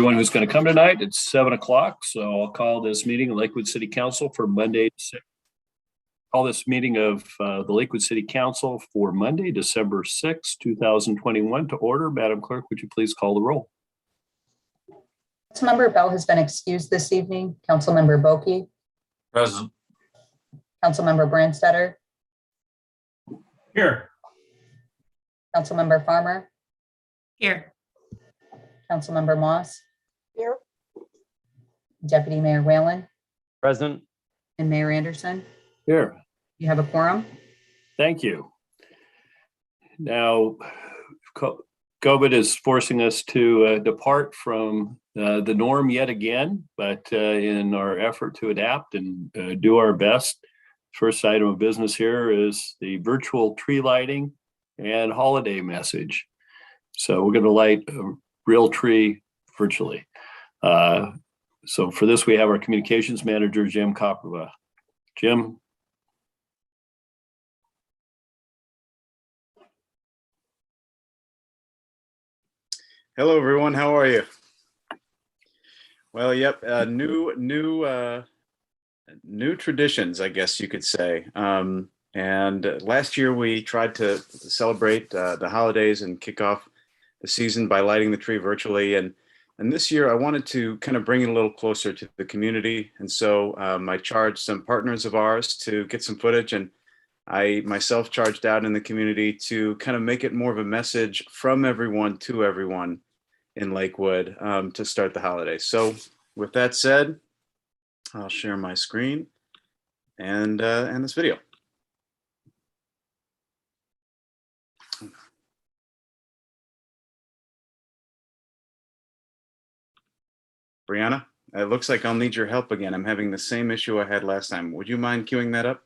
everyone who's going to come tonight. It's 7 o'clock, so I'll call this meeting of Lakewood City Council for Monday. Call this meeting of the Lakewood City Council for Monday, December 6, 2021 to order. Madam Clerk, would you please call the roll? Councilmember Bell has been excused this evening. Councilmember Boki. Present. Councilmember Brandstetter. Here. Councilmember Farmer. Here. Councilmember Moss. Here. Deputy Mayor Whalen Present. and Mayor Anderson. Here. You have a quorum. Thank you. Now, COVID is forcing us to depart from the norm yet again, but in our effort to adapt and do our best, first item of business here is the virtual tree lighting and holiday message. So we're going to light a real tree virtually. So for this, we have our communications manager, Jim Koprova. Jim. Hello, everyone. How are you? Well, yep. New traditions, I guess you could say. And last year we tried to celebrate the holidays and kick off the season by lighting the tree virtually. And this year I wanted to kind of bring it a little closer to the community. And so I charged some partners of ours to get some footage, and I myself charged out in the community to kind of make it more of a message from everyone to everyone in Lakewood to start the holidays. So with that said, I'll share my screen and this video. Brianna, it looks like I'll need your help again. I'm having the same issue I had last time. Would you mind queuing that up?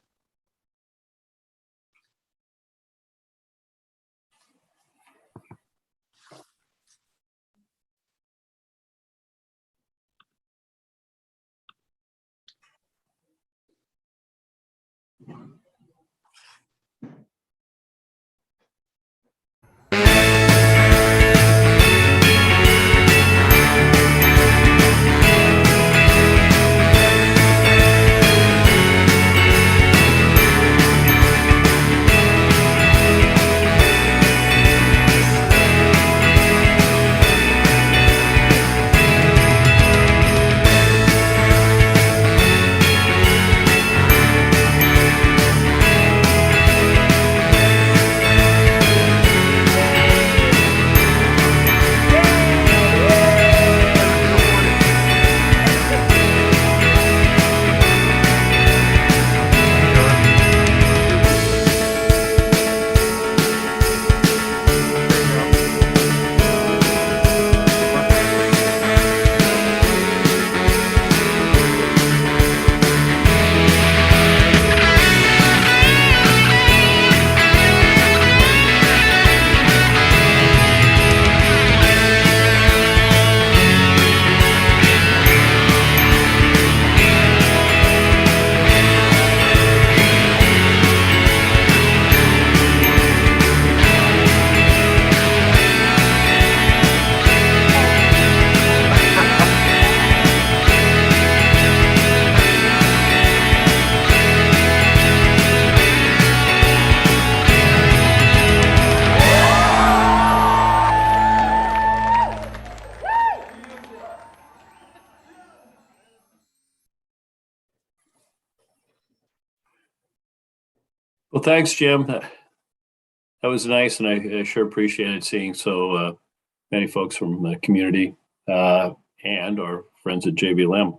Well, thanks, Jim. That was nice, and I sure appreciated seeing so many folks from the community and our friends at JBLM.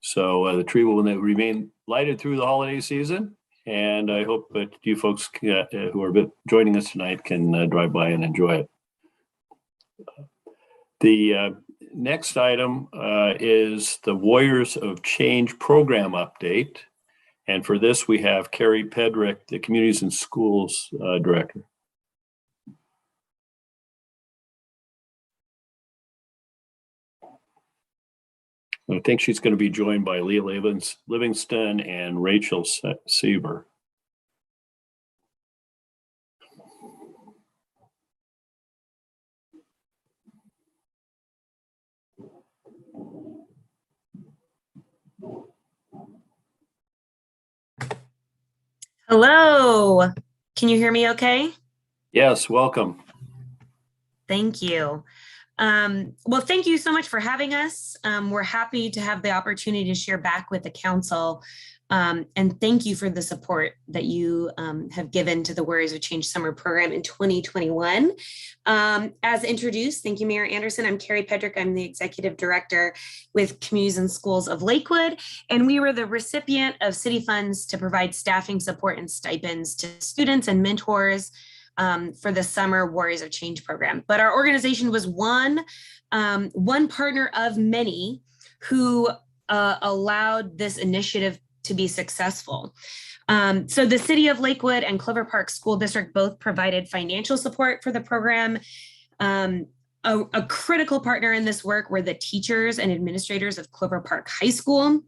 So the tree will remain lighted through the holiday season, and I hope that you folks who are joining us tonight can drive by and enjoy it. The next item is the Warriors of Change program update. And for this, we have Carrie Pedrick, the Communities and Schools Director. I think she's going to be joined by Leah Livingston and Rachel Seibel. Hello. Can you hear me okay? Yes, welcome. Thank you. Well, thank you so much for having us. We're happy to have the opportunity to share back with the council. And thank you for the support that you have given to the Warriors of Change Summer Program in 2021. As introduced, thank you, Mayor Anderson. I'm Carrie Pedrick. I'm the Executive Director with Communities and Schools of Lakewood. And we were the recipient of city funds to provide staffing support and stipends to students and mentors for the Summer Warriors of Change program. But our organization was one partner of many who allowed this initiative to be successful. So the City of Lakewood and Clover Park School District both provided financial support for the program. A critical partner in this work were the teachers and administrators of Clover Park High School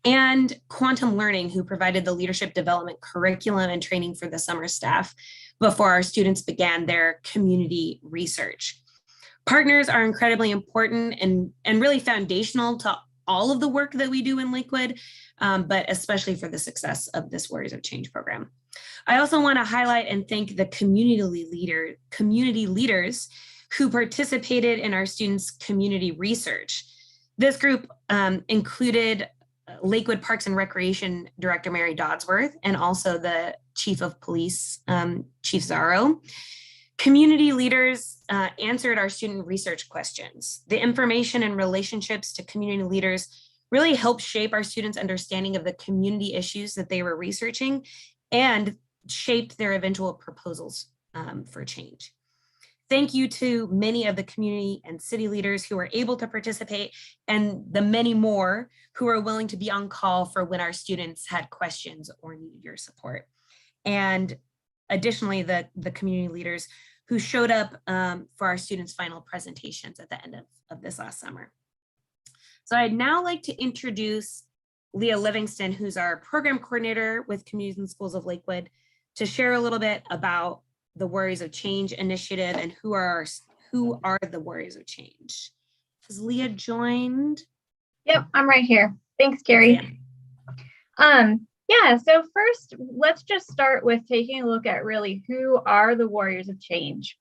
and Quantum Learning, who provided the leadership development curriculum and training for the summer staff before our students began their community research. Partners are incredibly important and really foundational to all of the work that we do in Lakewood, but especially for the success of this Warriors of Change program. I also want to highlight and thank the community leaders who participated in our students' community research. This group included Lakewood Parks and Recreation Director Mary Dodsworth and also the Chief of Police, Chief Zaro. Community leaders answered our student research questions. The information and relationships to community leaders really helped shape our students' understanding of the community issues that they were researching and shaped their eventual proposals for change. Thank you to many of the community and city leaders who were able to participate and the many more who are willing to be on call for when our students had questions or needed your support. And additionally, the community leaders who showed up for our students' final presentations at the end of this last summer. So I'd now like to introduce Leah Livingston, who's our program coordinator with Communities and Schools of Lakewood, to share a little bit about the Warriors of Change initiative and who are the Warriors of Change. Has Leah joined? Yep, I'm right here. Thanks, Carrie. Yeah, so first, let's just start with taking a look at really who are the Warriors of Change.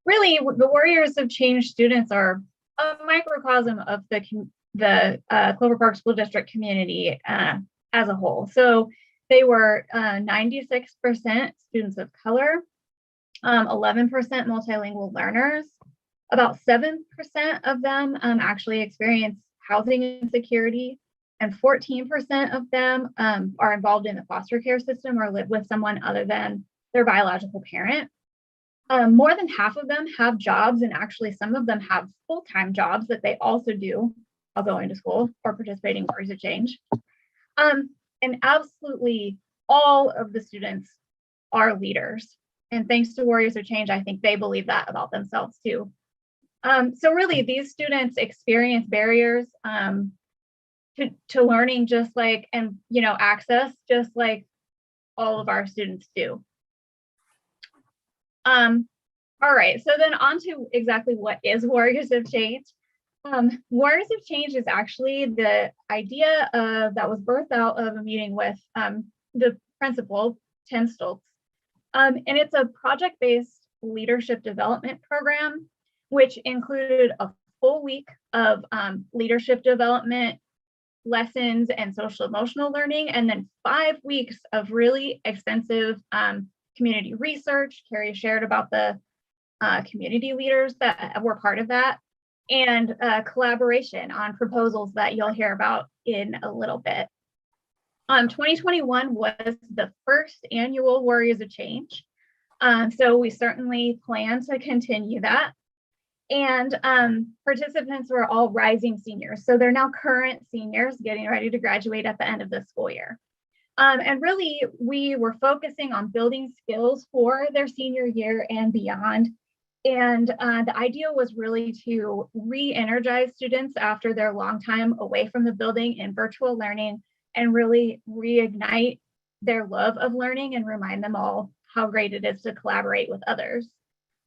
Really, the Warriors of Change students are a microcosm of the Clover Park School District community as a whole. So they were 96% students of color, 11% multilingual learners. About 7% of them actually experience housing insecurity, and 14% of them are involved in the foster care system or live with someone other than their biological parent. More than half of them have jobs, and actually some of them have full-time jobs that they also do while going to school or participating in Warriors of Change. And absolutely all of the students are leaders. And thanks to Warriors of Change, I think they believe that about themselves too. So really, these students experience barriers to learning just like, and access just like all of our students do. All right, so then on to exactly what is Warriors of Change. Warriors of Change is actually the idea that was birthed out of a meeting with the principal, Tim Stoltz. And it's a project-based leadership development program, which included a full week of leadership development lessons and social emotional learning, and then 5 weeks of really extensive community research. Carrie shared about the community leaders that were part of that, and collaboration on proposals that you'll hear about in a little bit. 2021 was the first annual Warriors of Change. So we certainly plan to continue that. And participants were all rising seniors. So they're now current seniors getting ready to graduate at the end of the school year. And really, we were focusing on building skills for their senior year and beyond. And the idea was really to re-energize students after their long time away from the building in virtual learning and really reignite their love of learning and remind them all how great it is to collaborate with others.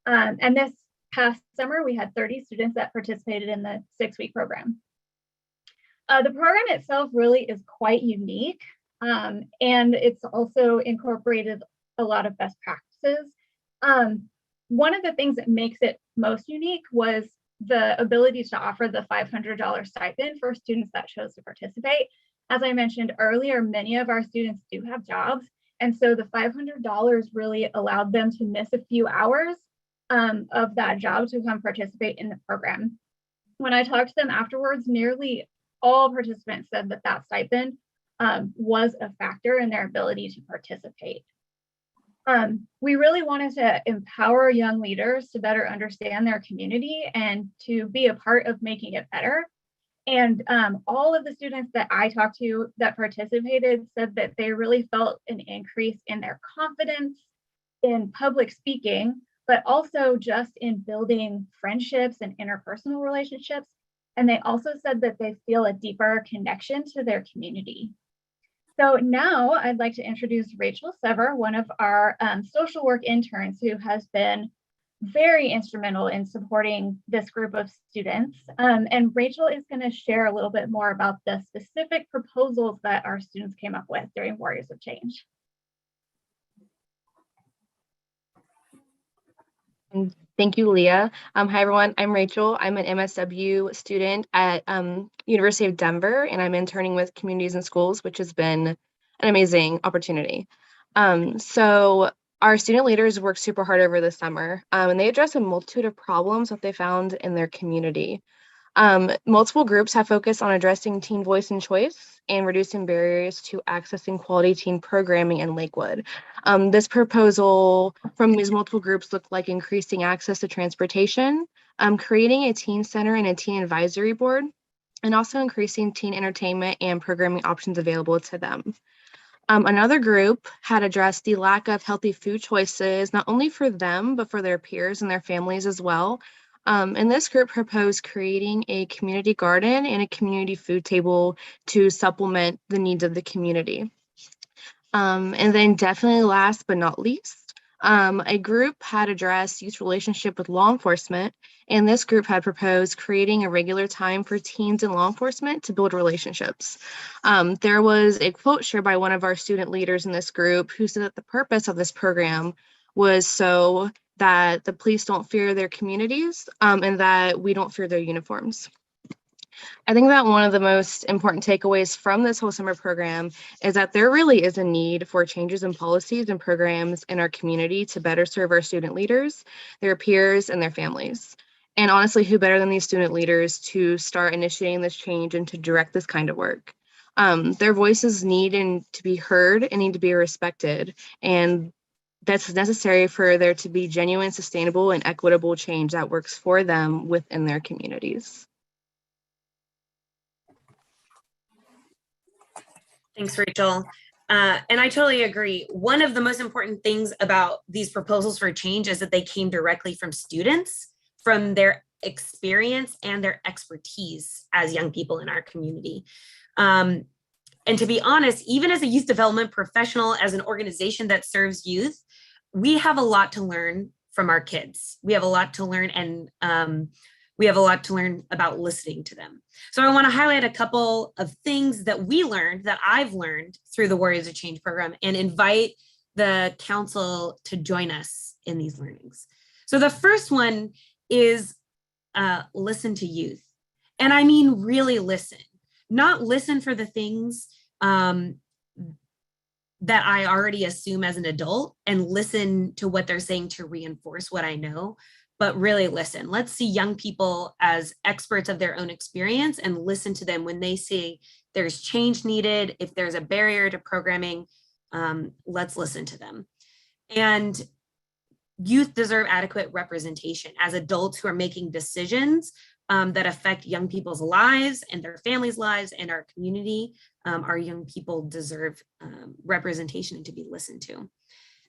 And this past summer, we had 30 students that participated in the 6-week program. The program itself really is quite unique. And it's also incorporated a lot of best practices. One of the things that makes it most unique was the ability to offer the $500 stipend for students that chose to participate. As I mentioned earlier, many of our students do have jobs. And so the $500 really allowed them to miss a few hours of that job to come participate in the program. When I talked to them afterwards, nearly all participants said that that stipend was a factor in their ability to participate. We really wanted to empower young leaders to better understand their community and to be a part of making it better. And all of the students that I talked to that participated said that they really felt an increase in their confidence in public speaking, but also just in building friendships and interpersonal relationships. And they also said that they feel a deeper connection to their community. So now I'd like to introduce Rachel Sever, one of our social work interns who has been very instrumental in supporting this group of students. And Rachel is going to share a little bit more about the specific proposals that our students came up with during Warriors of Change. Thank you, Leah. Hi, everyone. I'm Rachel. I'm an MSW student at University of Denver, and I'm interning with Communities and Schools, which has been an amazing opportunity. So our student leaders worked super hard over the summer, and they addressed a multitude of problems that they found in their community. Multiple groups have focused on addressing teen voice and choice and reducing barriers to accessing quality teen programming in Lakewood. This proposal from these multiple groups looked like increasing access to transportation, creating a teen center and a teen advisory board, and also increasing teen entertainment and programming options available to them. Another group had addressed the lack of healthy food choices, not only for them, but for their peers and their families as well. And this group proposed creating a community garden and a community food table to supplement the needs of the community. And then definitely last but not least, a group had addressed youth relationship with law enforcement, and this group had proposed creating a regular time for teens and law enforcement to build relationships. There was a quote shared by one of our student leaders in this group who said that the purpose of this program was so that the police don't fear their communities and that we don't fear their uniforms. I think that one of the most important takeaways from this whole summer program is that there really is a need for changes in policies and programs in our community to better serve our student leaders, their peers, and their families. And honestly, who better than these student leaders to start initiating this change and to direct this kind of work? Their voices need to be heard and need to be respected. And that's necessary for there to be genuine, sustainable, and equitable change that works for them within their communities. Thanks, Rachel. And I totally agree. One of the most important things about these proposals for change is that they came directly from students, from their experience and their expertise as young people in our community. And to be honest, even as a youth development professional, as an organization that serves youth, we have a lot to learn from our kids. We have a lot to learn, and we have a lot to learn about listening to them. So I want to highlight a couple of things that we learned, that I've learned through the Warriors of Change program, and invite the council to join us in these learnings. So the first one is listen to youth. And I mean, really listen, not listen for the things that I already assume as an adult and listen to what they're saying to reinforce what I know, but really listen. Let's see young people as experts of their own experience and listen to them when they say there's change needed. If there's a barrier to programming, let's listen to them. And youth deserve adequate representation as adults who are making decisions that affect young people's lives and their families' lives and our community. Our young people deserve representation and to be listened to.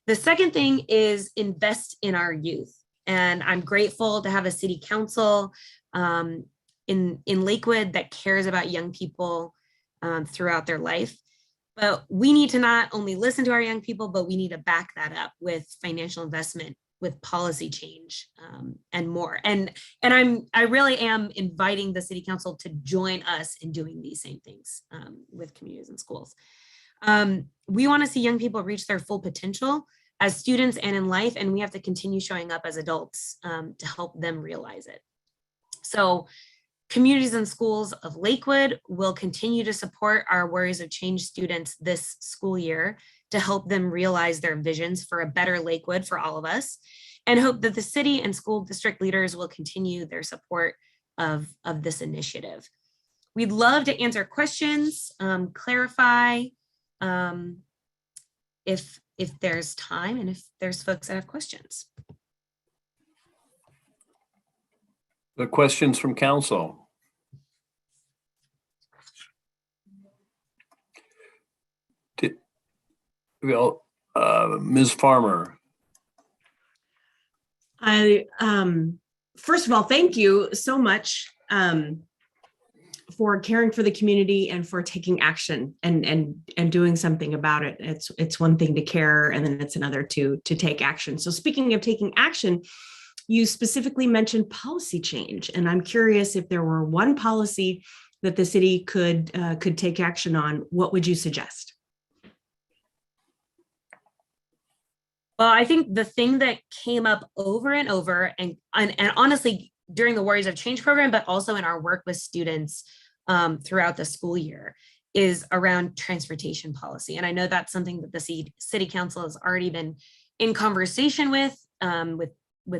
The second thing is invest in our youth. And I'm grateful to have a city council in Lakewood that cares about young people throughout their life. But we need to not only listen to our young people, but we need to back that up with financial investment, with policy change, and more. And I really am inviting the city council to join us in doing these same things with communities and schools. We want to see young people reach their full potential as students and in life, and we have to continue showing up as adults to help them realize it. So communities and schools of Lakewood will continue to support our Warriors of Change students this school year to help them realize their visions for a better Lakewood for all of us, and hope that the city and school district leaders will continue their support of this initiative. We'd love to answer questions, clarify if there's time and if there's folks that have questions. The questions from council. Well, Ms. Farmer. First of all, thank you so much for caring for the community and for taking action and doing something about it. It's one thing to care, and then it's another to take action. So speaking of taking action, you specifically mentioned policy change, and I'm curious if there were one policy that the city could take action on, what would you suggest? Well, I think the thing that came up over and over, and honestly, during the Warriors of Change program, but also in our work with students throughout the school year, is around transportation policy. And I know that's something that the city council has already been in conversation with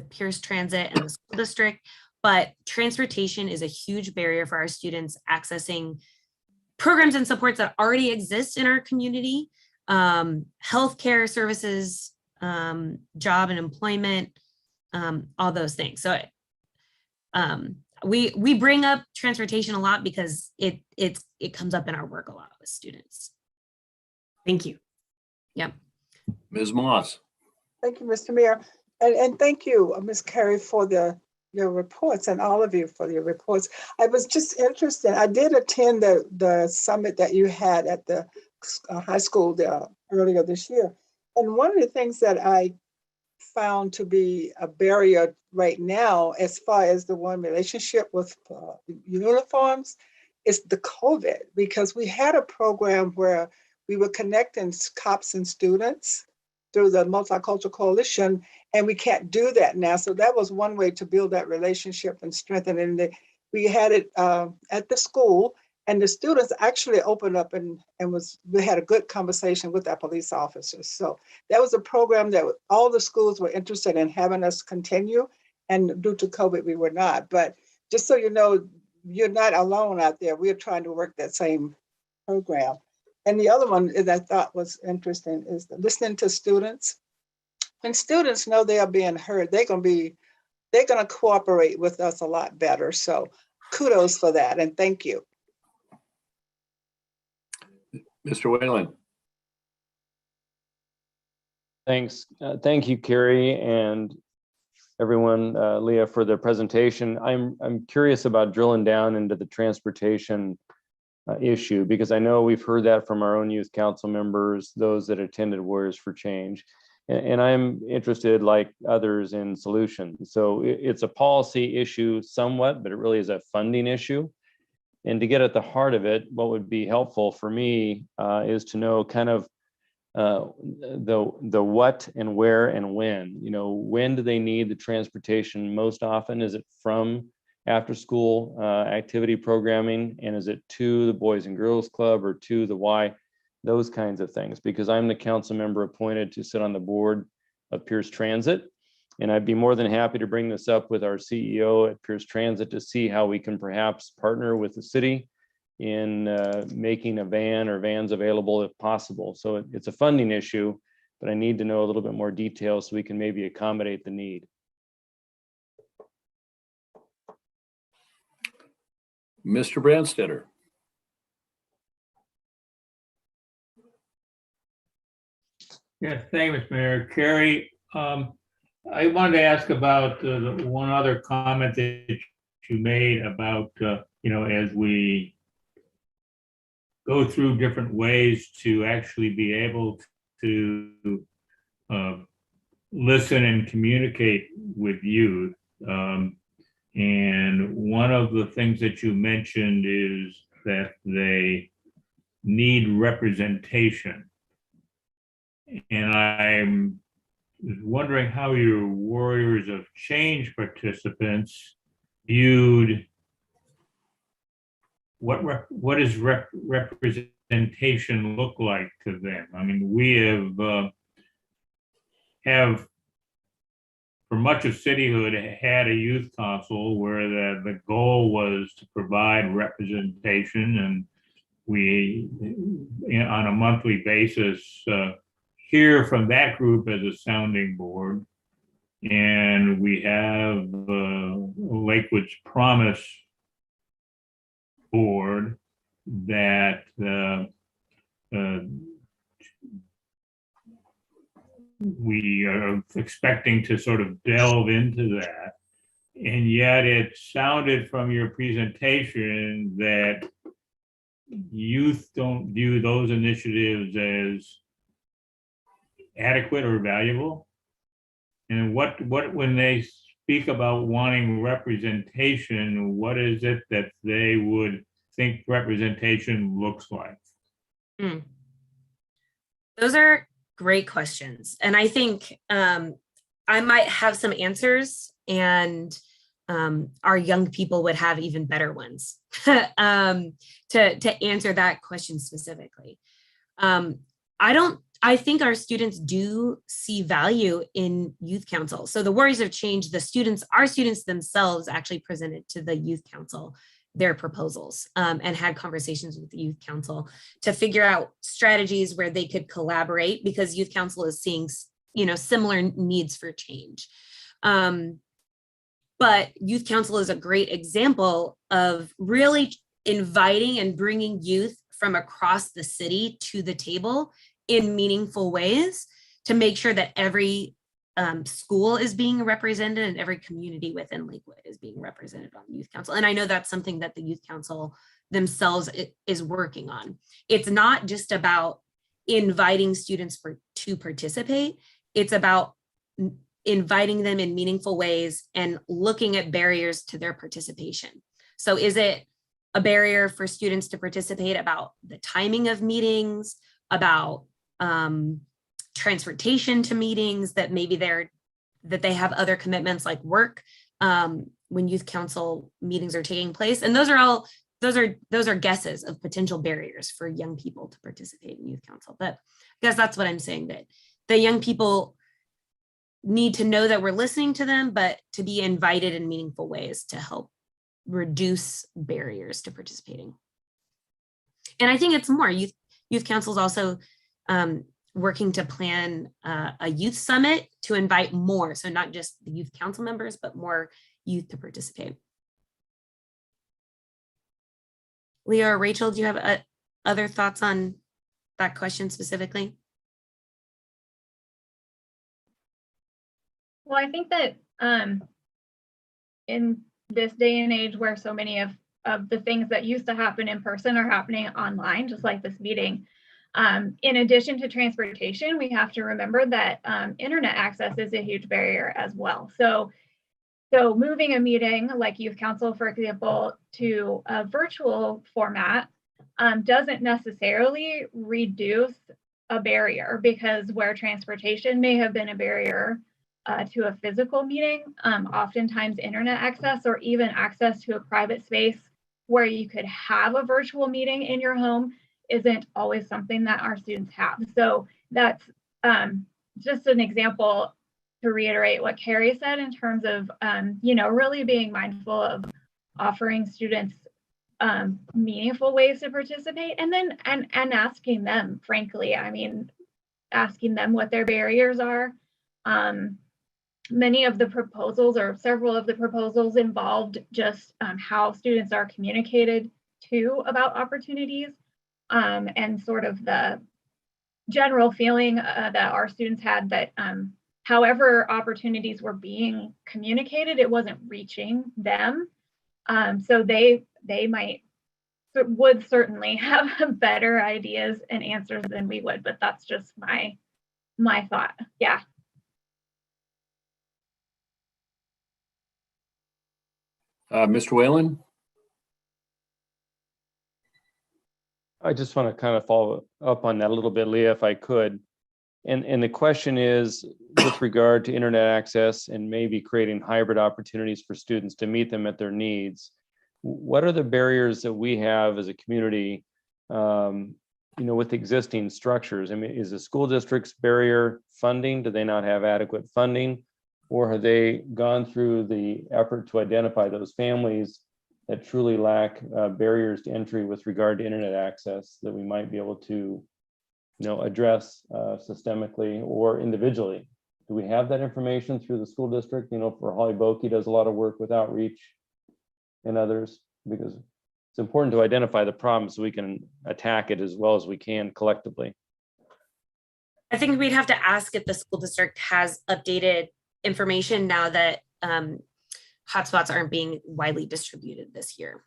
Pierce Transit and the school district, but transportation is a huge barrier for our students accessing programs and supports that already exist in our community, healthcare services, job and employment, all those things. So we bring up transportation a lot because it comes up in our work a lot with students. Thank you. Yep. Ms. Moss. Thank you, Mr. Mayor. And thank you, Ms. Carey, for your reports, and all of you for your reports. I was just interested. I did attend the summit that you had at the high school earlier this year. And one of the things that I found to be a barrier right now, as far as the one relationship with uniforms, is the COVID, because we had a program where we were connecting cops and students through the Multicultural Coalition, and we can't do that now. So that was one way to build that relationship and strengthen it. We had it at the school, and the students actually opened up and we had a good conversation with our police officers. So that was a program that all the schools were interested in having us continue, and due to COVID, we were not. But just so you know, you're not alone out there. We're trying to work that same program. And the other one that I thought was interesting is listening to students. When students know they are being heard, they're going to cooperate with us a lot better. So kudos for that, and thank you. Mr. Whalen. Thanks. Thank you, Carrie, and everyone, Leah, for the presentation. I'm curious about drilling down into the transportation issue, because I know we've heard that from our own youth council members, those that attended Warriors for Change. And I'm interested, like others, in solutions. So it's a policy issue somewhat, but it really is a funding issue. And to get at the heart of it, what would be helpful for me is to know kind of the what and where and when. You know, when do they need the transportation most often? Is it from after school activity programming, and is it to the Boys and Girls Club or to the Y? Those kinds of things, because I'm the council member appointed to sit on the board of Pierce Transit, and I'd be more than happy to bring this up with our CEO at Pierce Transit to see how we can perhaps partner with the city in making a van or vans available if possible. So it's a funding issue, but I need to know a little bit more detail so we can maybe accommodate the need. Mr. Branstetter. Yes, thank you, Mr. Mayor. Carrie, I wanted to ask about the one other comment that you made about, as we go through different ways to actually be able to listen and communicate with youth. And one of the things that you mentioned is that they need representation. And I'm wondering how your Warriors of Change participants viewed what does representation look like to them? I mean, we have for much of cityhood had a youth council where the goal was to provide representation, and we on a monthly basis hear from that group as a sounding board. And we have Lakewood's Promise board that we are expecting to sort of delve into that. And yet it sounded from your presentation that youth don't view those initiatives as adequate or valuable. And what when they speak about wanting representation, what is it that they would think representation looks like? Those are great questions. And I think I might have some answers, and our young people would have even better ones to answer that question specifically. I think our students do see value in youth council. So the Warriors of Change, our students themselves actually presented to the youth council their proposals and had conversations with the youth council to figure out strategies where they could collaborate, because youth council is seeing, similar needs for change. But youth council is a great example of really inviting and bringing youth from across the city to the table in meaningful ways to make sure that every school is being represented and every community within Lakewood is being represented on the youth council. And I know that's something that the youth council themselves is working on. It's not just about inviting students to participate. It's about inviting them in meaningful ways and looking at barriers to their participation. So is it a barrier for students to participate about the timing of meetings, about transportation to meetings, that maybe they have other commitments like work when youth council meetings are taking place? And those are guesses of potential barriers for young people to participate in youth council. But I guess that's what I'm saying, that the young people need to know that we're listening to them, but to be invited in meaningful ways to help reduce barriers to participating. And I think it's more. Youth council is also working to plan a youth summit to invite more. So not just the youth council members, but more youth to participate. Leah or Rachel, do you have other thoughts on that question specifically? Well, I think that in this day and age where so many of the things that used to happen in person are happening online, just like this meeting, in addition to transportation, we have to remember that internet access is a huge barrier as well. So moving a meeting like youth council, for example, to a virtual format doesn't necessarily reduce a barrier, because where transportation may have been a barrier to a physical meeting, oftentimes internet access or even access to a private space where you could have a virtual meeting in your home isn't always something that our students have. So that's just an example to reiterate what Carrie said in terms of, really being mindful of offering students meaningful ways to participate, and then and asking them, frankly, asking them what their barriers are. Many of the proposals, or several of the proposals, involved just how students are communicated to about opportunities, and sort of the general feeling that our students had that however opportunities were being communicated, it wasn't reaching them. So they would certainly have better ideas and answers than we would, but that's just my thought. Yeah. Mr. Whalen? I just want to kind of follow up on that a little bit, Leah, if I could. And the question is, with regard to internet access and maybe creating hybrid opportunities for students to meet them at their needs, what are the barriers that we have as a community, with existing structures? I mean, is the school district's barrier funding? Do they not have adequate funding? Or have they gone through the effort to identify those families that truly lack barriers to entry with regard to internet access that we might be able to address systemically or individually? Do we have that information through the school district? For Holly Boki does a lot of work with outreach and others, because it's important to identify the problem so we can attack it as well as we can collectively. I think we'd have to ask if the school district has updated information now that hotspots aren't being widely distributed this year.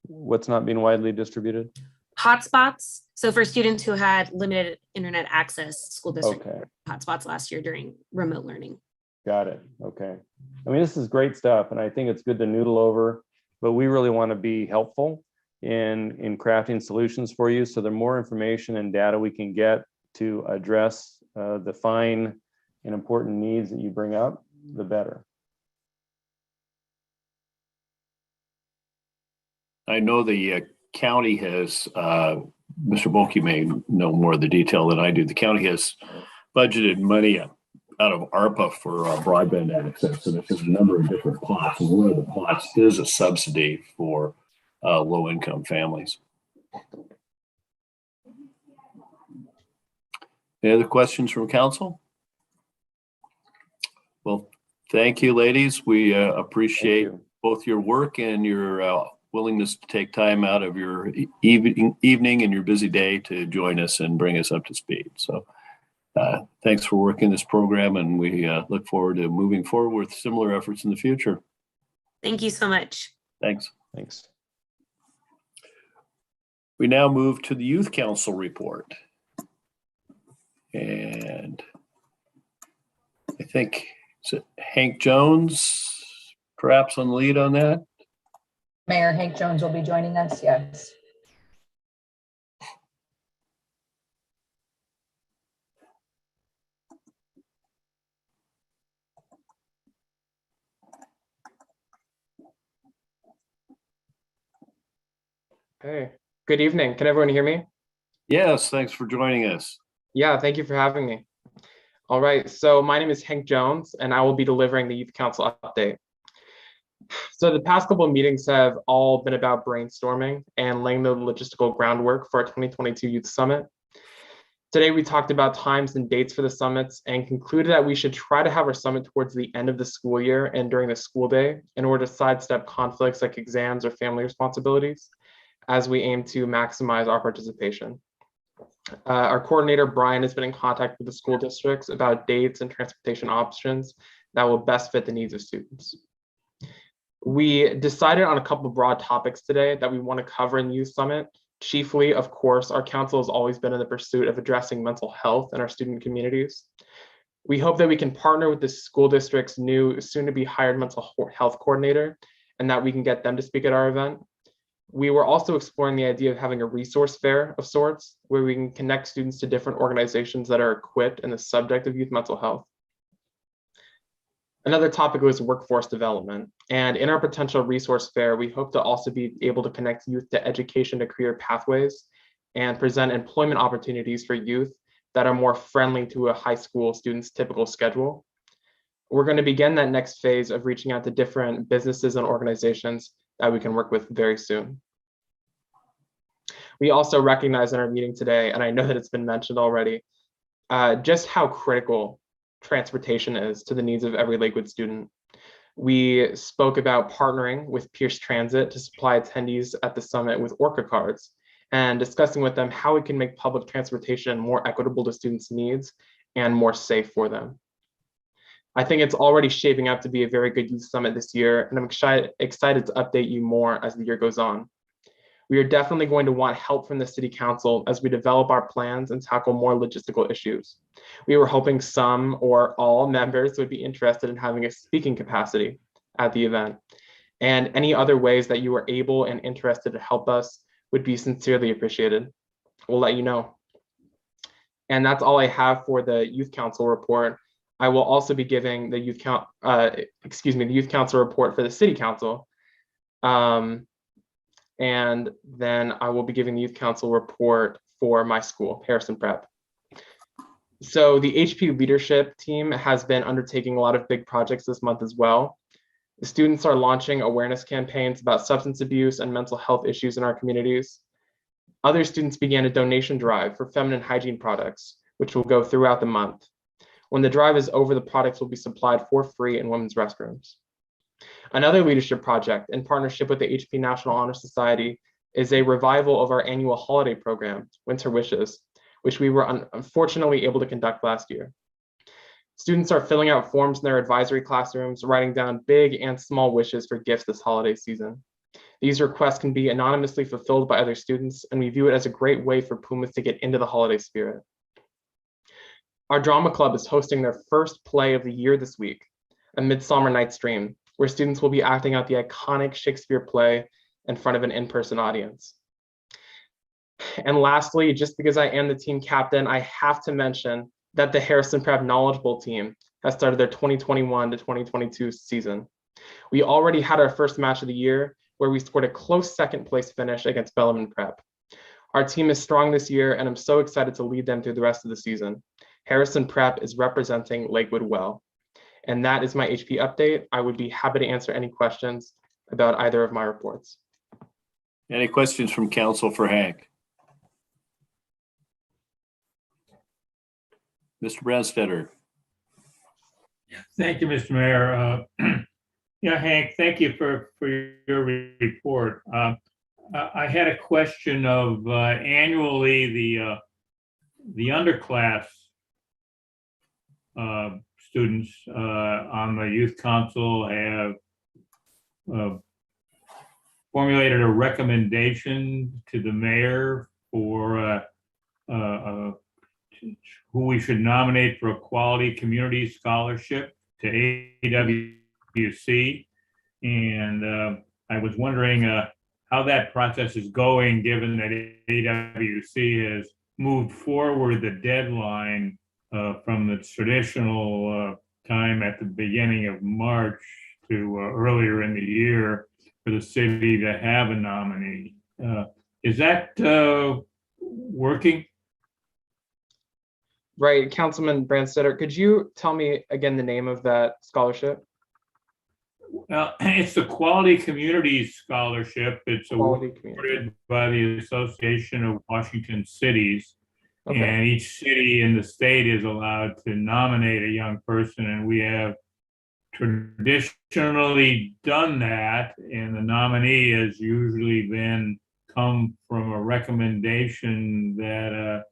What's not being widely distributed? Hotspots. So for students who had limited internet access, school district Okay, hotspots last year during remote learning. got it. Okay. I mean, this is great stuff, and I think it's good to noodle over, but we really want to be helpful in crafting solutions for you. So the more information and data we can get to address the fine and important needs that you bring up, the better. I know the county has, Mr. Bulkey may know more of the detail than I do. The county has budgeted money out of ARPA for broadband access, and there's a number of different plots. And one of the plots is a subsidy for low-income families. Any other questions from council? Well, thank you, ladies. We appreciate both your work and your willingness to take time out of your evening and your busy day to join us and bring us up to speed. So thanks for working this program, and we look forward to moving forward with similar efforts in the future. Thank you so much. Thanks. Thanks. We now move to the Youth Council report. And I think, is it Hank Jones perhaps on the lead on that? Mayor Hank Jones will be joining us, yes. Hey, good evening. Can everyone hear me? Yes, thanks for joining us. Yeah, thank you for having me. All right, so my name is Hank Jones, and I will be delivering the Youth Council update. So the past couple of meetings have all been about brainstorming and laying the logistical groundwork for our 2022 Youth Summit. Today, we talked about times and dates for the summits and concluded that we should try to have our summit towards the end of the school year and during the school day in order to sidestep conflicts like exams or family responsibilities as we aim to maximize our participation. Our coordinator, Brian, has been in contact with the school districts about dates and transportation options that will best fit the needs of students. We decided on a couple of broad topics today that we want to cover in the Youth Summit. Chiefly, of course, our council has always been in the pursuit of addressing mental health in our student communities. We hope that we can partner with the school district's new soon-to-be hired mental health coordinator and that we can get them to speak at our event. We were also exploring the idea of having a resource fair of sorts where we can connect students to different organizations that are equipped in the subject of youth mental health. Another topic was workforce development. And in our potential resource fair, we hope to also be able to connect youth to education to career pathways and present employment opportunities for youth that are more friendly to a high school student's typical schedule. We're going to begin that next phase of reaching out to different businesses and organizations that we can work with very soon. We also recognize in our meeting today, and I know that it's been mentioned already, just how critical transportation is to the needs of every Lakewood student. We spoke about partnering with Pierce Transit to supply attendees at the summit with Orca cards and discussing with them how we can make public transportation more equitable to students' needs and more safe for them. I think it's already shaping up to be a very good youth summit this year, and I'm excited to update you more as the year goes on. We are definitely going to want help from the City Council as we develop our plans and tackle more logistical issues. We were hoping some or all members would be interested in having a speaking capacity at the event, and any other ways that you are able and interested to help us would be sincerely appreciated. we'll let you know. And that's all I have for the youth council report. I will also be giving the youth council report for the city council. And then I will be giving the youth council report for my school, Harrison Prep. So the HP leadership team has been undertaking a lot of big projects this month as well. The students are launching awareness campaigns about substance abuse and mental health issues in our communities. Other students began a donation drive for feminine hygiene products, which will go throughout the month. When the drive is over, the products will be supplied for free in women's restrooms. Another leadership project in partnership with the HP National Honor Society is a revival of our annual holiday program, Winter Wishes, which we were unfortunately able to conduct last year. Students are filling out forms in their advisory classrooms, writing down big and small wishes for gifts this holiday season. These requests can be anonymously fulfilled by other students, and we view it as a great way for Pumas to get into the holiday spirit. Our drama club is hosting their first play of the year this week, A Midsummer Night's Dream, where students will be acting out the iconic Shakespeare play in front of an in-person audience. And lastly, just because I am the team captain, I have to mention that the Harrison Prep Knowledgeable team has started their 2021 to 2022 season. We already had our first match of the year where we scored a close second place finish against Bellarmine Prep. Our team is strong this year, and I'm so excited to lead them through the rest of the season. Harrison Prep is representing Lakewood well. And that is my HP update. I would be happy to answer any questions about either of my reports. Any questions from council for Hank? Mr. Branstetter. Thank you, Mr. Mayor. Yeah, Hank, thank you for your report. I had a question of annually the underclass students on the youth council have formulated a recommendation to the mayor for who we should nominate for a quality community scholarship to AWC. And I was wondering how that process is going, given that AWC has moved forward the deadline from the traditional time at the beginning of March to earlier in the year for the city to have a nominee. Is that working? Right, Councilman Branstetter, could you tell me again the name of that scholarship? Well, it's the Quality Communities Scholarship. It's awarded by the Association of Washington Cities. Okay. And each city in the state is allowed to nominate a young person, and we have traditionally done that, and the nominee has usually come from a recommendation that a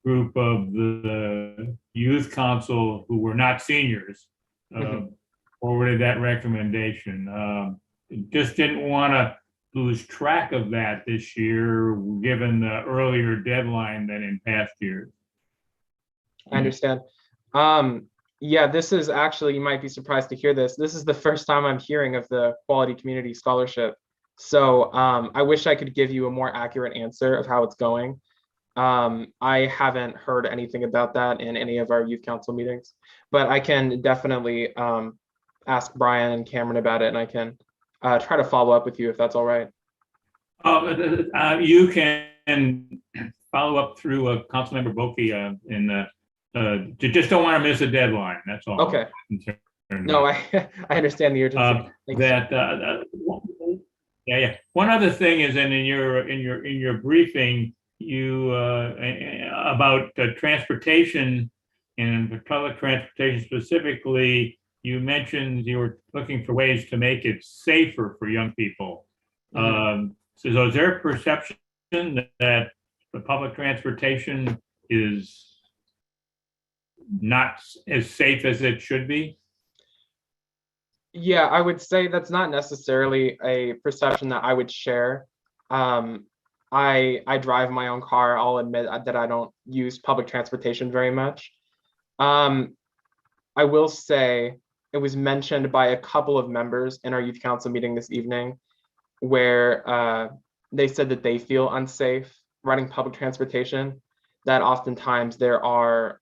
group of the youth council who were not seniors forwarded that recommendation. Just didn't want to lose track of that this year, given the earlier deadline than in past years. I understand. Yeah, this is actually, you might be surprised to hear this. This is the first time I'm hearing of the Quality Community Scholarship. So I wish I could give you a more accurate answer of how it's going. I haven't heard anything about that in any of our youth council meetings, but I can definitely ask Brian and Cameron about it, and I can try to follow up with you if that's all right. You can follow up through Councilmember Boki and just don't want to miss a deadline. That's all. Okay. No, I understand the urgency. Yeah. One other thing is, and in your briefing, you about transportation and public transportation specifically, you mentioned you were looking for ways to make it safer for young people. So is there a perception that the public transportation is not as safe as it should be? Yeah, I would say that's not necessarily a perception that I would share. I drive my own car. I'll admit that I don't use public transportation very much. I will say it was mentioned by a couple of members in our youth council meeting this evening, where they said that they feel unsafe riding public transportation, that oftentimes there are,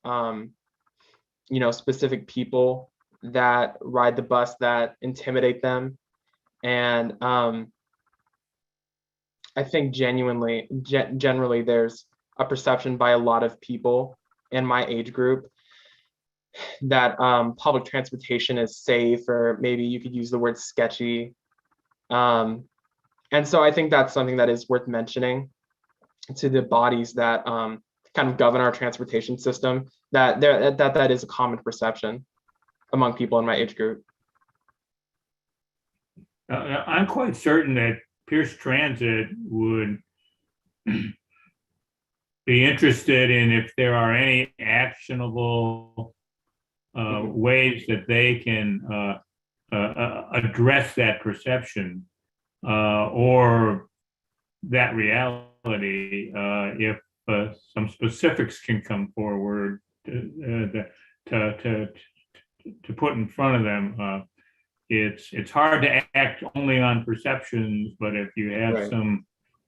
specific people that ride the bus that intimidate them. And I think generally there's a perception by a lot of people in my age group that public transportation is safe, or maybe you could use the word sketchy. And so I think that's something that is worth mentioning to the bodies that kind of govern our transportation system, that is a common perception among people in my age group. I'm quite certain that Pierce Transit would be interested in if there are any actionable ways that they can address that perception or that reality, if some specifics can come forward to put in front of them. It's hard to act only on perceptions, but if you have Right. some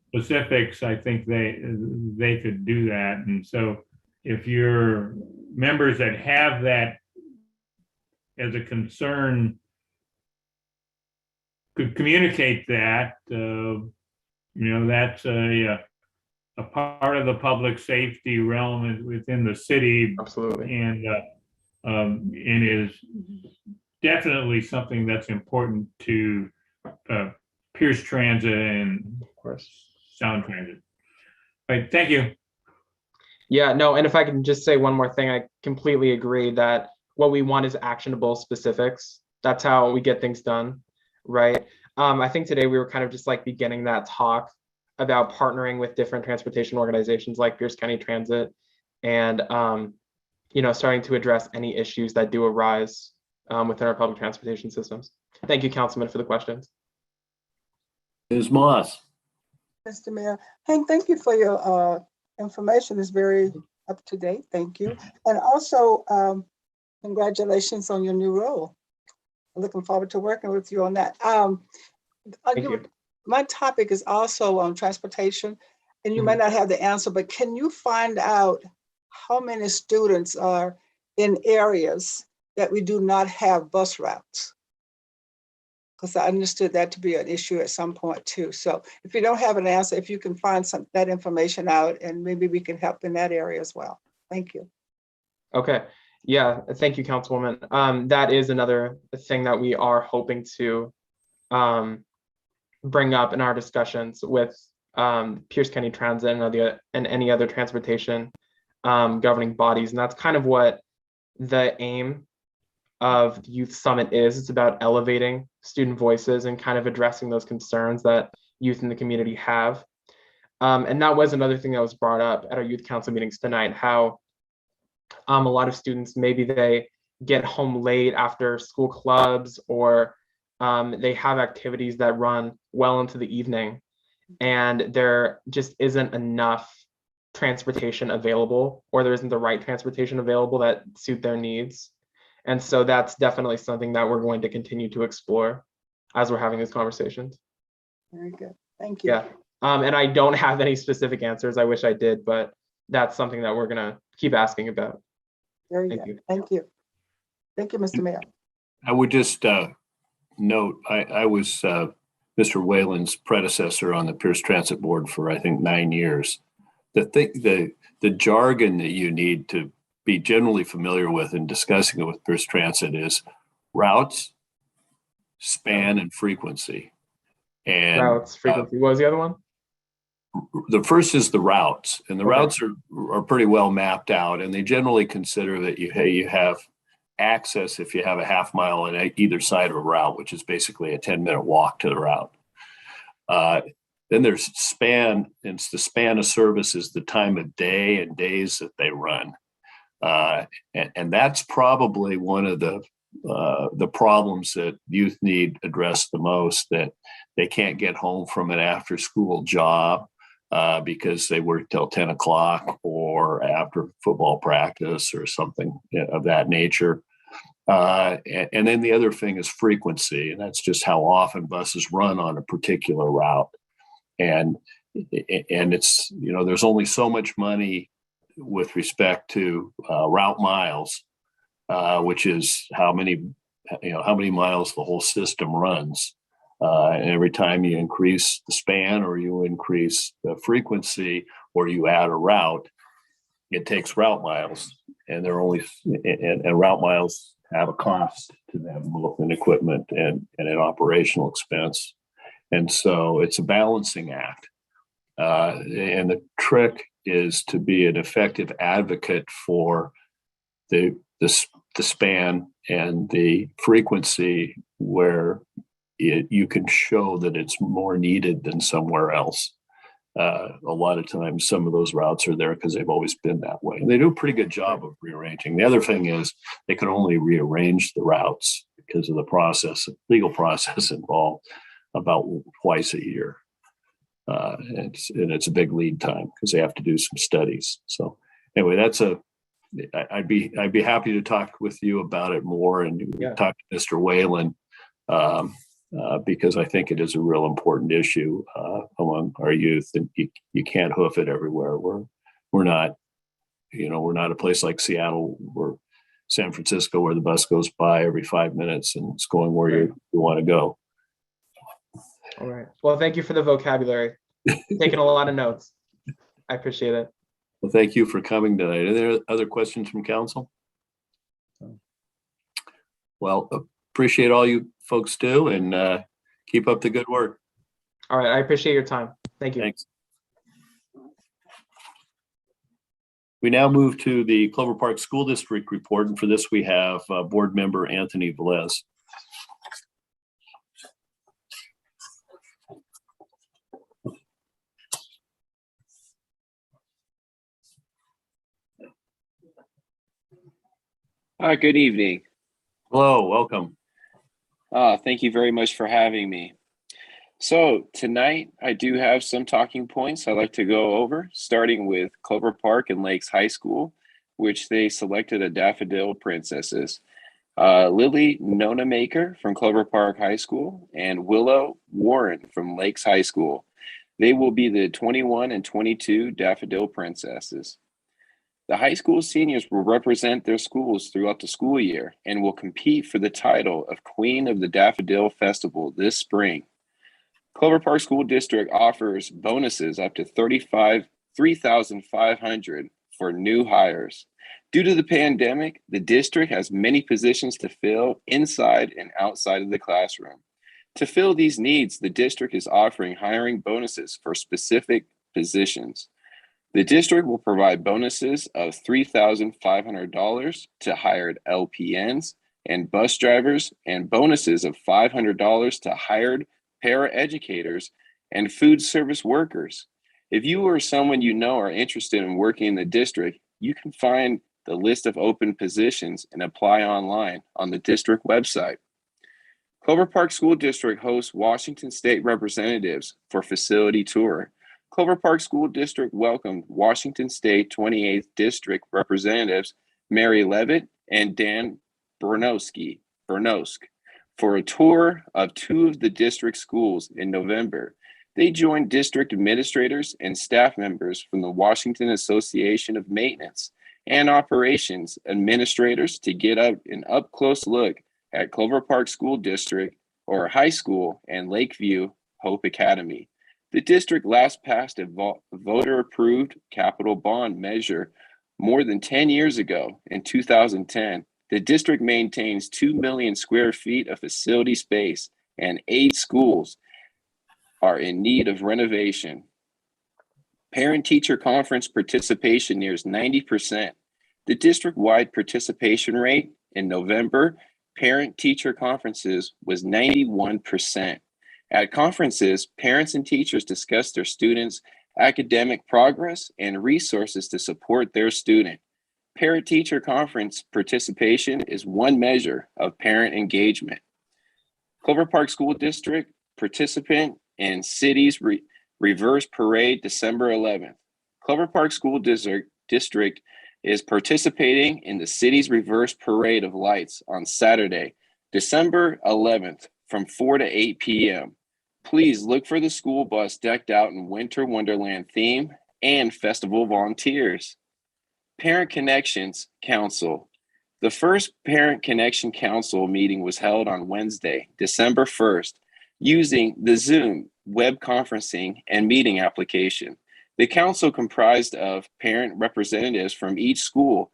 specifics, I think they could do that. And so if your members that have that as a concern could communicate that, that's a part of the public safety realm within the city. Absolutely. And is definitely something that's important to Pierce Transit and Of course. Sound Transit. All right, thank you. Yeah, no, and if I can just say one more thing, I completely agree that what we want is actionable specifics. That's how we get things done, right? I think today we were kind of just like beginning that talk about partnering with different transportation organizations like Pierce County Transit and, starting to address any issues that do arise within our public transportation systems. Thank you, Councilman, for the questions. Ms. Moss. Mr. Mayor, Hank, thank you for your information. It's very up to date. Thank you. And also, congratulations on your new role. I'm looking forward to working with you on that. Thank you. My topic is also on transportation, and you might not have the answer, but can you find out how many students are in areas that we do not have bus routes? Because I understood that to be an issue at some point too. So if you don't have an answer, if you can find that information out, and maybe we can help in that area as well. Thank you. Okay. Yeah, thank you, Councilwoman. That is another thing that we are hoping to bring up in our discussions with Pierce County Transit and any other transportation governing bodies. And that's kind of what the aim of the Youth Summit is. It's about elevating student voices and kind of addressing those concerns that youth in the community have. And that was another thing that was brought up at our youth council meetings tonight, how a lot of students, maybe they get home late after school clubs, or they have activities that run well into the evening, and there just isn't enough transportation available, or there isn't the right transportation available that suit their needs. And so that's definitely something that we're going to continue to explore as we're having these conversations. Very good. Thank you. Yeah. And I don't have any specific answers. I wish I did, but that's something that we're going to keep asking about. Very Thank good. you. Thank you. Thank you, Mr. Mayor. I would just note, I was Mr. Whalen's predecessor on the Pierce Transit Board for, I think, 9 years. The jargon that you need to be generally familiar with in discussing it with Pierce Transit is routes, span, and frequency. And Routes, frequency. What was the other one? The first is the routes, and the Okay. routes are pretty well mapped out, and they generally consider that you have access if you have a half mile on either side of a route, which is basically a 10-minute walk to the route. Then there's span, and it's the span of services, the time of day and days that they run. And that's probably one of the problems that youth need addressed the most, that they can't get home from an after school job because they work till 10 o'clock or after football practice or something of that nature. And then the other thing is frequency, and that's just how often buses run on a particular route. And and it's, there's only so much money with respect to route miles, which is how many miles the whole system runs. And every time you increase the span or you increase the frequency or you add a route, it takes route miles, and and route miles have a cost to them, both in equipment and in operational expense. And so it's a balancing act. And the trick is to be an effective advocate for the span and the frequency where you can show that it's more needed than somewhere else. A lot of times, some of those routes are there because they've always been that way. And they do a pretty good job of rearranging. The other thing is they can only rearrange the routes because of the legal process involved about twice a year. And it's a big lead time because they have to do some studies. So anyway, I'd be happy to talk with you about it more and talk to Mr. Whalen. Because I think it is a real important issue among our youth, and you can't hoof it everywhere. We're not a place like Seattle or San Francisco where the bus goes by every 5 minutes and it's going where you want to go. All right. Well, thank you for the vocabulary. Taking a lot of notes. I appreciate it. Well, thank you for coming tonight. Are there other questions from council? Well, appreciate all you folks do, and keep up the good work. All right. I appreciate your time. Thank you. Thanks. We now move to the Clover Park School District report, and for this we have board member Anthony Velez. Good evening. Hello, welcome. Thank you very much for having me. So tonight I do have some talking points I'd like to go over, starting with Clover Park and Lakes High School, which they selected a Daffodil Princesses. Lily Nonamaker from Clover Park High School and Willow Warren from Lakes High School. They will be the 21 and 22 Daffodil Princesses. The high school seniors will represent their schools throughout the school year and will compete for the title of Queen of the Daffodil Festival this spring. Clover Park School District offers bonuses up to $3,500 for new hires. Due to the pandemic, the district has many positions to fill inside and outside of the classroom. To fill these needs, the district is offering hiring bonuses for specific positions. The district will provide bonuses of $3,500 to hired LPNs and bus drivers, and bonuses of $500 to hired paraeducators and food service workers. If you or someone you know are interested in working in the district, you can find the list of open positions and apply online on the district website. Clover Park School District hosts Washington State representatives for facility tour. Clover Park School District welcomed Washington State 28th District Representatives Mary Levitt and Dan Bernosk for a tour of two of the district schools in November. They joined district administrators and staff members from the Washington Association of Maintenance and Operations administrators to get an up-close look at Clover Park School District or High School and Lakeview Hope Academy. The district last passed a voter-approved capital bond measure more than 10 years ago in 2010. The district maintains 2 million square feet of facility space, and 8 schools are in need of renovation. Parent-teacher conference participation nears 90%. The district-wide participation rate in November parent-teacher conferences was 91%. At conferences, parents and teachers discuss their students' academic progress and resources to support their student. Parent-teacher conference participation is one measure of parent engagement. Clover Park School District participant in City's Reverse Parade December 11th. Clover Park School District is participating in the City's Reverse Parade of Lights on Saturday, December 11th from 4 to 8 p.m. Please look for the school bus decked out in Winter Wonderland theme and festival volunteers. Parent Connections Council. The first Parent Connection Council meeting was held on Wednesday, December 1st, using the Zoom web conferencing and meeting application. The council, comprised of parent representatives from each school,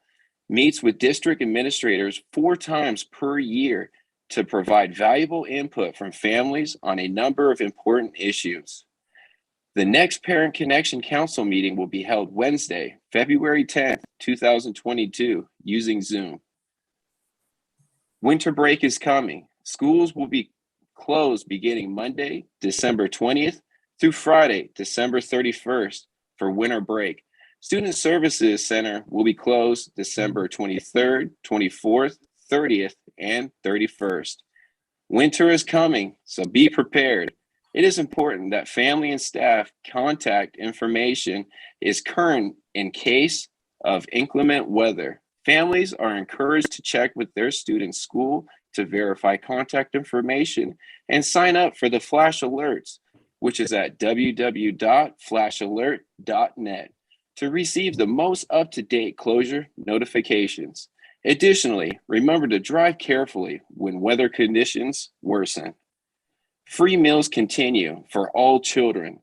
meets with district administrators 4 times per year to provide valuable input from families on a number of important issues. The next Parent Connection Council meeting will be held Wednesday, February 10th, 2022, using Zoom. Winter break is coming. Schools will be closed beginning Monday, December 20th through Friday, December 31st for winter break. Student Services Center will be closed December 23rd, 24th, 30th, and 31st. Winter is coming, so be prepared. It is important that family and staff contact information is current in case of inclement weather. Families are encouraged to check with their student's school to verify contact information and sign up for the flash alerts, which is at www.flashalert.net, to receive the most up-to-date closure notifications. Additionally, remember to drive carefully when weather conditions worsen. Free meals continue for all children.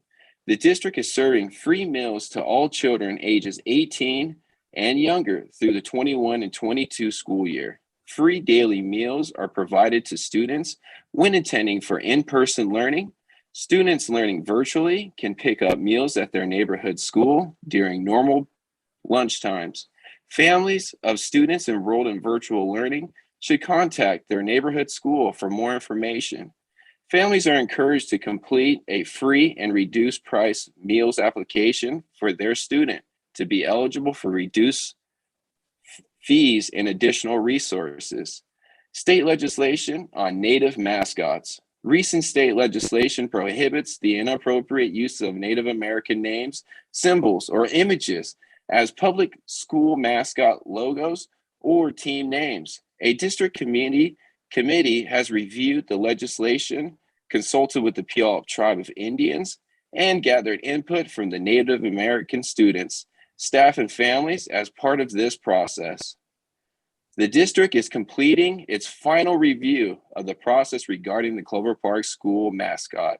The district is serving free meals to all children ages 18 and younger through the 21 and 22 school year. Free daily meals are provided to students when attending for in-person learning. Students learning virtually can pick up meals at their neighborhood school during normal lunch times. Families of students enrolled in virtual learning should contact their neighborhood school for more information. Families are encouraged to complete a free and reduced price meals application for their student to be eligible for reduced fees and additional resources. State legislation on Native mascots. Recent state legislation prohibits the inappropriate use of Native American names, symbols, or images as public school mascot logos or team names. A district committee has reviewed the legislation, consulted with the Puyallup Tribe of Indians, and gathered input from the Native American students, staff, and families as part of this process. The district is completing its final review of the process regarding the Clover Park School mascot.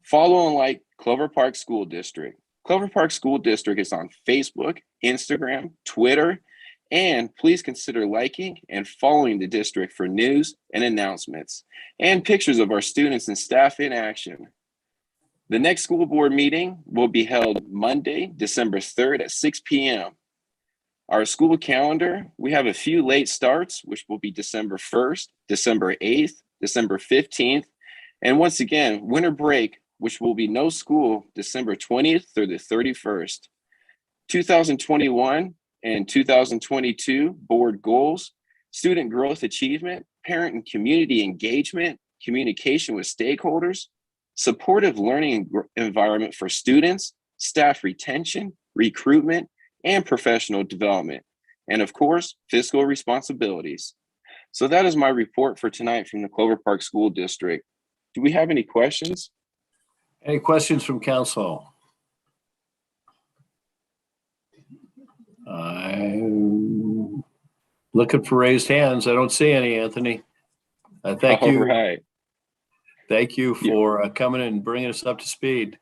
Follow and like Clover Park School District. Clover Park School District is on Facebook, Instagram, Twitter, and please consider liking and following the district for news and announcements and pictures of our students and staff in action. The next school board meeting will be held Monday, December 3rd at 6 p.m. Our school calendar, we have a few late starts, which will be December 1st, December 8th, December 15th, and once again, winter break, which will be no school December 20th through the 31st. 2021 and 2022 board goals: student growth achievement, parent and community engagement, communication with stakeholders, supportive learning environment for students, staff retention, recruitment, and professional development, and of course, fiscal responsibilities. So that is my report for tonight from the Clover Park School District. Do we have any questions? Any questions from council? I'm looking for raised hands. I don't see any, Anthony. Thank you. All right. Thank you for coming and bringing us up to speed.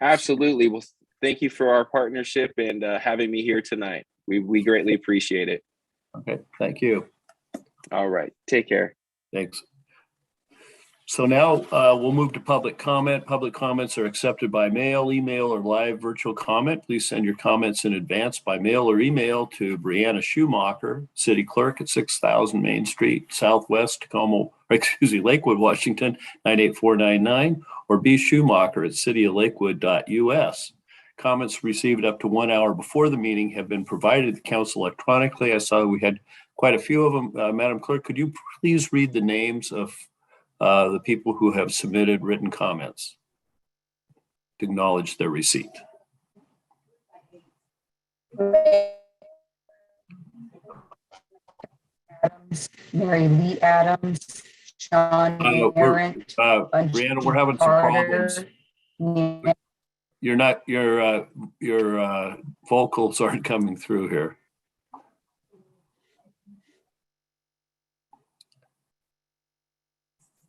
Absolutely. Well, thank you for our partnership and having me here tonight. We greatly appreciate it. Okay, thank you. All right. Take care. Thanks. So now we'll move to public comment. Public comments are accepted by mail, email, or live virtual comment. Please send your comments in advance by mail or email to Brianna Schumacher, City Clerk at 6000 Main Street, Southwest Tacoma, Lakewood, Washington, 98499, or B. Schumacher at cityoflakewood.us. Comments received up to 1 hour before the meeting have been provided to the council electronically. I saw we had quite a few of them. Madam Clerk, could you please read the names of the people who have submitted written comments to acknowledge their receipt? Adams, Mary Lee Adams, Sean Arendt, Brianna, we're having some problems. Carter, You're not, your vocals aren't coming through here.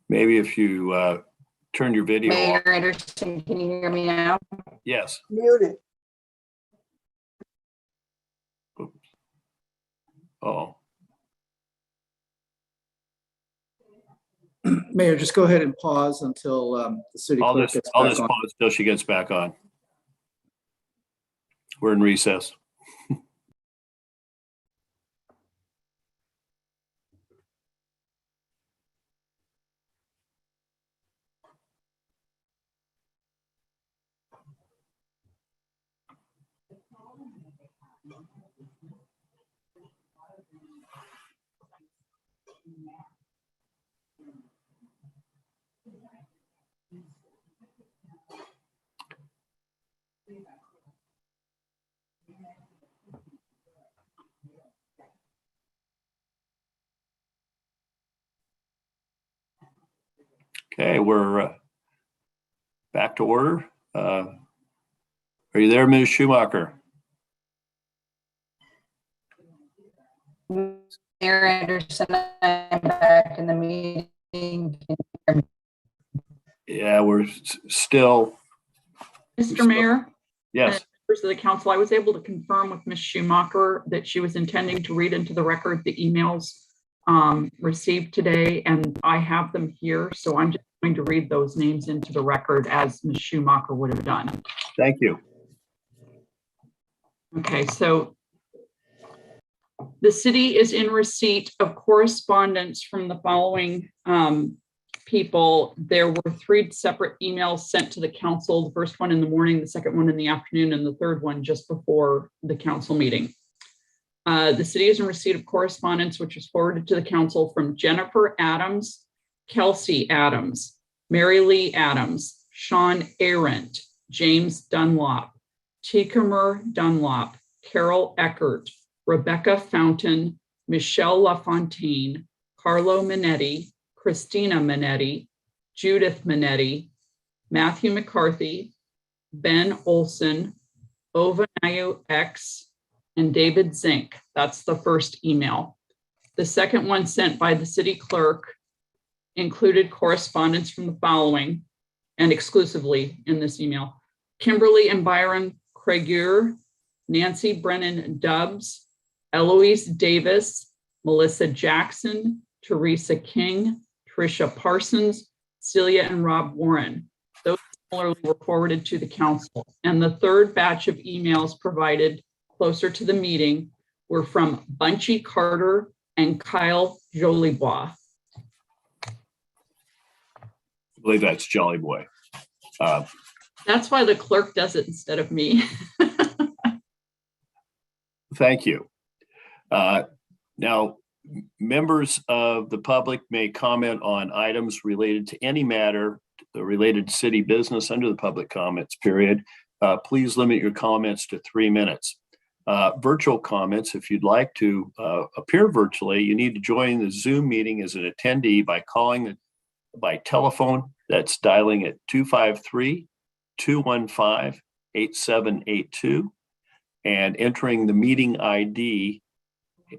Maybe if you turn your video Mayor off. Anderson, can you hear me now? Yes. Muted. Oh, Mayor, just go ahead and pause until the city clerk gets I'll back just on. pause till she gets back on. We're in recess. Okay, we're back to order. Are you there, Ms. Schumacher? Mayor Anderson, I'm back in the meeting. Can you hear me? Yeah, we're still. Mr. Mayor, Yes. members of the council, I was able to confirm with Ms. Schumacher that she was intending to read into the record the emails received today, and I have them here. So I'm just going to read those names into the record as Ms. Schumacher would have done. Thank you. Okay, so the city is in receipt of correspondence from the following people. There were 3 separate emails sent to the council, the first one in the morning, the second one in the afternoon, and the third one just before the council meeting. The city is in receipt of correspondence which was forwarded to the council from Jennifer Adams, Kelsey Adams, Mary Lee Adams, Sean Arendt, James Dunlop, Tacoma Dunlop, Carol Eckert, Rebecca Fountain, Michelle LaFontaine, Carlo Minetti, Christina Minetti, Judith Minetti, Matthew McCarthy, Ben Olson, Ovanayu X, and David Zink. That's the first email. The second one sent by the city clerk included correspondence from the following, and exclusively in this email: Kimberly and Byron Craigur, Nancy Brennan Dubbs, Eloise Davis, Melissa Jackson, Teresa King, Tricia Parsons, Celia and Rob Warren. Those similarly were forwarded to the council. And the third batch of emails provided closer to the meeting were from Bunchy Carter and Kyle Jolibois. I believe that's Jolly Boy. That's why the clerk does it instead of me. Thank you. Now, members of the public may comment on items related to any matter related to city business under the public comments period. Please limit your comments to 3 minutes. Virtual comments, if you'd like to appear virtually, you need to join the Zoom meeting as an attendee by calling by telephone. That's dialing at 253-215-8782 and entering the meeting ID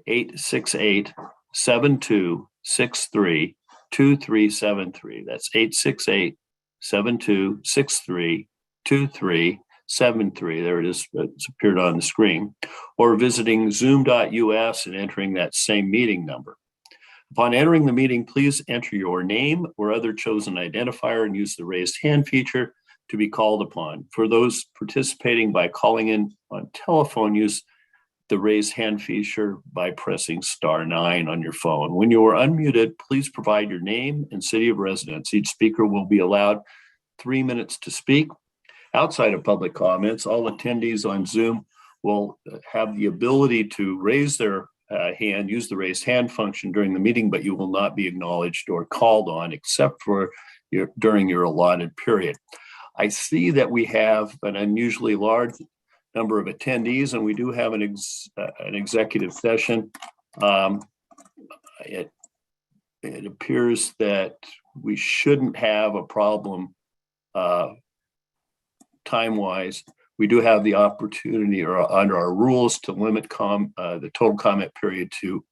868-7263-2373. That's 868-7263-2373. There it is. It's appeared on the screen. Or visiting zoom.us and entering that same meeting number. Upon entering the meeting, please enter your name or other chosen identifier and use the raised hand feature to be called upon. For those participating by calling in on telephone, use the raise hand feature by pressing *9 on your phone. When you are unmuted, please provide your name and city of residence. Each speaker will be allowed 3 minutes to speak. Outside of public comments, all attendees on Zoom will have the ability to raise their hand, use the raise hand function during the meeting, but you will not be acknowledged or called on except for during your allotted period. I see that we have an unusually large number of attendees, and we do have an executive session. it appears that we shouldn't have a problem time-wise. We do have the opportunity or under our rules to limit the total comment period to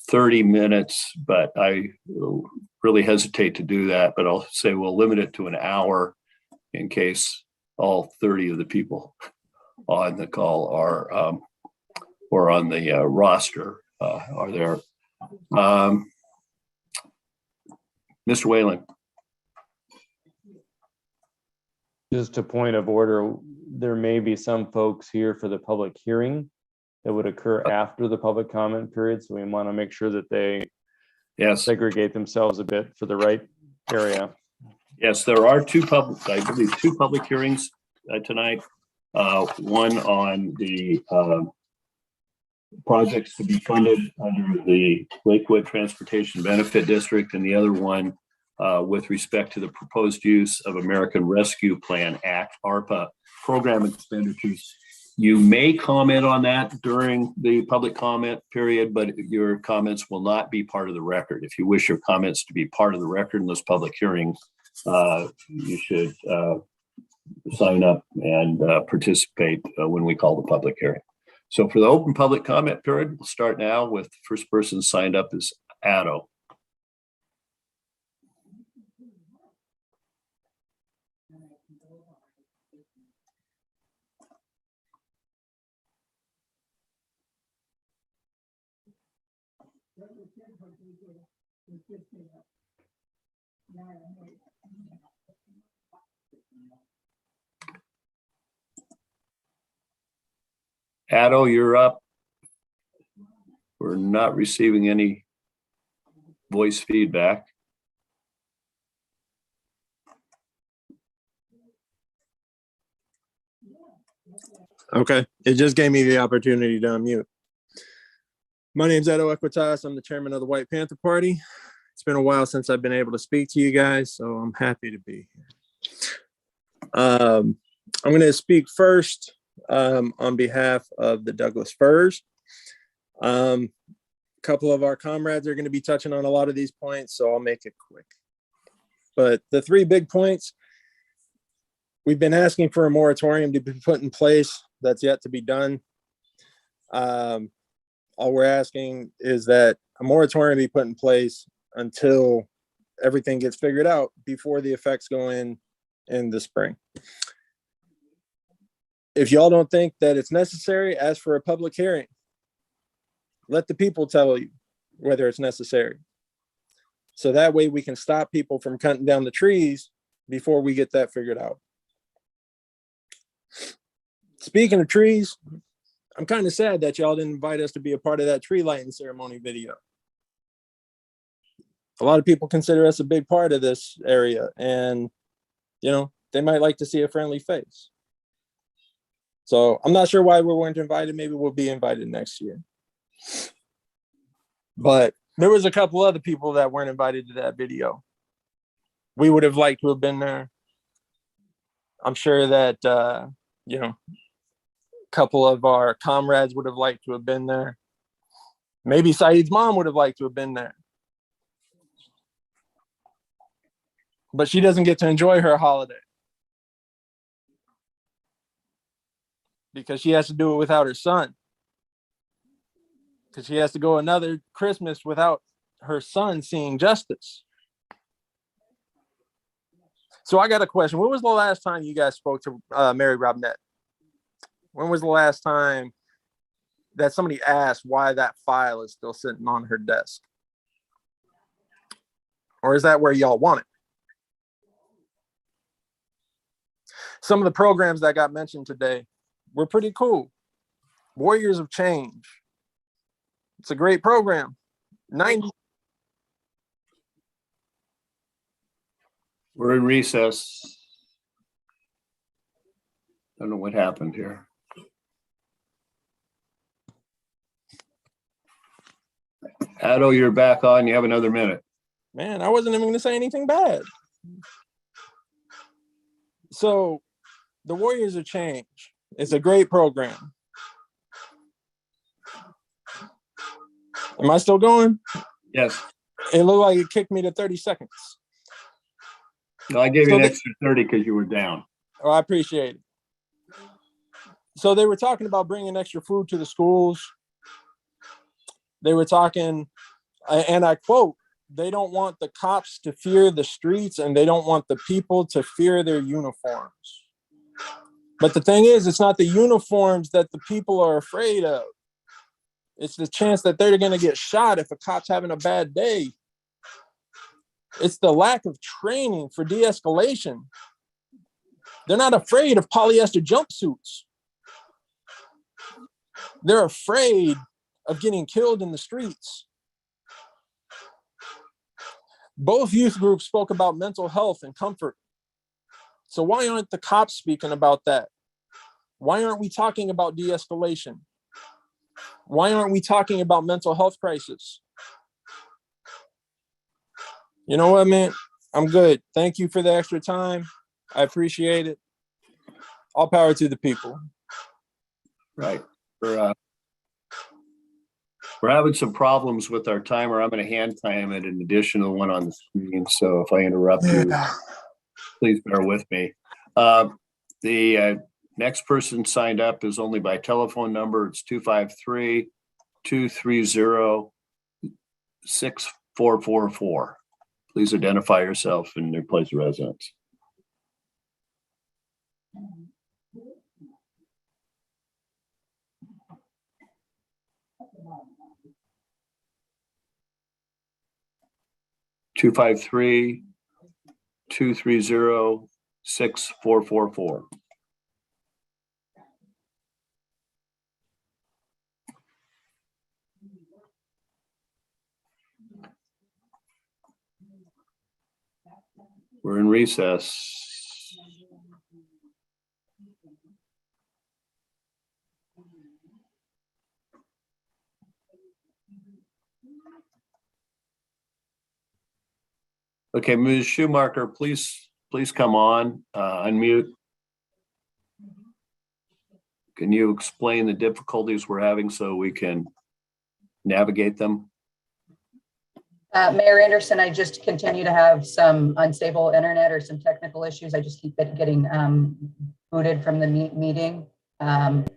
30 minutes, but I really hesitate to do that, but I'll say we'll limit it to an hour in case all 30 of the people on the call are or on the roster are there. Mr. Whalen. Just a point of order, there may be some folks here for the public hearing that would occur after the public comment period. So we want to make sure that they segregate themselves a bit for the right area. Yes, there are I believe two public hearings tonight. One on the projects to be funded under the Lakewood Transportation Benefit District, and the other one with respect to the proposed use of American Rescue Plan Act, ARPA, program expenditures. You may comment on that during the public comment period, but your comments will not be part of the record. If you wish your comments to be part of the record in those public hearings, you should sign up and participate when we call the public hearing. So for the open public comment period, we'll start now with the first person signed up is Addo. Addo, you're up. We're not receiving any voice feedback. Okay, it just gave me the opportunity to unmute. My name's Edo Equitas. I'm the chairman of the White Panther Party. It's been a while since I've been able to speak to you guys, so I'm happy to be here. I'm going to speak first on behalf of the Douglas Firs. A couple of our comrades are going to be touching on a lot of these points, so I'll make it quick. But the three big points, we've been asking for a moratorium to be put in place. That's yet to be done. All we're asking is that a moratorium be put in place until everything gets figured out before the effects go in the spring. If y'all don't think that it's necessary, ask for a public hearing. Let the people tell you whether it's necessary. So that way we can stop people from cutting down the trees before we get that figured out. Speaking of trees, I'm kind of sad that y'all didn't invite us to be a part of that tree lighting ceremony video. A lot of people consider us a big part of this area, and you know, they might like to see a friendly face. So I'm not sure why we weren't invited. Maybe we'll be invited next year. But there was a couple other people that weren't invited to that video. We would have liked to have been there. I'm sure that, you know, a couple of our comrades would have liked to have been there. Maybe Saeed's mom would have liked to have been there. But she doesn't get to enjoy her holiday because she has to do it without her son. Because she has to go another Christmas without her son seeing justice. So I got a question. When was the last time you guys spoke to Mary Robinette? When was the last time that somebody asked why that file is still sitting on her desk? Or is that where y'all want it? Some of the programs that got mentioned today were pretty cool. Warriors of Change. It's a great program. 90. We're in recess. Don't know what happened here. Addo, you're back on. You have another minute. Man, I wasn't even going to say anything bad. So, the Warriors of Change is a great program. Am I still going? Yes. It looked like it kicked me to 30 seconds. No, I gave you So an they- extra 30 because you were down. Oh, I appreciate it. So they were talking about bringing extra food to the schools. They were talking, and I quote, they don't want the cops to fear the streets and they don't want the people to fear their uniforms. But the thing is, it's not the uniforms that the people are afraid of. It's the chance that they're going to get shot if a cop's having a bad day. It's the lack of training for de-escalation. They're not afraid of polyester jumpsuits. They're afraid of getting killed in the streets. Both youth groups spoke about mental health and comfort. So why aren't the cops speaking about that? Why aren't we talking about de-escalation? Why aren't we talking about mental health crisis? You know what, man? I'm good. Thank you for the extra time. I appreciate it. All power to the people. Right. We're having some problems with our timer. I'm going to hand time it in addition to the one on the screen. So if I interrupt you, please bear with me. The next person signed up is only by telephone number. It's 253-230-6444. Please identify yourself and your place of residence. Two 253-230-6444. We're in recess. Okay, Ms. Schumacher, please come on, unmute. Can you explain the difficulties we're having so we can navigate them? Mayor Anderson, I just continue to have some unstable internet or some technical issues. I just keep getting booted from the meeting. I've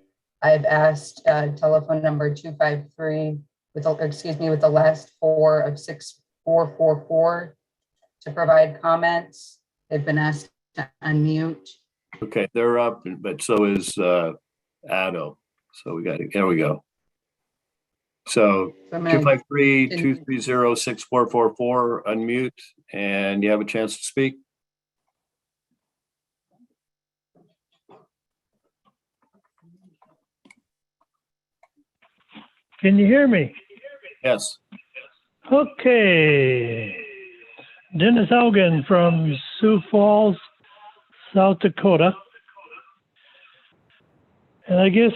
asked telephone number 253 with the last four of 6444 to provide comments. They've been asked to unmute. Okay, they're up, but so is Addo. So we got it. There we go. So 253-230-6444, unmute, and you have a chance to speak. Can you hear me? Yes. Okay. Dennis Hogan from Sioux Falls, South Dakota. And I guess,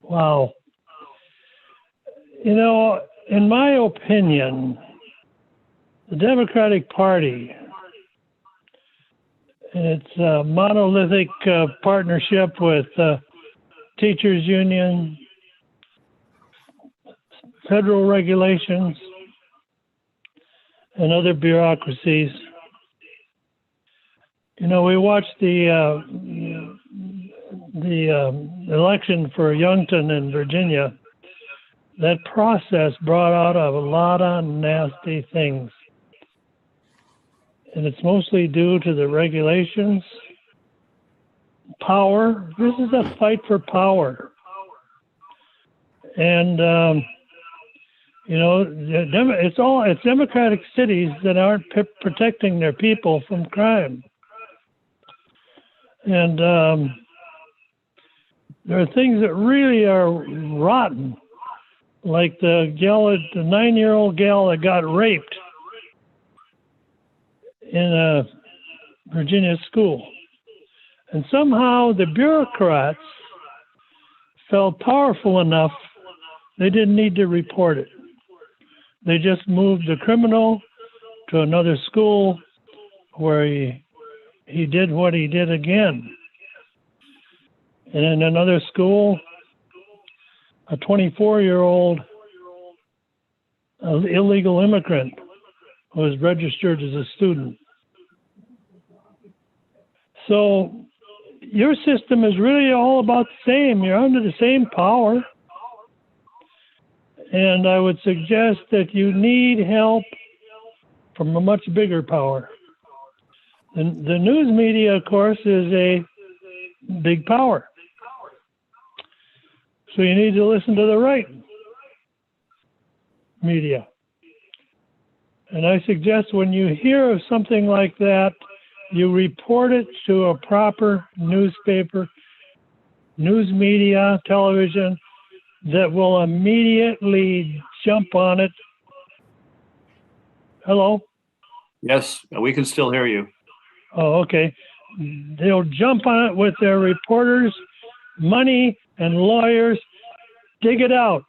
wow. You know, in my opinion, the Democratic Party and its monolithic partnership with teachers union, federal regulations, and other bureaucracies. You know, we watched the election for Youngton in Virginia. That process brought out a lot of nasty things. And it's mostly due to the regulations, power. This is a fight for power. And, you know, it's democratic cities that aren't protecting their people from crime. And there are things that really are rotten. Like the 9-year-old gal that got raped in a Virginia school. And somehow the bureaucrats felt powerful enough, they didn't need to report it. They just moved the criminal to another school where he did what he did again. And in another school, a 24-year-old an illegal immigrant who is registered as a student. So your system is really all about the same. You're under the same power. And I would suggest that you need help from a much bigger power. The news media, of course, is a big power. So you need to listen to the right media. And I suggest when you hear of something like that, you report it to a proper newspaper, news media, television, that will immediately jump on it. Hello? Yes, we can still hear you. Oh, okay. They'll jump on it with their reporters, money, and lawyers. Dig it out.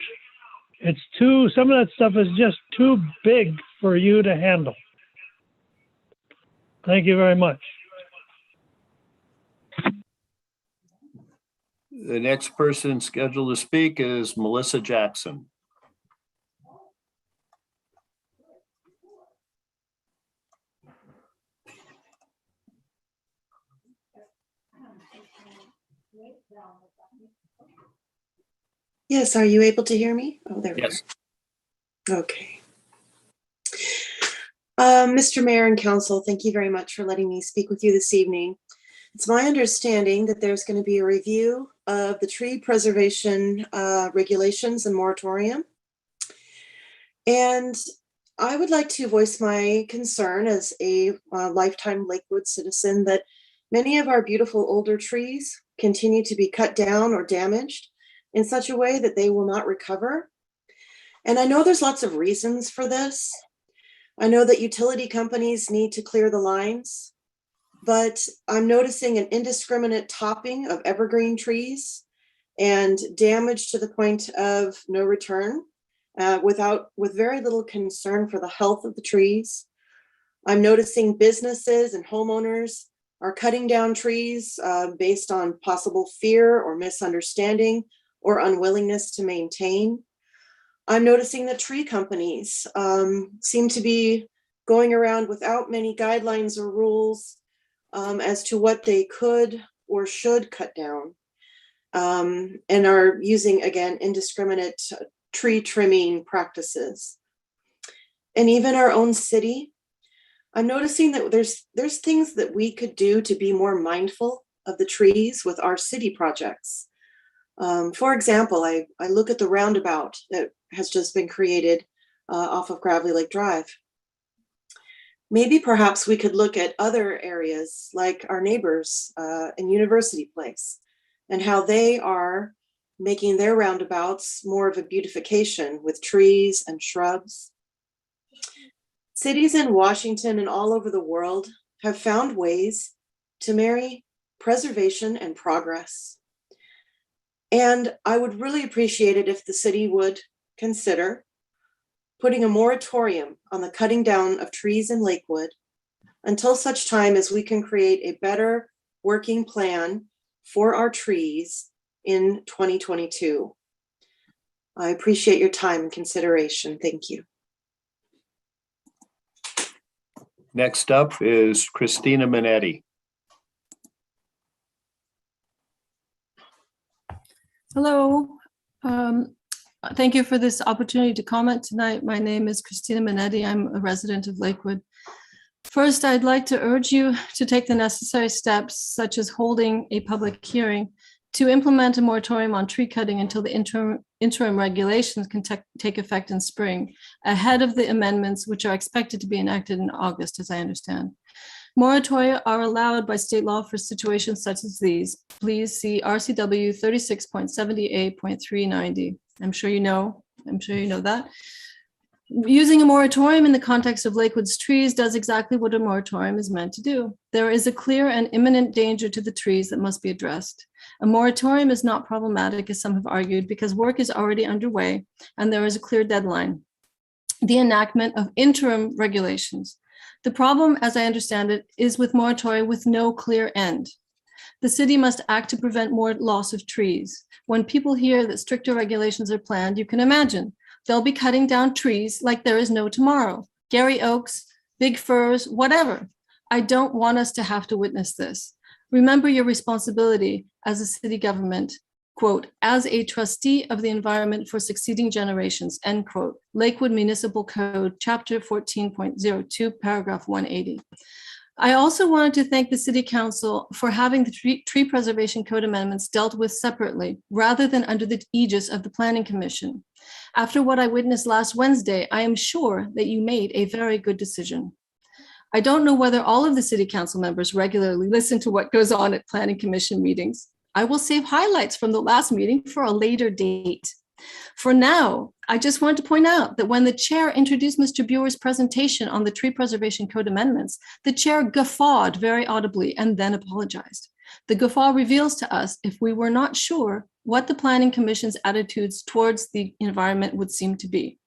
Some of that stuff is just too big for you to handle. Thank you very much. The next person scheduled to speak is Melissa Jackson. Yes, are you able to hear me? Oh, there we Yes. go. Okay. Mr. Mayor and Council, thank you very much for letting me speak with you this evening. It's my understanding that there's going to be a review of the tree preservation regulations and moratorium. And I would like to voice my concern as a lifetime Lakewood citizen that many of our beautiful older trees continue to be cut down or damaged in such a way that they will not recover. And I know there's lots of reasons for this. I know that utility companies need to clear the lines, but I'm noticing an indiscriminate topping of evergreen trees and damage to the point of no return with very little concern for the health of the trees. I'm noticing businesses and homeowners are cutting down trees based on possible fear or misunderstanding or unwillingness to maintain. I'm noticing that tree companies seem to be going around without many guidelines or rules as to what they could or should cut down, and are using, again, indiscriminate tree trimming practices. And even our own city, I'm noticing that there's things that we could do to be more mindful of the trees with our city projects. For example, I look at the roundabout that has just been created off of Gravely Lake Drive. Maybe perhaps we could look at other areas like our neighbors in University Place and how they are making their roundabouts more of a beautification with trees and shrubs. Cities in Washington and all over the world have found ways to marry preservation and progress. And I would really appreciate it if the city would consider putting a moratorium on the cutting down of trees in Lakewood until such time as we can create a better working plan for our trees in 2022. I appreciate your time and consideration. Thank you. Next up is Christina Minetti. Hello. Thank you for this opportunity to comment tonight. My name is Christina Minetti. I'm a resident of Lakewood. First, I'd like to urge you to take the necessary steps, such as holding a public hearing, to implement a moratorium on tree cutting until the interim regulations can take effect in spring, ahead of the amendments which are expected to be enacted in August, as I understand. Moratoria are allowed by state law for situations such as these. Please see RCW 36.78.390. I'm sure you know that. Using a moratorium in the context of Lakewood's trees does exactly what a moratorium is meant to do. There is a clear and imminent danger to the trees that must be addressed. A moratorium is not problematic, as some have argued, because work is already underway and there is a clear deadline: the enactment of interim regulations. The problem, as I understand it, is with moratoria with no clear end. The city must act to prevent more loss of trees. When people hear that stricter regulations are planned, you can imagine They'll be cutting down trees like there is no tomorrow. Gary oaks, big firs, whatever. I don't want us to have to witness this. Remember your responsibility as a city government, quote, as a trustee of the environment for succeeding generations, end quote. Lakewood Municipal Code, chapter 14.02, paragraph 180. I also wanted to thank the City Council for having the tree preservation code amendments dealt with separately rather than under the aegis of the Planning Commission. After what I witnessed last Wednesday, I am sure that you made a very good decision. I don't know whether all of the City Council members regularly listen to what goes on at Planning Commission meetings. I will save highlights from the last meeting for a later date. For now, I just want to point out that when the chair introduced Mr. Buer's presentation on the tree preservation code amendments, the chair guffawed very audibly and then apologized. The guffaw reveals to us, if we were not sure, what the Planning Commission's attitudes towards the environment would seem to be.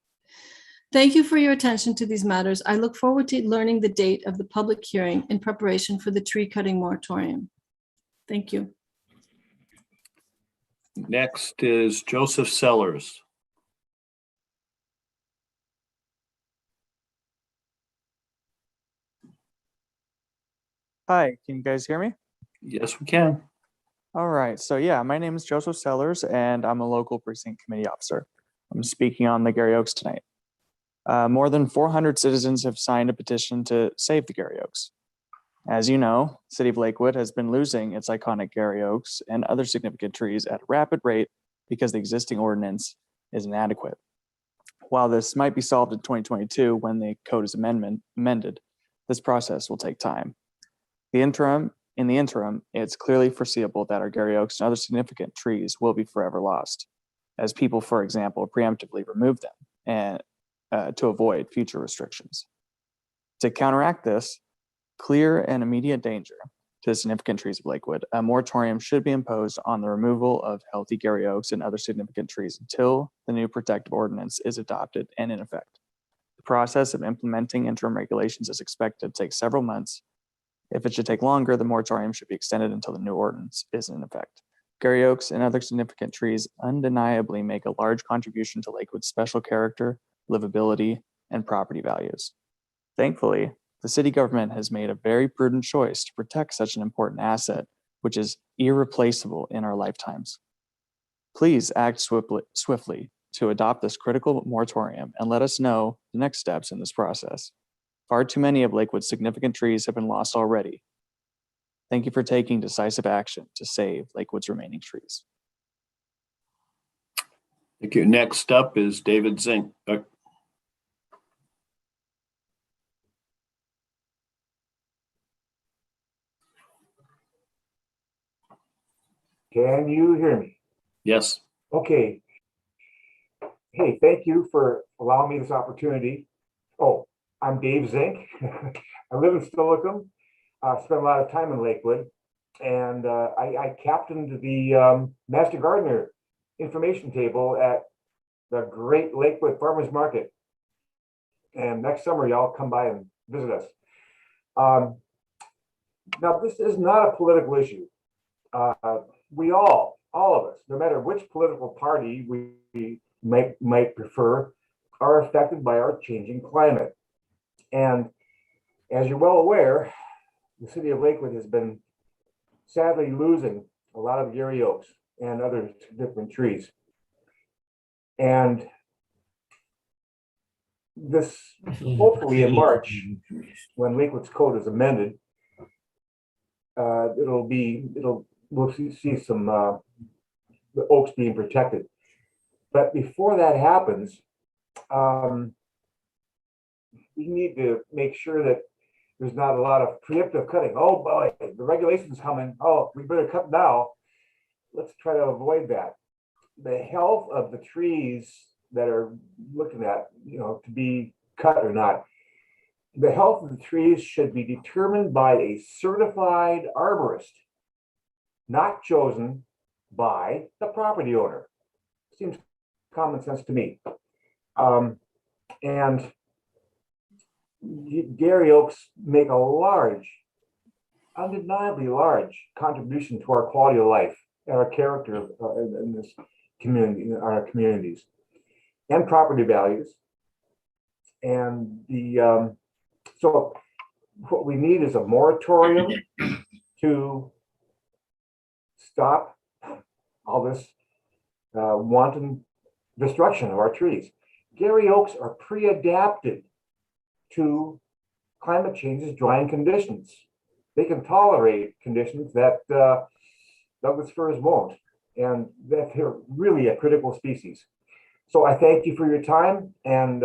Thank you for your attention to these matters. I look forward to learning the date of the public hearing in preparation for the tree cutting moratorium. Thank you. Next is Joseph Sellers. Hi, can you guys hear me? Yes, we can. All right, so yeah, my name is Joseph Sellers and I'm a local precinct committee officer. I'm speaking on the Gary Oaks tonight. More than 400 citizens have signed a petition to save the Gary Oaks. As you know, the City of Lakewood has been losing its iconic Gary Oaks and other significant trees at a rapid rate because the existing ordinance is inadequate. While this might be solved in 2022 when the code is amended, this process will take time. In the interim, it's clearly foreseeable that our Gary Oaks and other significant trees will be forever lost, as people, for example, preemptively remove them and to avoid future restrictions. To counteract this clear and immediate danger to the significant trees of Lakewood, a moratorium should be imposed on the removal of healthy Gary Oaks and other significant trees until the new protective ordinance is adopted and in effect. The process of implementing interim regulations is expected to take several months. If it should take longer, the moratorium should be extended until the new ordinance is in effect. Gary Oaks and other significant trees undeniably make a large contribution to Lakewood's special character, livability, and property values. Thankfully, the city government has made a very prudent choice to protect such an important asset, which is irreplaceable in our lifetimes. Please act swiftly to adopt this critical moratorium and let us know the next steps in this process. Far too many of Lakewood's significant trees have been lost already. Thank you for taking decisive action to save Lakewood's remaining trees. Thank you. Next up is David Zink. Can you hear me? Yes. Okay. Hey, thank you for allowing me this opportunity. Oh, I'm Dave Zink. I live in Steilacoom. Spent a lot of time in Lakewood, and I captained the Master Gardener information table at the Great Lakewood Farmers Market. And next summer, y'all come by and visit us. Now, this is not a political issue. We all of us, no matter which political party we might prefer, are affected by our changing climate. And as you're well aware, the city of Lakewood has been sadly losing a lot of Gary Oaks and other different trees. And this, hopefully in March, when Lakewood's code is amended, we'll see some the oaks being protected. But before that happens, we need to make sure that there's not a lot of preemptive cutting. Oh boy, the regulation's coming. Oh, we better cut now. Let's try to avoid that. The health of the trees that are looking at, to be cut or not, the health of the trees should be determined by a certified arborist, not chosen by the property owner. Seems common sense to me. And Gary Oaks make a undeniably large contribution to our quality of life and our character in this community, in our communities. and property values. And so what we need is a moratorium to stop all this wanton destruction of our trees. Gary oaks are pre-adapted to climate change's drying conditions. They can tolerate conditions that Douglas firs won't, and that they're really a critical species. So I thank you for your time, and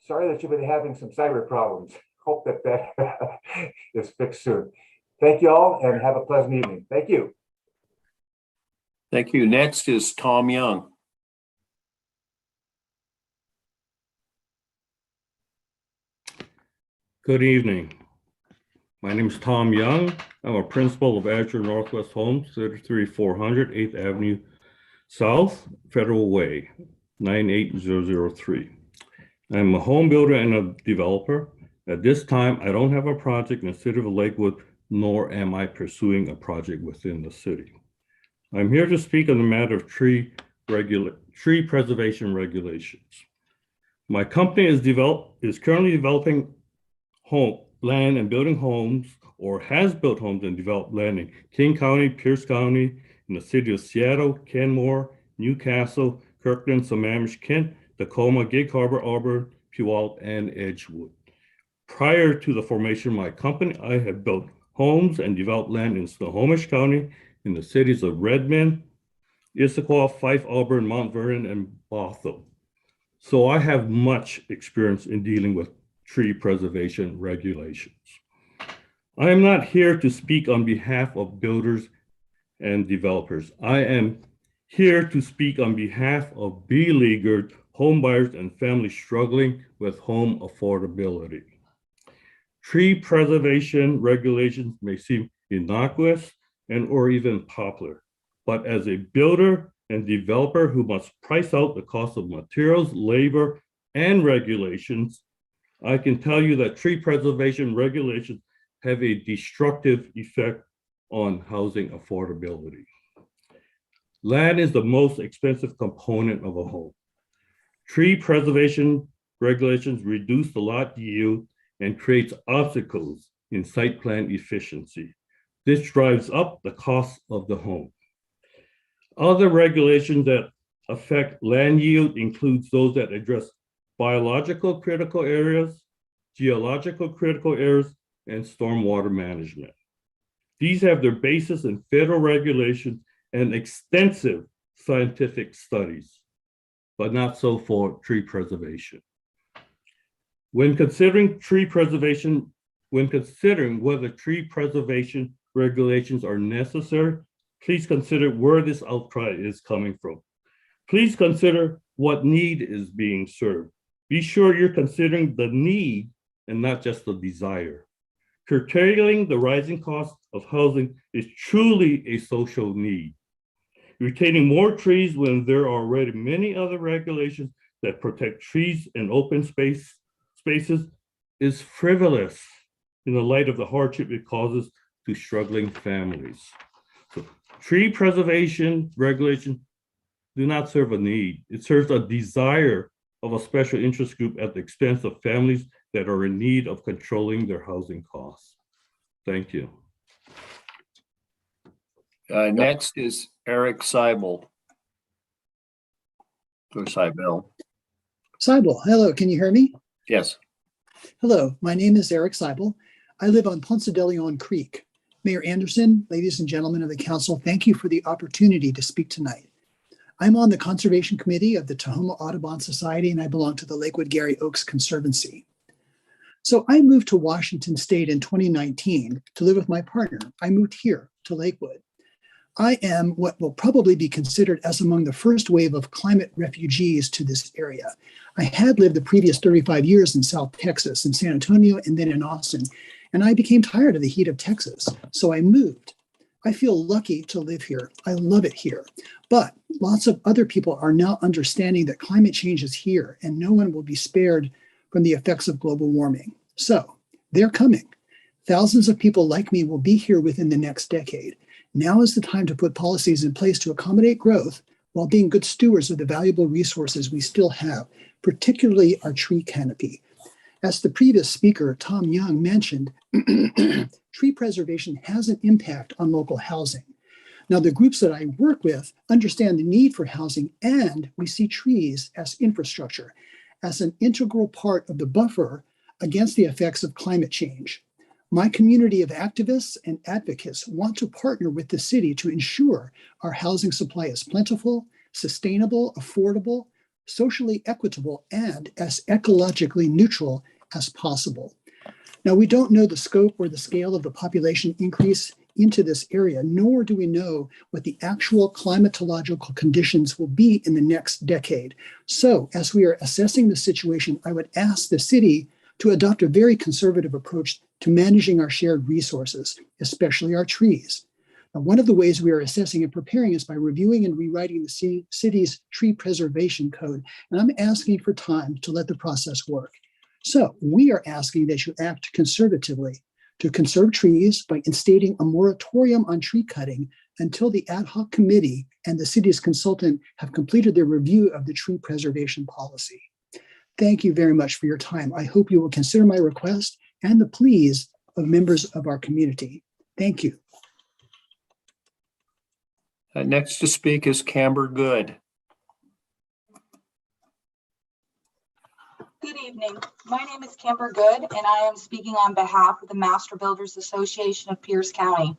sorry that you've been having some cyber problems. Hope that is fixed soon. Thank you all, and have a pleasant evening. Thank you. Thank you. Next is Tom Young. Good evening. My name is Tom Young. I'm a principal of Azure Northwest Homes, 33400 8th Avenue South, Federal Way, 98003. I'm a home builder and a developer. At this time, I don't have a project in the city of Lakewood, nor am I pursuing a project within the city. I'm here to speak on the matter of tree preservation regulations. My company is currently developing land and building homes, or has built homes and developed land in King County, Pierce County, in the city of Seattle, Kenmore, Newcastle, Kirkland, Sammamish, Kent, Tacoma, Gig Harbor, Auburn, Puyallup, and Edgewood. Prior to the formation of my company, I have built homes and developed land in Snohomish County, in the cities of Redmond, Issaquah, Fife, Auburn, Mount Vernon, and Bothell. So I have much experience in dealing with tree preservation regulations. I am not here to speak on behalf of builders and developers. I am here to speak on behalf of beleaguered homebuyers and families struggling with home affordability. Tree preservation regulations may seem innocuous or even popular, but as a builder and developer who must price out the cost of materials, labor, and regulations, I can tell you that tree preservation regulations have a destructive effect on housing affordability. Land is the most expensive component of a home. Tree preservation regulations reduce the lot yield and creates obstacles in site plan efficiency. This drives up the cost of the home. Other regulations that affect land yield includes those that address biological critical areas, geological critical areas, and stormwater management. These have their basis in federal regulations and extensive scientific studies, but not so for tree preservation. When considering whether tree preservation regulations are necessary, please consider where this outcry is coming from. Please consider what need is being served. Be sure you're considering the need and not just the desire. Curtailing the rising cost of housing is truly a social need. Retaining more trees when there are already many other regulations that protect trees and open spaces is frivolous in the light of the hardship it causes to struggling families. So, tree preservation regulations do not serve a need. It serves a desire of a special interest group at the expense of families that are in need of controlling their housing costs. Thank you. Next is Eric Seibel. Or Seibel. Seibel, hello, can you hear me? Yes. Hello, my name is Eric Seibel. I live on Ponce de Leon Creek. Mayor Anderson, ladies and gentlemen of the council, thank you for the opportunity to speak tonight. I'm on the Conservation Committee of the Tacoma Audubon Society, and I belong to the Lakewood Gary Oaks Conservancy. So I moved to Washington State in 2019 to live with my partner. I moved here to Lakewood. I am what will probably be considered as among the first wave of climate refugees to this area. I had lived the previous 35 years in South Texas, in San Antonio, and then in Austin, and I became tired of the heat of Texas, so I moved. I feel lucky to live here. I love it here. But lots of other people are now understanding that climate change is here and no one will be spared from the effects of global warming. So they're coming. Thousands of people like me will be here within the next decade. Now is the time to put policies in place to accommodate growth while being good stewards of the valuable resources we still have, particularly our tree canopy. As the previous speaker, Tom Young, mentioned, tree preservation has an impact on local housing. Now, the groups that I work with understand the need for housing, and we see trees as infrastructure, as an integral part of the buffer against the effects of climate change. My community of activists and advocates want to partner with the city to ensure our housing supply is plentiful, sustainable, affordable, socially equitable, and as ecologically neutral as possible. Now, we don't know the scope or the scale of the population increase into this area, nor do we know what the actual climatological conditions will be in the next decade. So, as we are assessing the situation, I would ask the city to adopt a very conservative approach to managing our shared resources, especially our trees. Now, one of the ways we are assessing and preparing is by reviewing and rewriting the city's tree preservation code. And I'm asking for time to let the process work. So we are asking that you act conservatively to conserve trees by instating a moratorium on tree cutting until the ad hoc committee and the city's consultant have completed their review of the tree preservation policy. Thank you very much for your time. I hope you will consider my request and the pleas of members of our community. Thank you. Next to speak is Camber Good. Good evening. My name is Camber Good, and I am speaking on behalf of the Master Builders Association of Pierce County.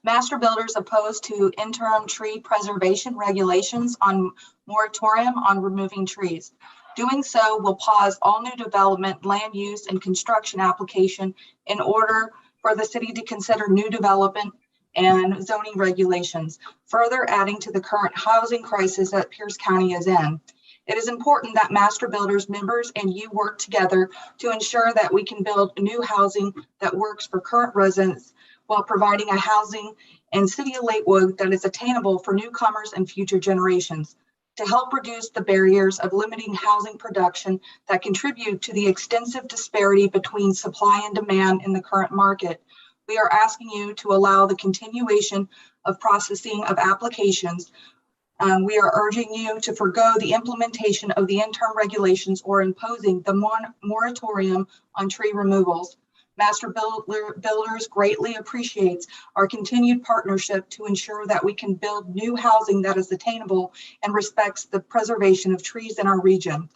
Master Builders opposed to interim tree preservation regulations on moratorium on removing trees. Doing so will pause all new development, land use, and construction application in order for the city to consider new development and zoning regulations, further adding to the current housing crisis that Pierce County is in. It is important that Master Builders members and you work together to ensure that we can build new housing that works for current residents while providing a housing in City of Lakewood that is attainable for newcomers and future generations. To help reduce the barriers of limiting housing production that contribute to the extensive disparity between supply and demand in the current market, we are asking you to allow the continuation of processing of applications. We are urging you to forego the implementation of the interim regulations or imposing the moratorium on tree removals. Master Builders greatly appreciates our continued partnership to ensure that we can build new housing that is attainable and respects the preservation of trees in our region.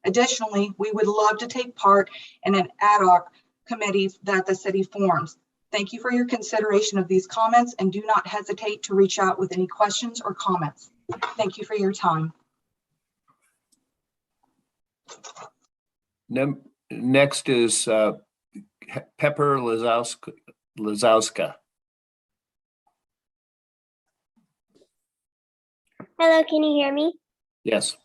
Additionally, we would love to take part in an ad hoc committee that the city forms. Thank you for your consideration of these comments, and do not hesitate to reach out with any questions or comments. Thank you for your time. Next is Pepper Lazowska. Hello, can you hear me? Yes.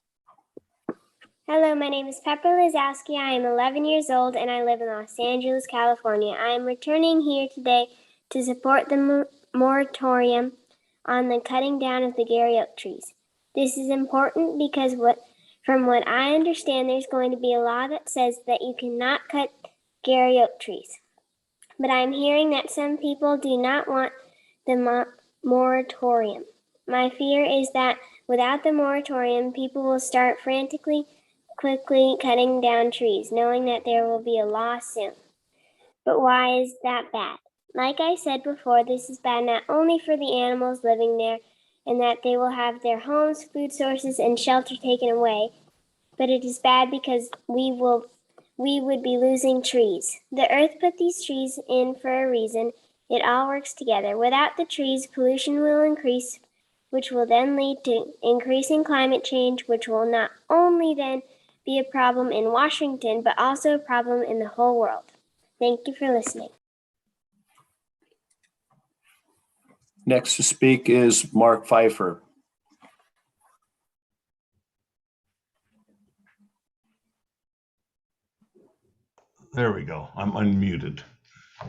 Hello, my name is Pepper Lazowski. I am 11 years old and I live in Los Angeles, California. I am returning here today to support the moratorium on the cutting down of the Gary oak trees. This is important because from what I understand, there's going to be a law that says that you cannot cut Gary oak trees. But I'm hearing that some people do not want the moratorium. My fear is that without the moratorium, people will start quickly cutting down trees, knowing that there will be a law soon. But why is that bad? Like I said before, this is bad not only for the animals living there and that they will have their homes, food sources, and shelter taken away, but it is bad because we would be losing trees. The earth put these trees in for a reason. It all works together. Without the trees, pollution will increase, which will then lead to increasing climate change, which will not only then be a problem in Washington, but also a problem in the whole world. Thank you for listening. Next to speak is Mark Pfeiffer. There we go. I'm unmuted.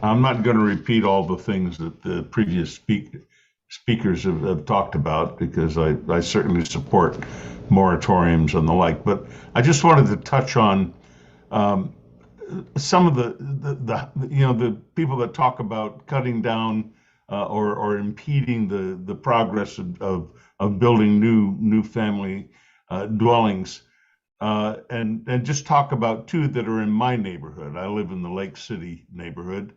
I'm not going to repeat all the things that the previous speakers have talked about, because I certainly support moratoriums and the like. But I just wanted to touch on some of the people that talk about cutting down or impeding the progress of building new family dwellings. And just talk about two that are in my neighborhood. I live in the Lake City neighborhood.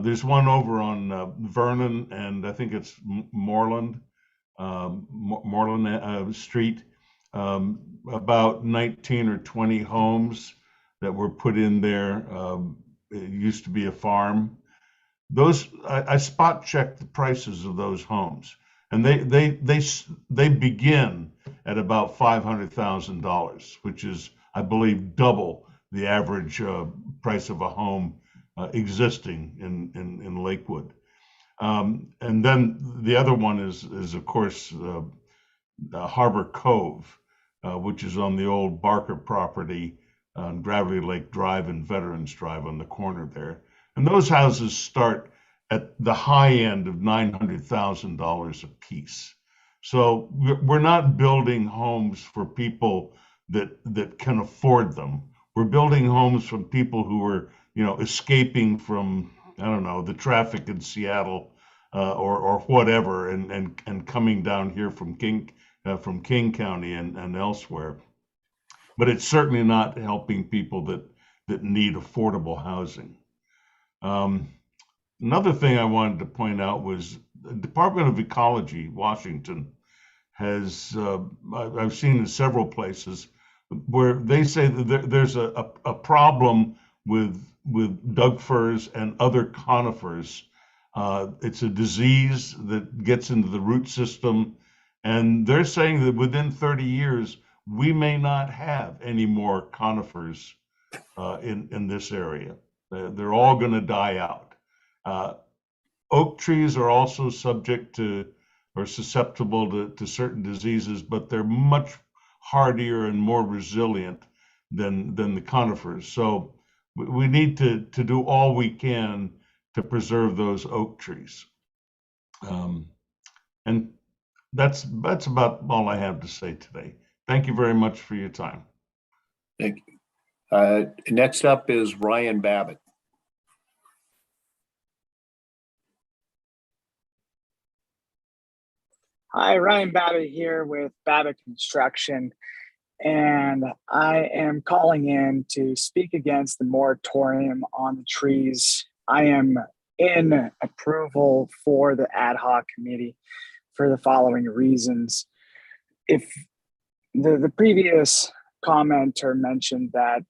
There's one over on Vernon, and I think it's Moreland Street. About 19 or 20 homes that were put in there. It used to be a farm. Those I spot checked the prices of those homes, and they begin at about $500,000, which is, I believe, double the average price of a home existing in Lakewood. And then the other one is of course Harbor Cove, which is on the old Barker property on Gravity Lake Drive and Veterans Drive on the corner there. And those houses start at the high end of $900,000 a piece. So we're not building homes for people that can afford them. We're building homes for people who are, escaping from, I don't know, the traffic in Seattle or whatever, and coming down here from King County and elsewhere. But it's certainly not helping people that need affordable housing. Another thing I wanted to point out was the Department of Ecology, Washington, has, I've seen in several places where they say that there's a problem with Doug firs and other conifers. It's a disease that gets into the root system, and they're saying that within 30 years, we may not have any more conifers in this area. They're all going to die out. Oak trees are also subject to or susceptible to certain diseases, but they're much hardier and more resilient than the conifers. So we need to do all we can to preserve those oak trees. And that's about all I have to say today. Thank you very much for your time. Thank you. Next up is Ryan Babbitt. Hi, Ryan Babbitt here with Babbitt Construction, and I am calling in to speak against the moratorium on the trees. I am in approval for the ad hoc committee for the following reasons. If the previous commenter mentioned that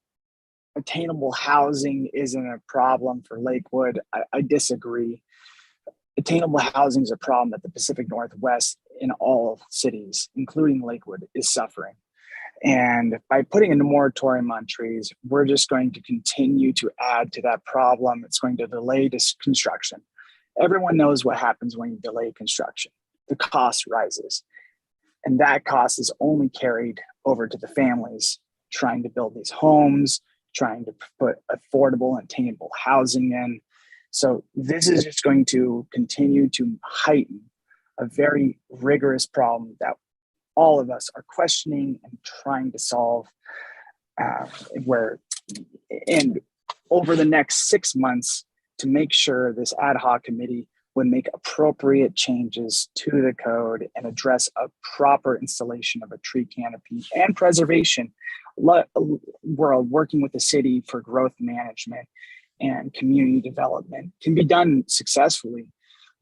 attainable housing isn't a problem for Lakewood, I disagree. Attainable housing is a problem that the Pacific Northwest in all cities, including Lakewood, is suffering. And by putting in a moratorium on trees, we're just going to continue to add to that problem. It's going to delay this construction. Everyone knows what happens when you delay construction. The cost rises. And that cost is only carried over to the families trying to build these homes, trying to put affordable and attainable housing in. So this is just going to continue to heighten a very rigorous problem that all of us are questioning and trying to solve. And over the next 6 months, to make sure this ad hoc committee would make appropriate changes to the code and address a proper installation of a tree canopy and preservation. We're working with the city for growth management and community development can be done successfully,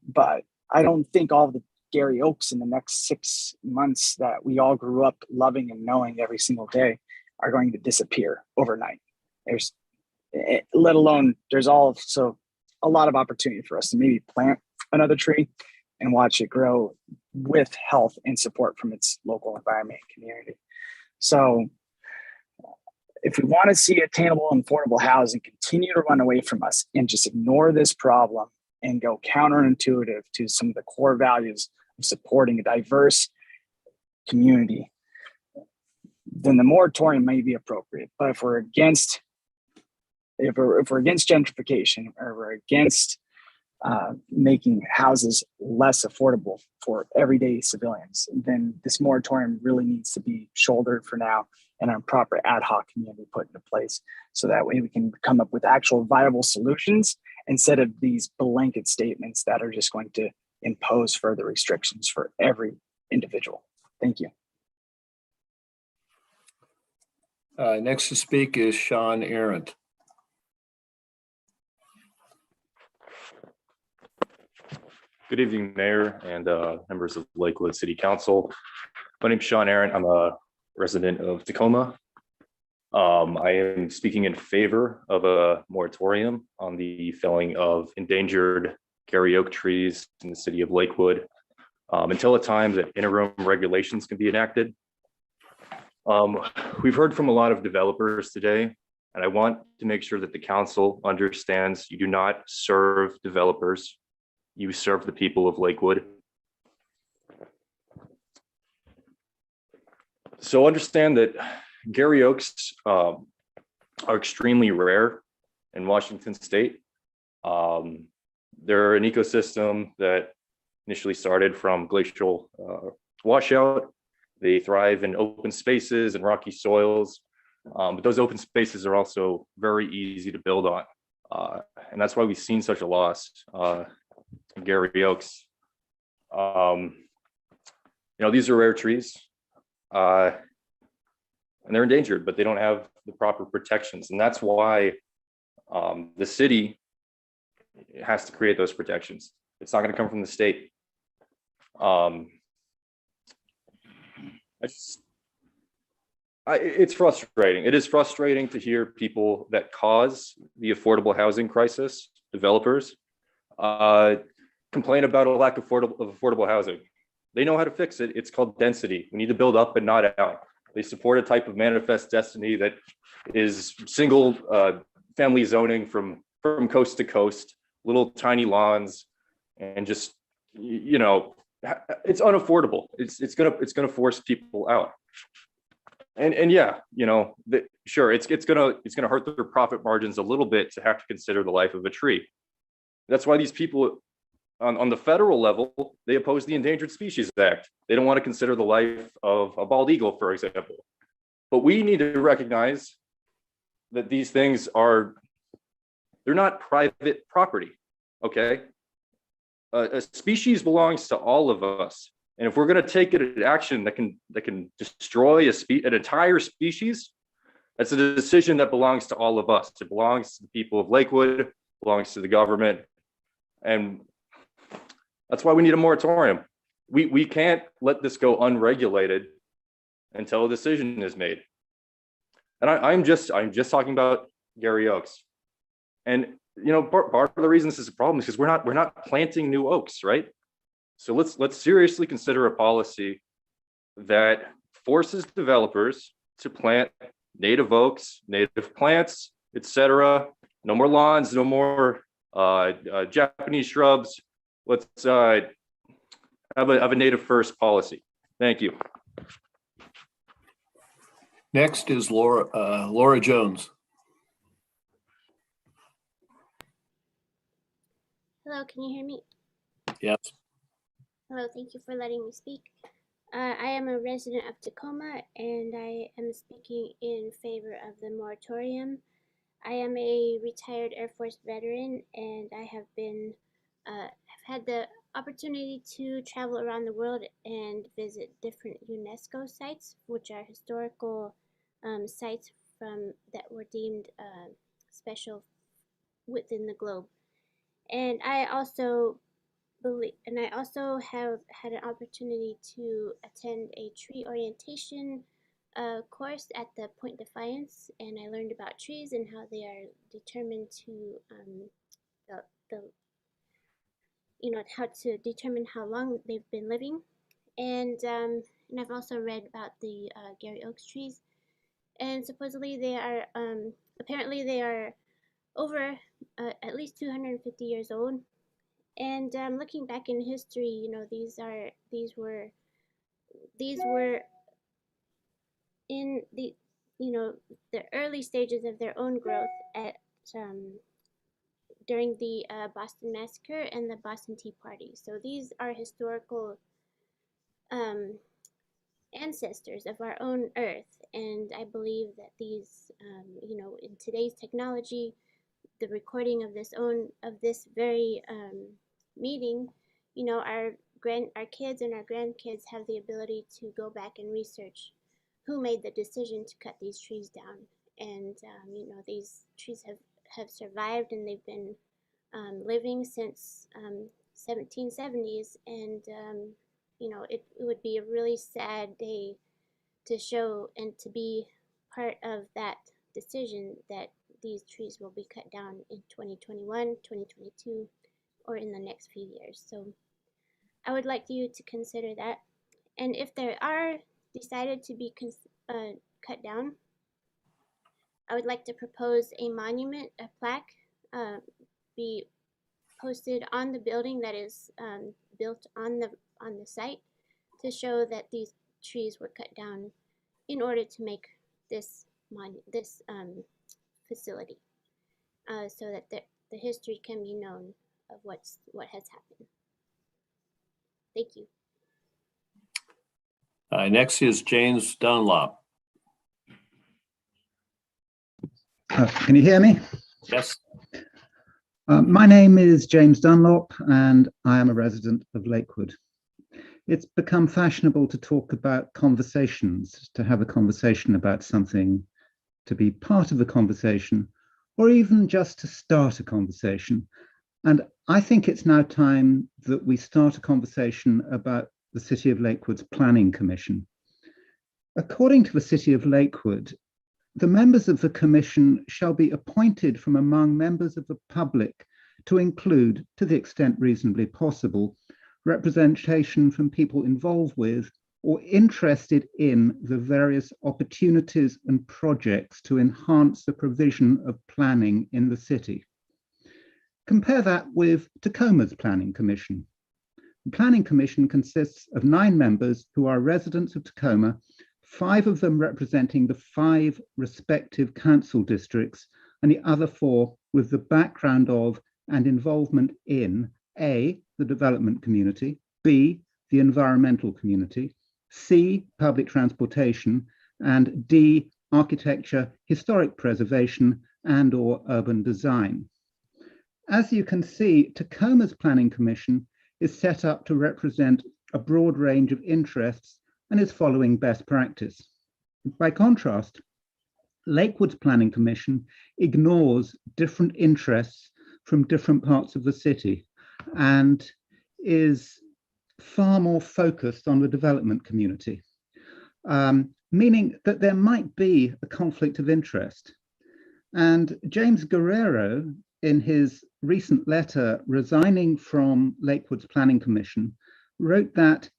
but I don't think all the Gary Oaks in the next 6 months that we all grew up loving and knowing every single day are going to disappear overnight. There's also a lot of opportunity for us to maybe plant another tree and watch it grow with health and support from its local environment and community. So if we want to see attainable and affordable housing continue to run away from us and just ignore this problem and go counterintuitive to some of the core values of supporting a diverse community, then the moratorium may be appropriate. But if we're against gentrification, or we're against making houses less affordable for everyday civilians, then this moratorium really needs to be shouldered for now and a proper ad hoc community put into place. So that way we can come up with actual viable solutions instead of these blanket statements that are just going to impose further restrictions for every individual. Thank you. Next to speak is Sean Arendt. Good evening, Mayor and members of Lakewood City Council. My name is Sean Arendt. I'm a resident of Tacoma. I am speaking in favor of a moratorium on the felling of endangered Gary oak trees in the city of Lakewood until a time that interim regulations can be enacted. We've heard from a lot of developers today, and I want to make sure that the council understands you do not serve developers. You serve the people of Lakewood. So understand that Gary oaks are extremely rare in Washington state. They're an ecosystem that initially started from glacial washout. They thrive in open spaces and rocky soils, but those open spaces are also very easy to build on. And that's why we've seen such a loss in Gary oaks. These are rare trees. And they're endangered, but they don't have the proper protections. And that's why the city has to create those protections. It's not going to come from the state. It's frustrating. It is frustrating to hear people that cause the affordable housing crisis, developers, complain about a lack of affordable housing. They know how to fix it. It's called density. We need to build up and not out. They support a type of manifest destiny that is single family zoning from coast to coast, little tiny lawns, and just, it's unaffordable. It's gonna force people out. And yeah, sure, it's gonna hurt their profit margins a little bit to have to consider the life of a tree. That's why these people on the federal level, they oppose the Endangered Species Act. They don't want to consider the life of a bald eagle, for example. But we need to recognize that these things they're not private property, okay? A species belongs to all of us. And if we're gonna take an action that can destroy an entire species, that's a decision that belongs to all of us. It belongs to the people of Lakewood, belongs to the government. And that's why we need a moratorium. We can't let this go unregulated until a decision is made. And I'm just talking about Gary oaks. And part of the reason this is a problem is because we're not planting new oaks, right? So let's seriously consider a policy that forces developers to plant native oaks, native plants, etc. No more lawns, no more Japanese shrubs. Let's have a native first policy. Thank you. Next is Laura Jones. Hello, can you hear me? Yes. Hello, thank you for letting me speak. I am a resident of Tacoma, and I am speaking in favor of the moratorium. I am a retired Air Force veteran, and I have had the opportunity to travel around the world and visit different UNESCO sites, which are historical sites that were deemed special within the globe. And I also have had an opportunity to attend a tree orientation course at the Point Defiance, and I learned about trees and how they are determined to how to determine how long they've been living. And I've also read about the Gary oaks trees, and supposedly they are apparently they are over at least 250 years old. And looking back in history, these were in the early stages of their own growth at during the Boston Massacre and the Boston Tea Party. So these are historical ancestors of our own earth, and I believe that these, in today's technology, the recording of this very meeting, our kids and our grandkids have the ability to go back and research who made the decision to cut these trees down. And these trees have survived, and they've been living since 1770s. And it would be a really sad day to show and to be part of that decision that these trees will be cut down in 2021, 2022, or in the next few years. So I would like you to consider that. And if they are decided to be cut down, I would like to propose a monument, a plaque, be posted on the building that is built on the site to show that these trees were cut down in order to make this facility, so that the history can be known of what has happened. Thank you. Next is James Dunlop. Can you hear me? Yes. My name is James Dunlop, and I am a resident of Lakewood. It's become fashionable to talk about conversations, to have a conversation about something, to be part of a conversation, or even just to start a conversation. And I think it's now time that we start a conversation about the City of Lakewood's Planning Commission. According to the City of Lakewood, the members of the commission shall be appointed from among members of the public to include, to the extent reasonably possible, representation from people involved with or interested in the various opportunities and projects to enhance the provision of planning in the city. Compare that with Tacoma's Planning Commission. The Planning Commission consists of 9 members who are residents of Tacoma, 5 of them representing the 5 respective council districts, and the other 4 with the background of and involvement in A, the development community, B, the environmental community, C, public transportation, and D, architecture, historic preservation, and/or urban design. As you can see, Tacoma's Planning Commission is set up to represent a broad range of interests and is following best practice. By contrast, Lakewood's Planning Commission ignores different interests from different parts of the city and is far more focused on the development community, meaning that there might be a conflict of interest. And James Guerrero, in his recent letter resigning from Lakewood's Planning Commission, wrote that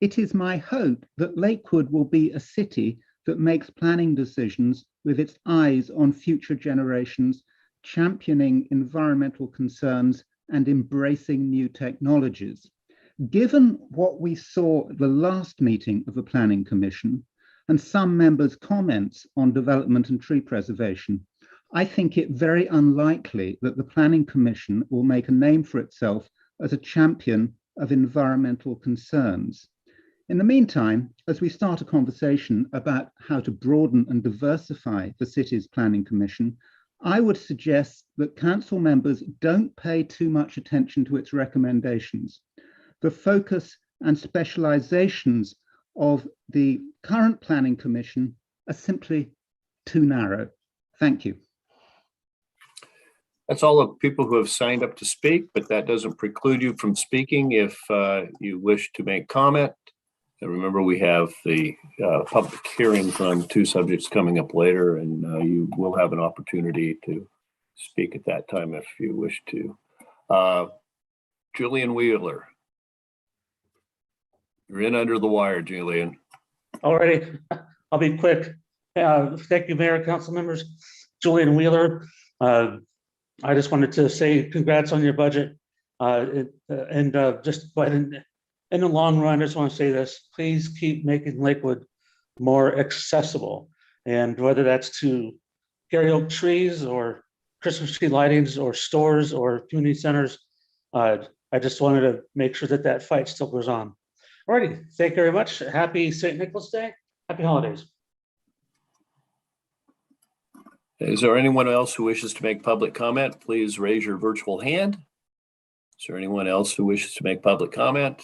it is my hope that Lakewood will be a city that makes planning decisions with its eyes on future generations, championing environmental concerns and embracing new technologies. Given what we saw at the last meeting of the Planning Commission and some members' comments on development and tree preservation, I think it very unlikely that the Planning Commission will make a name for itself as a champion of environmental concerns. In the meantime, as we start a conversation about how to broaden and diversify the city's Planning Commission, I would suggest that council members don't pay too much attention to its recommendations. The focus and specializations of the current Planning Commission are simply too narrow. Thank you. That's all the people who have signed up to speak, but that doesn't preclude you from speaking if you wish to make comment. And remember, we have the public hearings on 2 subjects coming up later, and you will have an opportunity to speak at that time if you wish to. Julian Wheeler. You're in under the wire, Julian. All righty, I'll be quick. Thank you, Mayor, council members. Julian Wheeler. I just wanted to say congrats on your budget. Just but in the long run, I just want to say this, please keep making Lakewood more accessible. And whether that's to Gary Oak trees or Christmas tree lightings or stores or community centers. I just wanted to make sure that that fight still goes on. Alrighty, thank you very much. Happy St. Nicholas Day. Happy holidays. Is there anyone else who wishes to make public comment? Please raise your virtual hand. Is there anyone else who wishes to make public comment?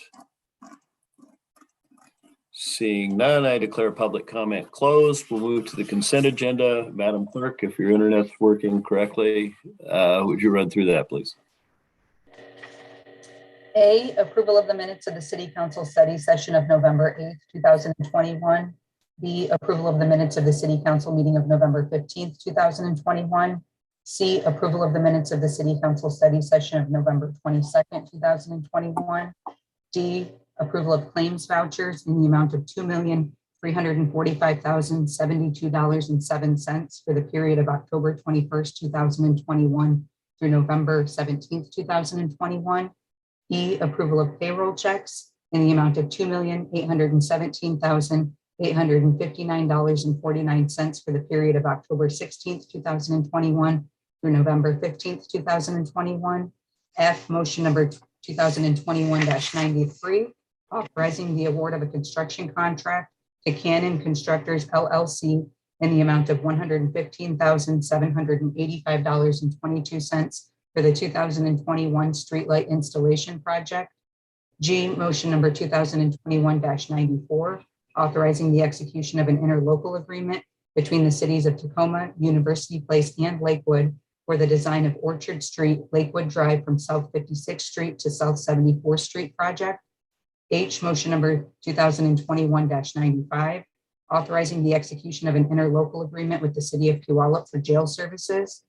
Seeing none, I declare public comment closed. We'll move to the consent agenda. Madam Clerk, if your internet's working correctly, would you run through that, please? A, approval of the minutes of the City Council study session of November 8th, 2021. B, approval of the minutes of the City Council meeting of November 15th, 2021. C, approval of the minutes of the City Council study session of November 22nd, 2021. D, approval of claims vouchers in the amount of $2,345,072.07 for the period of October 21st, 2021 through November 17th, 2021. E, approval of payroll checks in the amount of $2,817,859.49 for the period of October 16th, 2021 through November 15th, 2021. F, motion number 2021-93, authorizing the award of a construction contract to Cannon Constructors LLC in the amount of $115,785.22 for the 2021 streetlight installation project. G, motion number 2021-94, authorizing the execution of an interlocal agreement between the cities of Tacoma, University Place, and Lakewood for the design of Orchard Street, Lakewood Drive from South 56th Street to South 74th Street project. H, motion number 2021-95, authorizing the execution of an interlocal agreement with the city of Puyallup for jail services.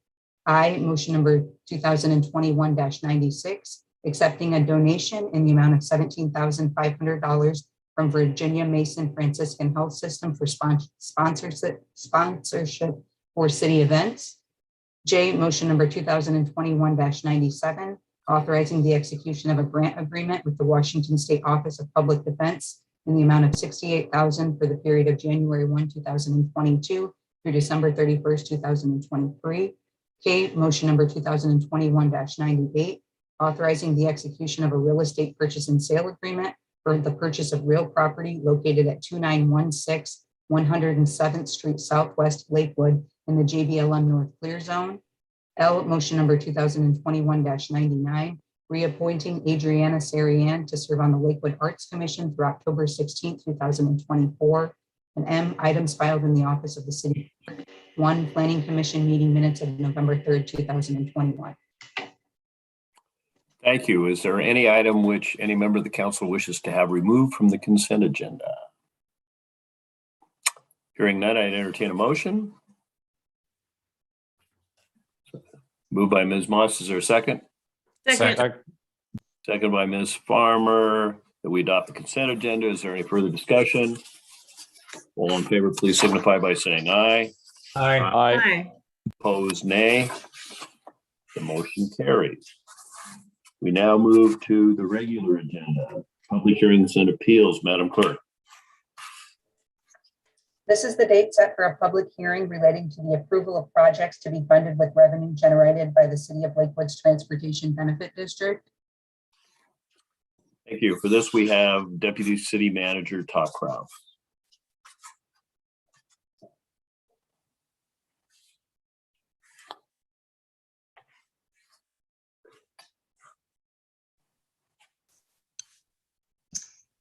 I, motion number 2021-96, accepting a donation in the amount of $17,500 from Virginia Mason Franciscan Health System for sponsorship for city events. J, motion number 2021-97, authorizing the execution of a grant agreement with the Washington State Office of Public Defense in the amount of $68,000 for the period of January 1, 2022 through December 31st, 2023. K, motion number 2021-98, authorizing the execution of a real estate purchase and sale agreement for the purchase of real property located at 2916 107th Street Southwest, Lakewood, in the JBLM North Clear Zone. L, motion number 2021-99, reappointing Adriana Sarian to serve on the Lakewood Arts Commission through October 16th, 2024. And M, items filed in the office of the city. 1, Planning Commission meeting minutes of November 3rd, 2021. Thank you. Is there any item which any member of the council wishes to have removed from the consent agenda? Hearing none, I'd entertain a motion. Moved by Ms. Moss. Is there a second? Second. Second by Ms. Farmer, that we adopt the consent agenda. Is there any further discussion? All in favor, please signify by saying aye. Aye. Aye. Opposed, nay. The motion carries. We now move to the regular agenda, public hearings and appeals. Madam Clerk. This is the date set for a public hearing relating to the approval of projects to be funded with revenue generated by the City of Lakewood's Transportation Benefit District. Thank you. For this, we have Deputy City Manager Todd Crow.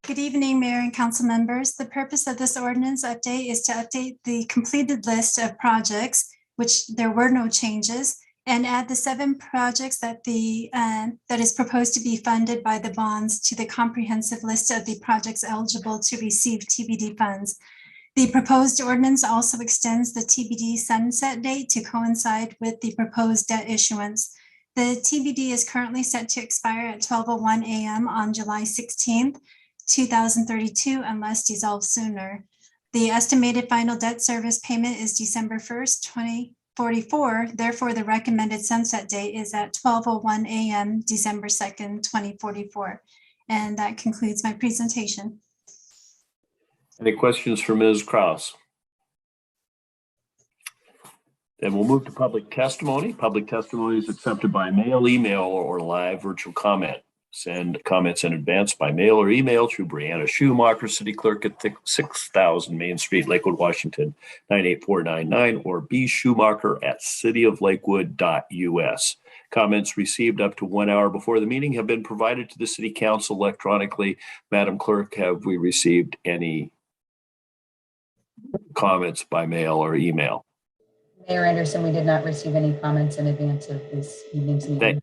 Good evening, Mayor and Council members. The purpose of this ordinance update is to update the completed list of projects, which there were no changes, and add the 7 projects that is proposed to be funded by the bonds to the comprehensive list of the projects eligible to receive TBD funds. The proposed ordinance also extends the TBD sunset date to coincide with the proposed debt issuance. The TBD is currently set to expire at 12:01 a.m. on July 16th. 2032 unless dissolved sooner. The estimated final debt service payment is December 1st, 2044. Therefore, the recommended sunset date is at 12:01 a.m. December 2nd, 2044. And that concludes my presentation. Any questions for Ms. Kraus? Then we'll move to public testimony. Public testimony is accepted by mail, email, or live virtual comment. Send comments in advance by mail or email to Brianna Schumacher, City Clerk at 6000 Main Street, Lakewood, Washington, 98499, or bschumacher@cityoflakewood.us. Comments received up to 1 hour before the meeting have been provided to the City Council electronically. Madam Clerk, have we received any comments by mail or email? Mayor Anderson, we did not receive any comments in advance of this evening's meeting.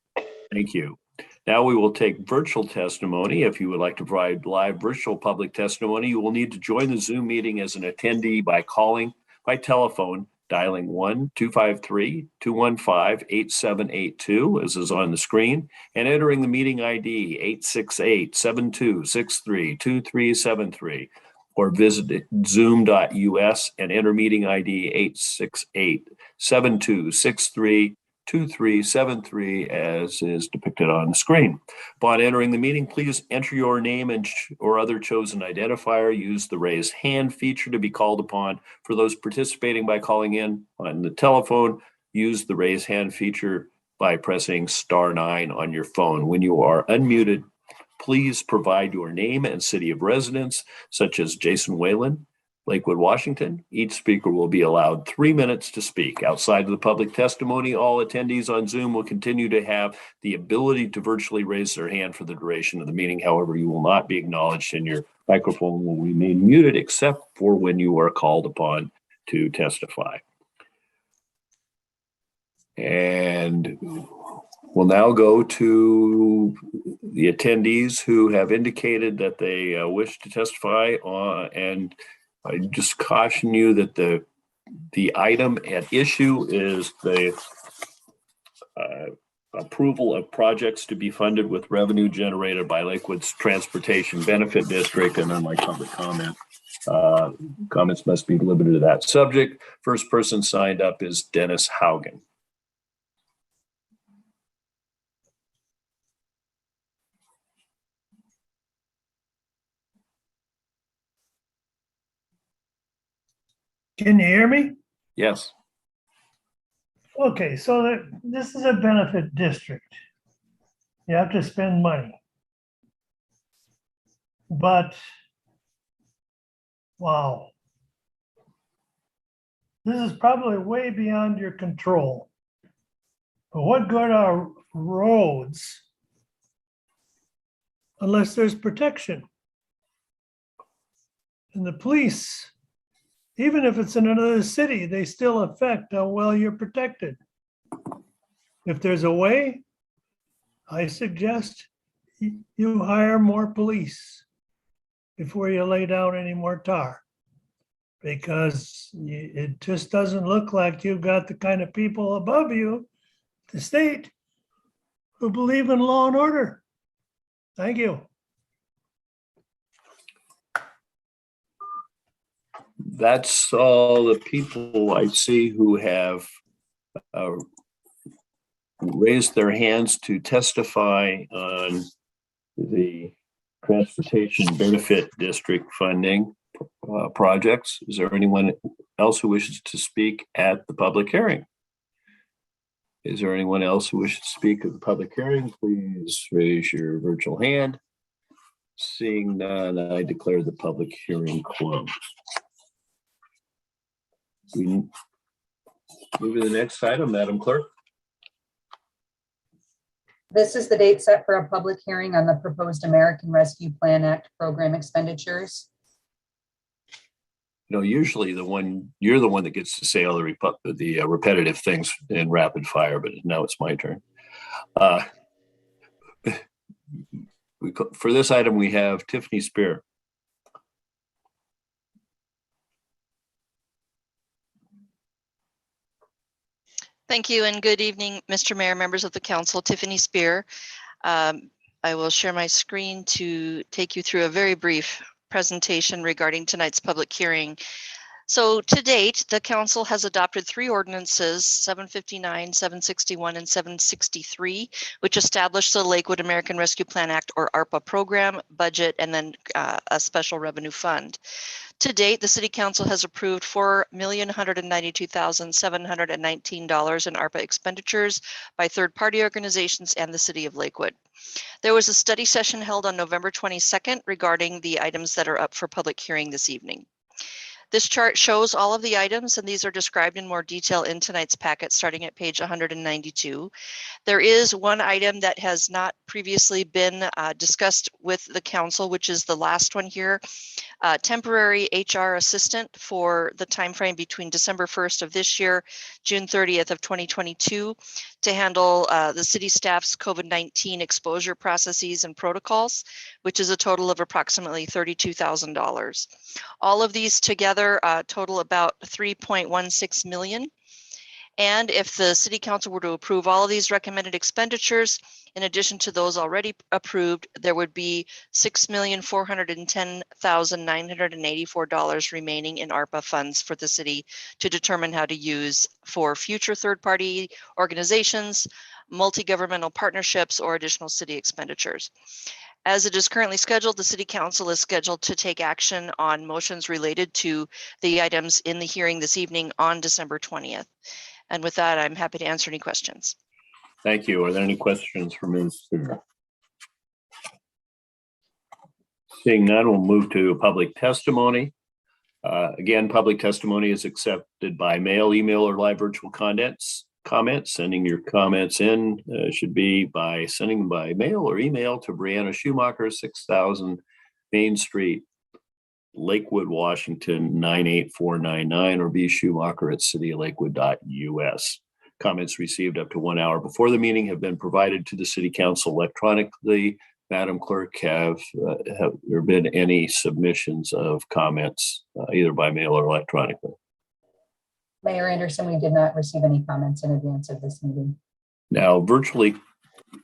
Thank you. Now we will take virtual testimony. If you would like to provide live virtual public testimony, you will need to join the Zoom meeting as an attendee by calling by telephone, dialing 1-253-215-8782, as is on the screen, and entering the meeting ID 868-7263-2373, or visit zoom.us and enter meeting ID 868-7263-2373 as is depicted on the screen. Upon entering the meeting, please enter your name and or other chosen identifier. Use the raise hand feature to be called upon. For those participating by calling in on the telephone, use the raise hand feature by pressing *9 on your phone. When you are unmuted, please provide your name and city of residence, such as Jason Whalen, Lakewood, Washington. Each speaker will be allowed 3 minutes to speak. Outside of the public testimony, all attendees on Zoom will continue to have the ability to virtually raise their hand for the duration of the meeting. However, you will not be acknowledged and your microphone will remain muted except for when you are called upon to testify. And we'll now go to the attendees who have indicated that they wish to testify and I just caution you that the item at issue is the approval of projects to be funded with revenue generated by Lakewood's Transportation Benefit District, and then my public comment. Comments must be limited to that subject. First person signed up is Dennis Haugen. Can you hear me? Yes. Okay, so this is a benefit district. You have to spend money. But, wow. This is probably way beyond your control. But what good are roads unless there's protection? And the police, even if it's in another city, they still affect how well you're protected. If there's a way, I suggest you hire more police before you lay down any more tar. Because it just doesn't look like you've got the kind of people above you, the state, who believe in law and order. Thank you. That's all the people I see who have raised their hands to testify on the Transportation Benefit District funding projects. Is there anyone else who wishes to speak at the public hearing? Is there anyone else who wishes to speak at the public hearing? Please raise your virtual hand. Seeing none, I declare the public hearing closed. We move to the next item, Madam Clerk. This is the date set for a public hearing on the proposed American Rescue Plan Act program expenditures. You know, usually you're the one that gets to say all the repetitive things in rapid fire, but now it's my turn. For this item, we have Tiffany Spear. Thank you and good evening, Mr. Mayor, members of the council. Tiffany Spear. I will share my screen to take you through a very brief presentation regarding tonight's public hearing. So to date, the council has adopted 3 ordinances, 759, 761, and 763, which establish the Lakewood American Rescue Plan Act, or ARPA program, budget, and then a special revenue fund. To date, the City Council has approved $4,192,719 in ARPA expenditures by third-party organizations and the City of Lakewood. There was a study session held on November 22nd regarding the items that are up for public hearing this evening. This chart shows all of the items, and these are described in more detail in tonight's packet, starting at page 192. There is one item that has not previously been discussed with the council, which is the last one here. Temporary HR assistant for the timeframe between December 1st of this year, June 30th of 2022, to handle the city staff's COVID-19 exposure processes and protocols, which is a total of approximately $32,000. All of these together total about $3.16 million. And if the City Council were to approve all of these recommended expenditures, in addition to those already approved, there would be $6,410,984 remaining in ARPA funds for the city to determine how to use for future third-party organizations, multi-governmental partnerships, or additional city expenditures. As it is currently scheduled, the City Council is scheduled to take action on motions related to the items in the hearing this evening on December 20th. And with that, I'm happy to answer any questions. Thank you. Are there any questions for Ms. Spear? Seeing none, we'll move to public testimony. Again, public testimony is accepted by mail, email, or live virtual comments. Sending your comments in should be by sending them by mail or email to Brianna Schumacher, 6000 Main Street, Lakewood, Washington, 98499, or bschumacher@cityoflakewood.us. Comments received up to 1 hour before the meeting have been provided to the City Council electronically. Madam Clerk, have there been any submissions of comments either by mail or electronically? Mayor Anderson, we did not receive any comments in advance of this meeting. Now, virtually,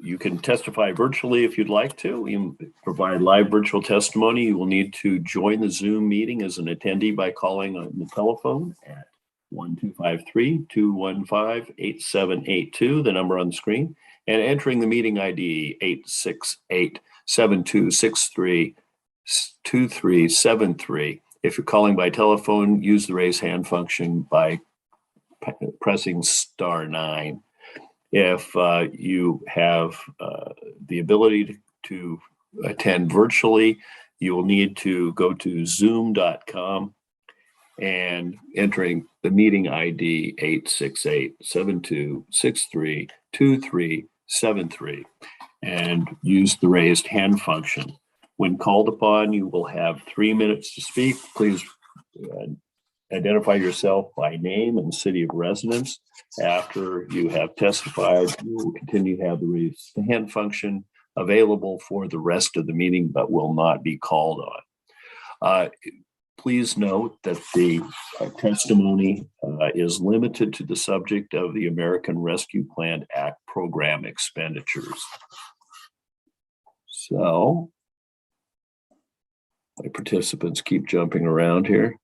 you can testify virtually if you'd like to. You provide live virtual testimony. You will need to join the Zoom meeting as an attendee by calling on the telephone at 1-253-215-8782, the number on the screen, and entering the meeting ID 868-7263-2373. If you're calling by telephone, use the raise hand function by pressing *9. If you have the ability to attend virtually, you will need to go to zoom.com and entering the meeting ID 868-7263-2373 and use the raised hand function. When called upon, you will have 3 minutes to speak. Please identify yourself by name and city of residence. After you have testified, you will continue to have the raised hand function available for the rest of the meeting, but will not be called on. Please note that the testimony is limited to the subject of the American Rescue Plan Act program expenditures. So, my participants keep jumping around here.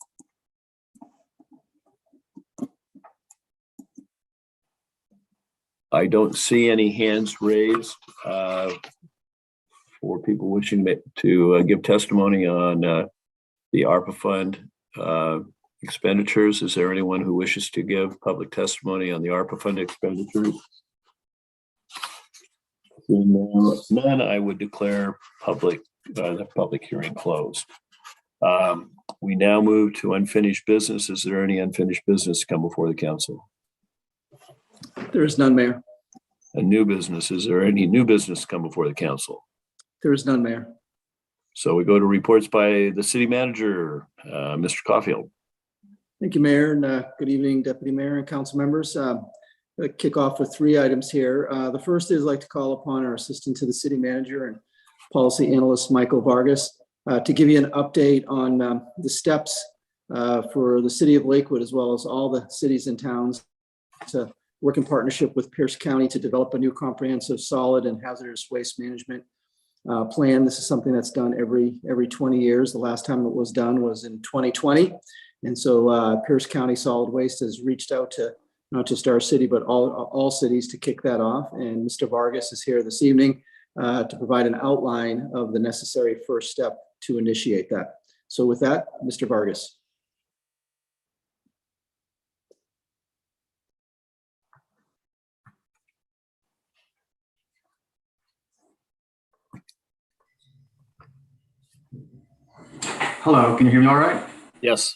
I don't see any hands raised for people wishing to give testimony on the ARPA fund expenditures. Is there anyone who wishes to give public testimony on the ARPA fund expenditures? Seeing none, I would declare the public hearing closed. We now move to unfinished business. Is there any unfinished business to come before the council? There is none, Mayor. A new business. Is there any new business to come before the council? There is none, Mayor. So we go to reports by the city manager, Mr. Caulfield. Thank you, Mayor, and good evening, Deputy Mayor and council members. I'll kick off with 3 items here. The first is I'd like to call upon our assistant to the city manager and policy analyst, Michael Vargas, to give you an update on the steps for the city of Lakewood, as well as all the cities and towns, to work in partnership with Pierce County to develop a new comprehensive solid and hazardous waste management plan. This is something that's done every 20 years. The last time it was done was in 2020. And so Pierce County Solid Waste has reached out to not just our city, but all cities to kick that off. And Mr. Vargas is here this evening to provide an outline of the necessary first step to initiate that. So with that, Mr. Vargas. Hello, can you hear me all right? Yes.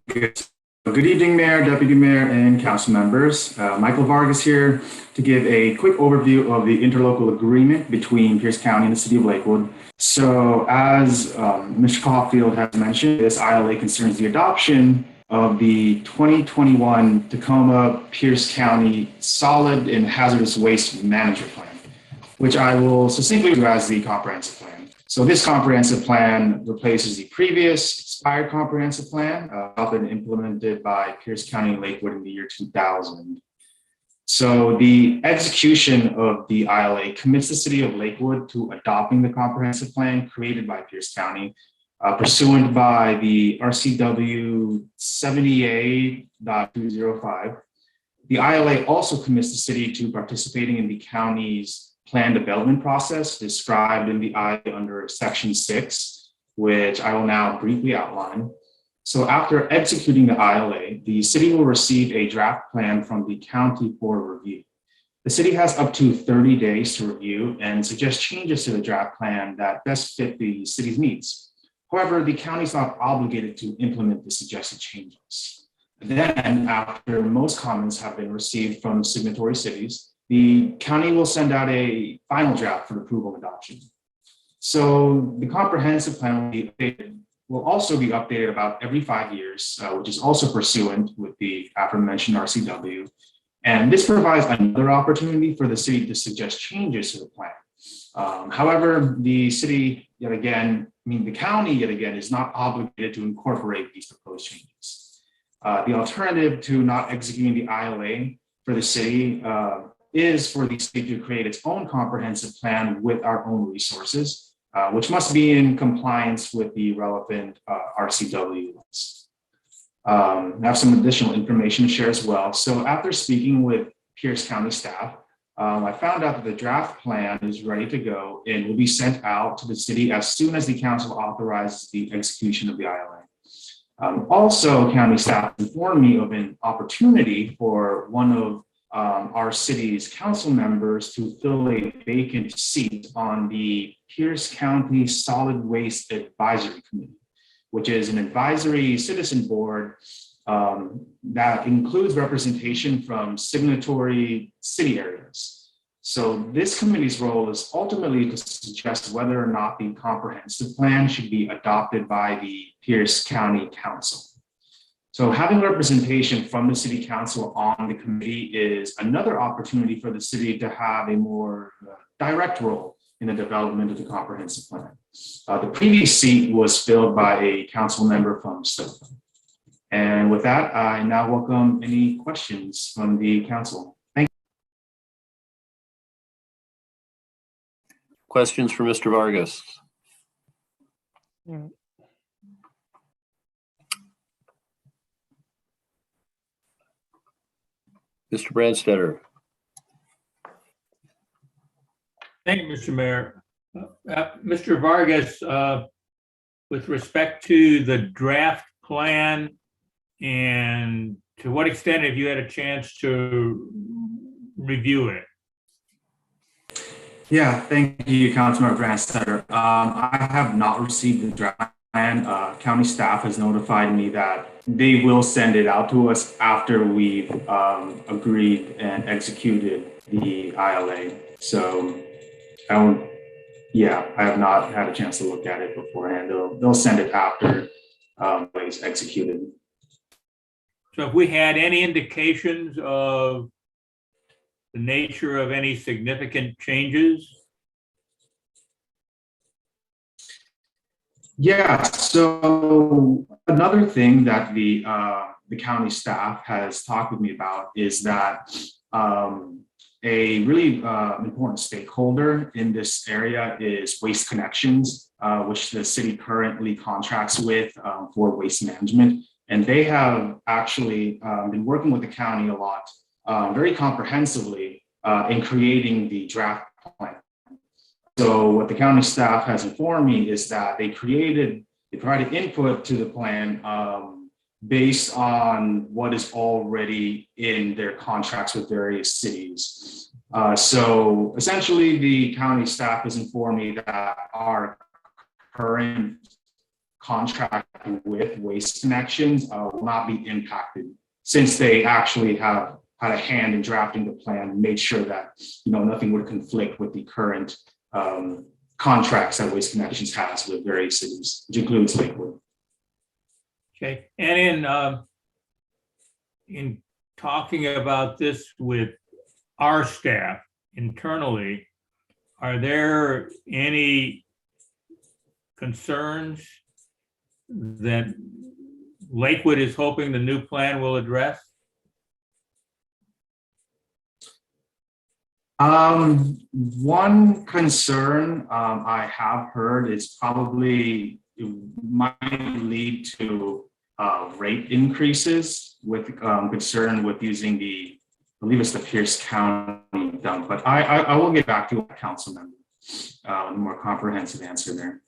Good. Good evening, Mayor, Deputy Mayor, and Council members. Michael Vargas here to give a quick overview of the interlocal agreement between Pierce County and the City of Lakewood. So as Mr. Caulfield has mentioned, this ILA concerns the adoption of the 2021 Tacoma Pierce County Solid and Hazardous Waste Management Plan, which I will succinctly do as the comprehensive plan. So this comprehensive plan replaces the previous expired comprehensive plan, and implemented by Pierce County and Lakewood in the year 2000. So the execution of the ILA commits the City of Lakewood to adopting the comprehensive plan created by Pierce County, pursuant by the RCW 78.205. The ILA also commits the city to participating in the county's plan development process described in the ILA under Section 6, which I will now briefly outline. So after executing the ILA, the city will receive a draft plan from the county for review. The city has up to 30 days to review and suggest changes to the draft plan that best fit the city's needs. However, the county is not obligated to implement the suggested changes. Then, after most comments have been received from signatory cities, the county will send out a final draft for approval and adoption. So the comprehensive plan will also be updated about every 5 years, which is also pursuant with the aforementioned RCW. And this provides another opportunity for the city to suggest changes to the plan. However, the city, yet again, the county, yet again, is not obligated to incorporate these proposed changes. The alternative to not executing the ILA for the city is for the city to create its own comprehensive plan with our own resources, which must be in compliance with the relevant RCW list. I have some additional information to share as well. So after speaking with Pierce County staff, I found out that the draft plan is ready to go and will be sent out to the city as soon as the council authorizes the execution of the ILA. Also, county staff informed me of an opportunity for one of our city's council members to fill a vacant seat on the Pierce County Solid Waste Advisory Committee, which is an advisory citizen board that includes representation from signatory city areas. So this committee's role is ultimately to suggest whether or not the comprehensive plan should be adopted by the Pierce County Council. So having representation from the city council on the committee is another opportunity for the city to have a more direct role in the development of the comprehensive plan. The previous seat was filled by a council member from Seibel. And with that, I now welcome any questions from the council. Thank you. Questions for Mr. Vargas? Mr. Branstetter. Thank you, Mr. Mayor. Mr. Vargas, with respect to the draft plan, and to what extent have you had a chance to review it? Yeah, thank you, Councilmember Branstetter. I have not received the draft plan. County staff has notified me that they will send it out to us after we've agreed and executed the ILA. So I have not had a chance to look at it beforehand. They'll send it after it's executed. So have we had any indications of the nature of any significant changes? Yeah, so another thing that the county staff has talked with me about is that a really important stakeholder in this area is Waste Connections, which the city currently contracts with for waste management. And they have actually been working with the county a lot, very comprehensively in creating the draft plan. So what the county staff has informed me is that they provided input to the plan based on what is already in their contracts with various cities. So essentially the county staff has informed me that our current contract with Waste Connections will not be impacted, since they actually have had a hand in drafting the plan and made sure that nothing would conflict with the current contracts that Waste Connections has with various cities, which includes Lakewood. Okay, and in talking about this with our staff internally, are there any concerns that Lakewood is hoping the new plan will address? One concern I have heard is probably it might lead to rate increases with concern with using I believe it's the Pierce County dump, but I will get back to a council member a more comprehensive answer there.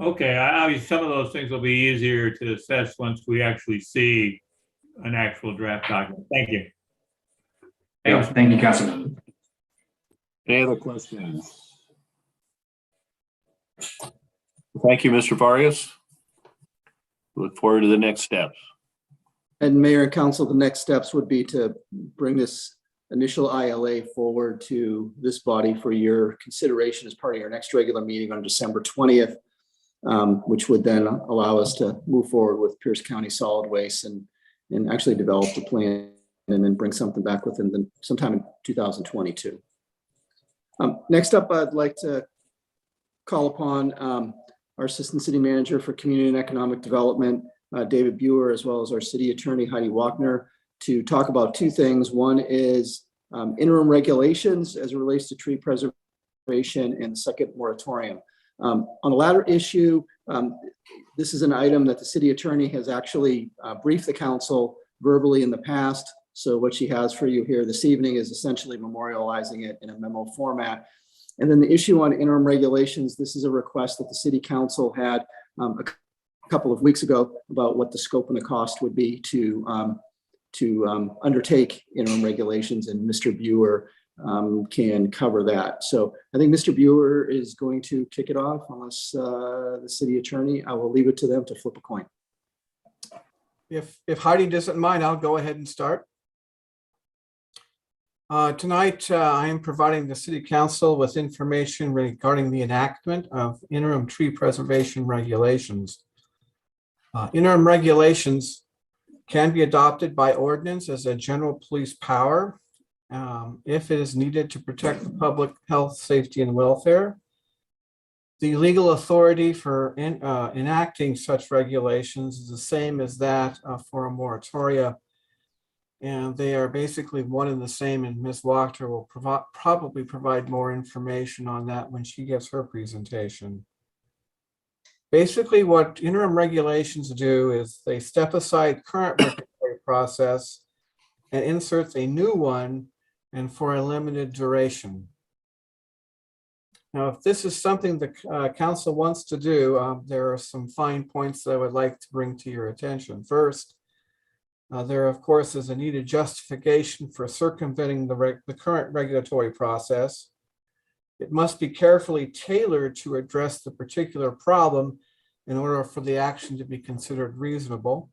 Okay, obviously some of those things will be easier to assess once we actually see an actual draft document. Thank you. Yeah, thank you, Councilman. Any other questions? Thank you, Mr. Vargas. Look forward to the next steps. And Mayor and Council, the next steps would be to bring this initial ILA forward to this body for your consideration as part of your next regular meeting on December 20th, which would then allow us to move forward with Pierce County Solid Waste and actually develop the plan and then bring something back within sometime in 2022. Next up, I'd like to call upon our Assistant City Manager for Community and Economic Development, David Buer, as well as our City Attorney, Heidi Wagner, to talk about two things. One is interim regulations as it relates to tree preservation, and the second, moratorium. On the latter issue, this is an item that the City Attorney has actually briefed the council verbally in the past. So what she has for you here this evening is essentially memorializing it in a memo format. And then the issue on interim regulations, this is a request that the City Council had a couple of weeks ago about what the scope and the cost would be to undertake interim regulations, and Mr. Buer can cover that. So I think Mr. Buer is going to kick it off, unless the City Attorney, I will leave it to them to flip a coin. If Heidi doesn't mind, I'll go ahead and start. Tonight, I am providing the City Council with information regarding the enactment of interim tree preservation regulations. Interim regulations can be adopted by ordinance as a general police power if it is needed to protect the public health, safety, and welfare. The legal authority for enacting such regulations is the same as that for a moratoria, and they are basically one and the same, and Ms. Wachter will probably provide more information on that when she gives her presentation. Basically, what interim regulations do is they step aside current regulatory process and inserts a new one, and for a limited duration. Now, if this is something the council wants to do, there are some fine points that I would like to bring to your attention. First, there, of course, is a needed justification for circumventing the current regulatory process. It must be carefully tailored to address the particular problem in order for the action to be considered reasonable.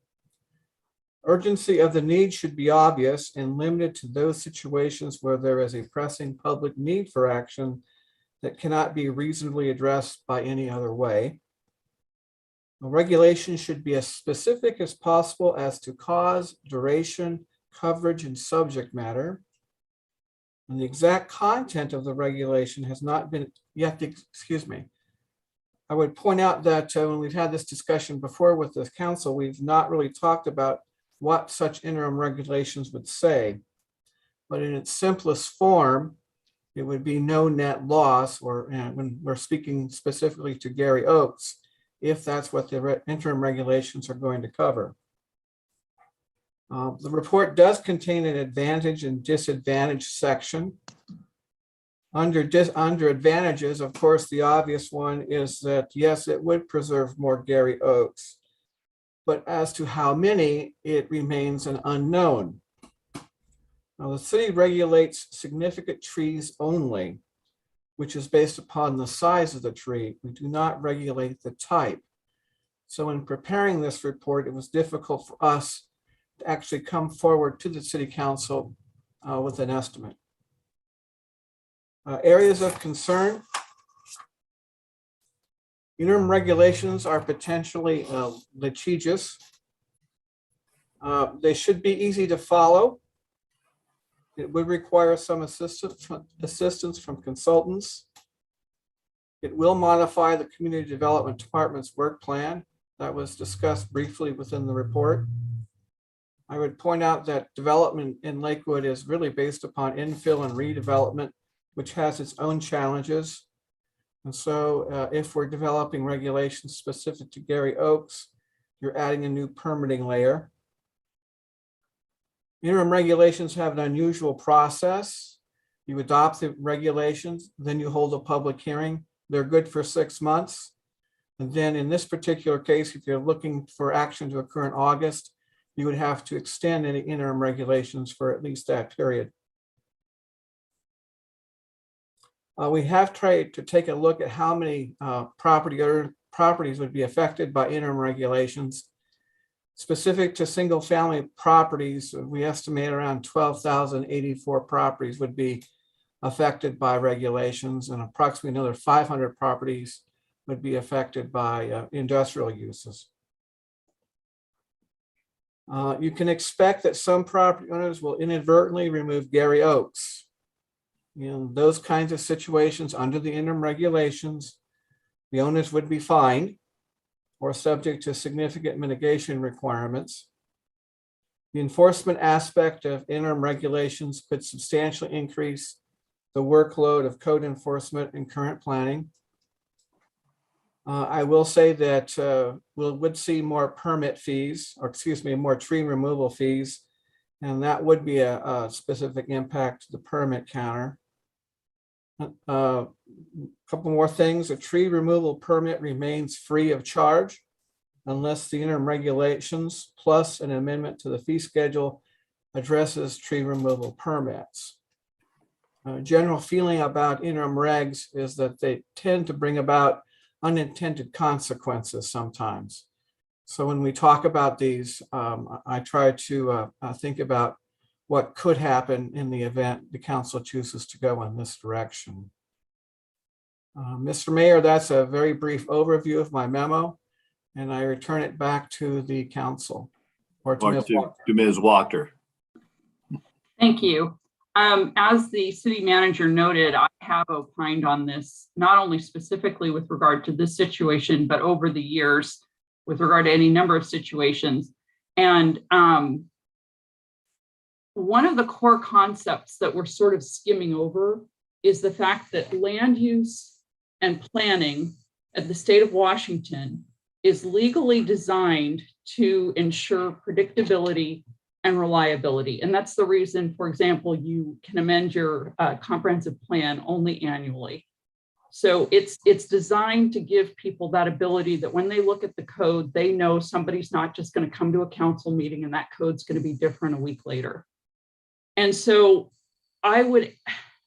Urgency of the need should be obvious and limited to those situations where there is a pressing public need for action that cannot be reasonably addressed by any other way. The regulation should be as specific as possible as to cause, duration, coverage, and subject matter. And the exact content of the regulation has not been yet, I would point out that when we've had this discussion before with the council, we've not really talked about what such interim regulations would say. but in its simplest form, it would be no net loss, or when we're speaking specifically to Gary Oaks, if that's what the interim regulations are going to cover. The report does contain an advantage and disadvantage section. Under advantages, of course, the obvious one is that, yes, it would preserve more Gary Oaks, but as to how many, it remains an unknown. Now, the city regulates significant trees only, which is based upon the size of the tree. We do not regulate the type. So in preparing this report, it was difficult for us to actually come forward to the city council with an estimate. Areas of concern. Interim regulations are potentially litigious. They should be easy to follow. It would require some assistance from consultants. It will modify the Community Development Department's work plan that was discussed briefly within the report. I would point out that development in Lakewood is really based upon infill and redevelopment, which has its own challenges. And so if we're developing regulations specific to Gary Oaks, you're adding a new permitting layer. Interim regulations have an unusual process. You adopt the regulations, then you hold a public hearing. They're good for 6 months. And then in this particular case, if you're looking for action to occur in August, you would have to extend any interim regulations for at least that period. We have tried to take a look at how many properties would be affected by interim regulations. Specific to single family properties, we estimate around 12,084 properties would be affected by regulations, and approximately another 500 properties would be affected by industrial uses. You can expect that some property owners will inadvertently remove Gary Oaks. In those kinds of situations under the interim regulations, the owners would be fined or subject to significant mitigation requirements. The enforcement aspect of interim regulations could substantially increase the workload of code enforcement and current planning. I will say that we would see more permit fees, or excuse me, more tree removal fees, and that would be a specific impact to the permit counter. A couple more things. A tree removal permit remains free of charge unless the interim regulations plus an amendment to the fee schedule addresses tree removal permits. General feeling about interim regs is that they tend to bring about unintended consequences sometimes. So when we talk about these, I try to think about what could happen in the event the council chooses to go in this direction. Mr. Mayor, that's a very brief overview of my memo, and I return it back to the council or to Ms. Walker. Thank you. As the city manager noted, I have opined on this, not only specifically with regard to this situation, but over the years with regard to any number of situations. And one of the core concepts that we're sort of skimming over is the fact that land use and planning at the state of Washington is legally designed to ensure predictability and reliability. And that's the reason, for example, you can amend your comprehensive plan only annually. So it's designed to give people that ability that when they look at the code, they know somebody's not just going to come to a council meeting and that code's going to be different a week later. And so I would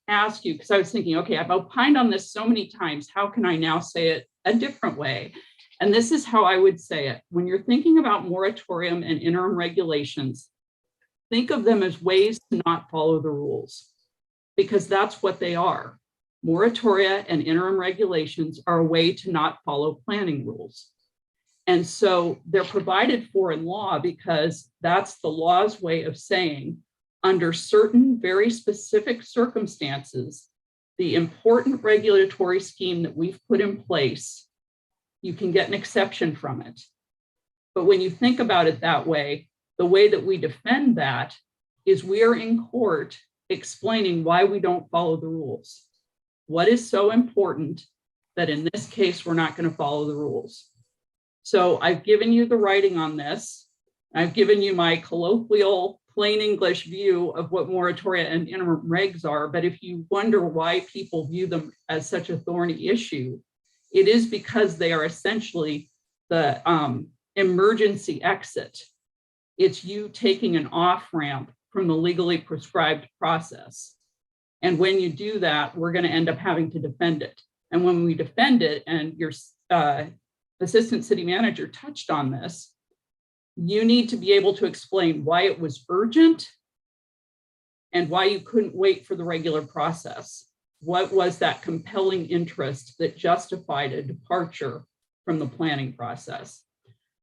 ask you, because I was thinking, okay, I've opined on this so many times, how can I now say it a different way? And this is how I would say it. When you're thinking about moratorium and interim regulations, think of them as ways to not follow the rules, because that's what they are. Moratoria and interim regulations are a way to not follow planning rules. And so they're provided for in law because that's the law's way of saying, under certain very specific circumstances, the important regulatory scheme that we've put in place, you can get an exception from it. But when you think about it that way, the way that we defend that is we are in court explaining why we don't follow the rules. What is so important that in this case, we're not going to follow the rules? So I've given you the writing on this. I've given you my colloquial plain English view of what moratoria and interim regs are. But if you wonder why people view them as such a thorny issue, it is because they are essentially the emergency exit. It's you taking an off-ramp from the legally prescribed process. And when you do that, we're going to end up having to defend it. And when we defend it, and your assistant city manager touched on this, you need to be able to explain why it was urgent and why you couldn't wait for the regular process. What was that compelling interest that justified a departure from the planning process?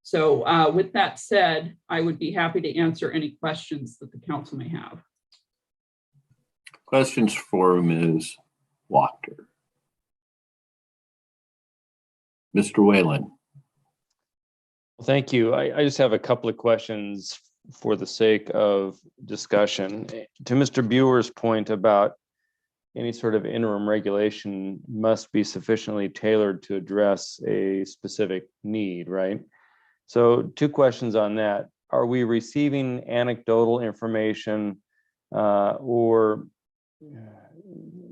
So with that said, I would be happy to answer any questions that the council may have. Questions for Ms. Wachter. Mr. Whalen. Well, thank you. I just have a couple of questions for the sake of discussion. To Mr. Buer's point about any sort of interim regulation must be sufficiently tailored to address a specific need, right? So 2 questions on that. Are we receiving anecdotal information or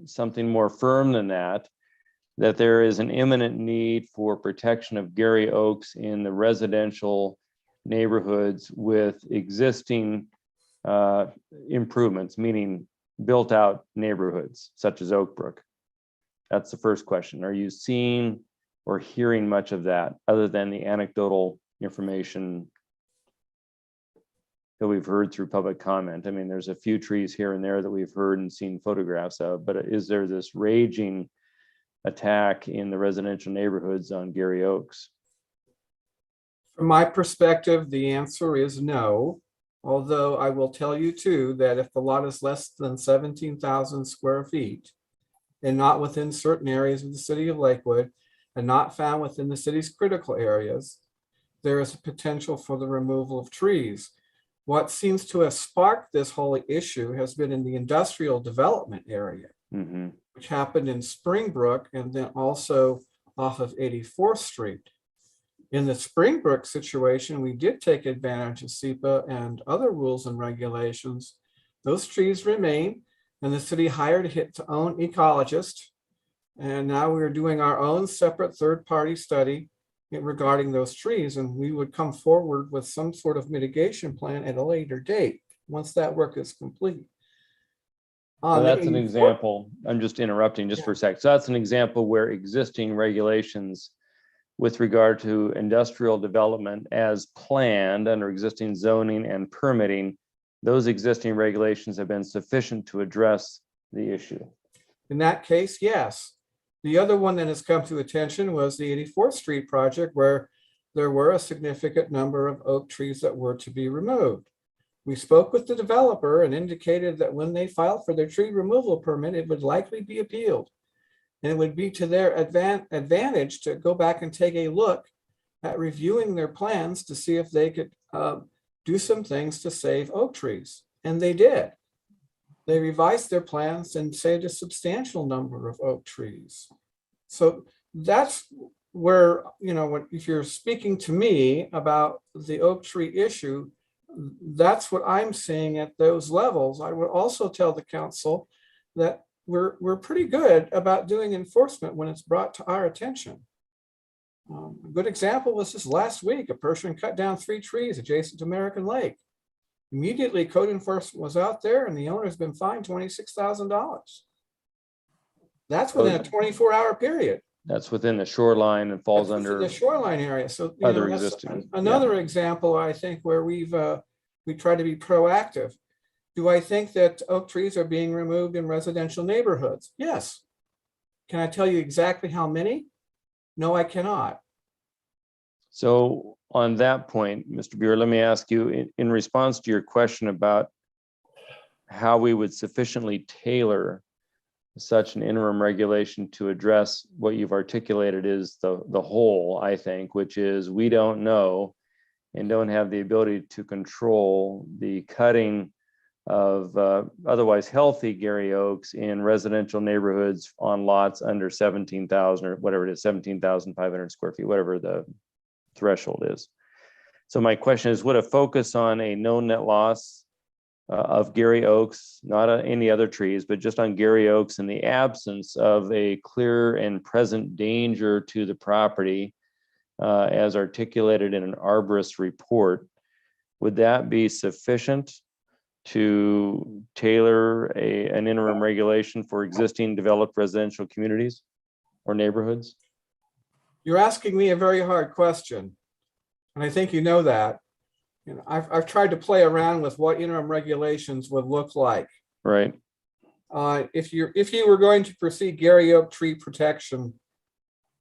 something more firm than that there is an imminent need for protection of Gary Oaks in the residential neighborhoods with existing improvements, meaning built out neighborhoods such as Oak Brook? That's the first question. Are you seeing or hearing much of that other than the anecdotal information that we've heard through public comment? I mean, there's a few trees here and there that we've heard and seen photographs of, but is there this raging attack in the residential neighborhoods on Gary Oaks? From my perspective, the answer is no. Although I will tell you too, that if the lot is less than 17,000 square feet and not within certain areas of the city of Lakewood and not found within the city's critical areas, there is a potential for the removal of trees. What seems to have sparked this whole issue has been in the industrial development area, which happened in Springbrook and then also off of 84th Street. In the Springbrook situation, we did take advantage of SEPA and other rules and regulations. Those trees remain, and the city hired its own ecologist. And now we're doing our own separate third-party study regarding those trees, and we would come forward with some sort of mitigation plan at a later date, once that work is complete. So that's an example. I'm just interrupting just for a sec. So that's an example where existing regulations with regard to industrial development as planned under existing zoning and permitting, those existing regulations have been sufficient to address the issue. In that case, yes. The other one that has come to attention was the 84th Street project, where there were a significant number of oak trees that were to be removed. We spoke with the developer and indicated that when they filed for their tree removal permit, it would likely be appealed. And it would be to their advantage to go back and take a look at reviewing their plans to see if they could do some things to save oak trees. And they did. They revised their plans and saved a substantial number of oak trees. So that's where, you know, if you're speaking to me about the oak tree issue, that's what I'm seeing at those levels. I would also tell the council that we're pretty good about doing enforcement when it's brought to our attention. A good example was this last week, a person cut down 3 trees adjacent to American Lake. Immediately, code enforcement was out there and the owner's been fined $26,000. That's within a 24-hour period. That's within the shoreline and falls under the shoreline area. So other existing. Another example, I think, where we try to be proactive. Do I think that oak trees are being removed in residential neighborhoods? Yes. Can I tell you exactly how many? No, I cannot. So on that point, Mr. Buer, let me ask you, in response to your question about how we would sufficiently tailor such an interim regulation to address what you've articulated is the whole, I think, which is we don't know and don't have the ability to control the cutting of otherwise healthy Gary Oaks in residential neighborhoods on lots under 17,000 or whatever it is, 17,500 square feet, whatever the threshold is. So my question is, would a focus on a no net loss of Gary Oaks, not any other trees, but just on Gary Oaks in the absence of a clear and present danger to the property as articulated in an arborist report, would that be sufficient to tailor an interim regulation for existing developed residential communities or neighborhoods? You're asking me a very hard question, and I think you know that. You know, I've tried to play around with what interim regulations would look like. Right. If you were going to proceed Gary Oak tree protection,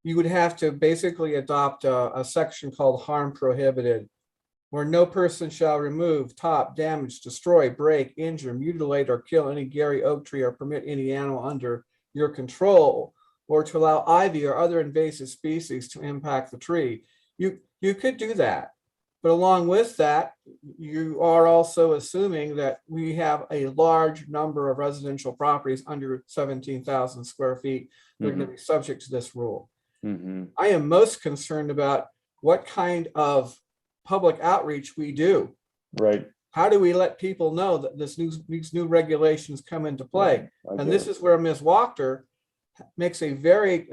you would have to basically adopt a section called harm prohibited, where no person shall remove, top, damage, destroy, break, injure, mutilate, or kill any Gary Oak tree or permit any animal under your control, or to allow ivy or other invasive species to impact the tree. You could do that. But along with that, you are also assuming that we have a large number of residential properties under 17,000 square feet that are going to be subject to this rule. I am most concerned about what kind of public outreach we do. Right. How do we let people know that these new regulations come into play? And this is where Ms. Wachter makes a very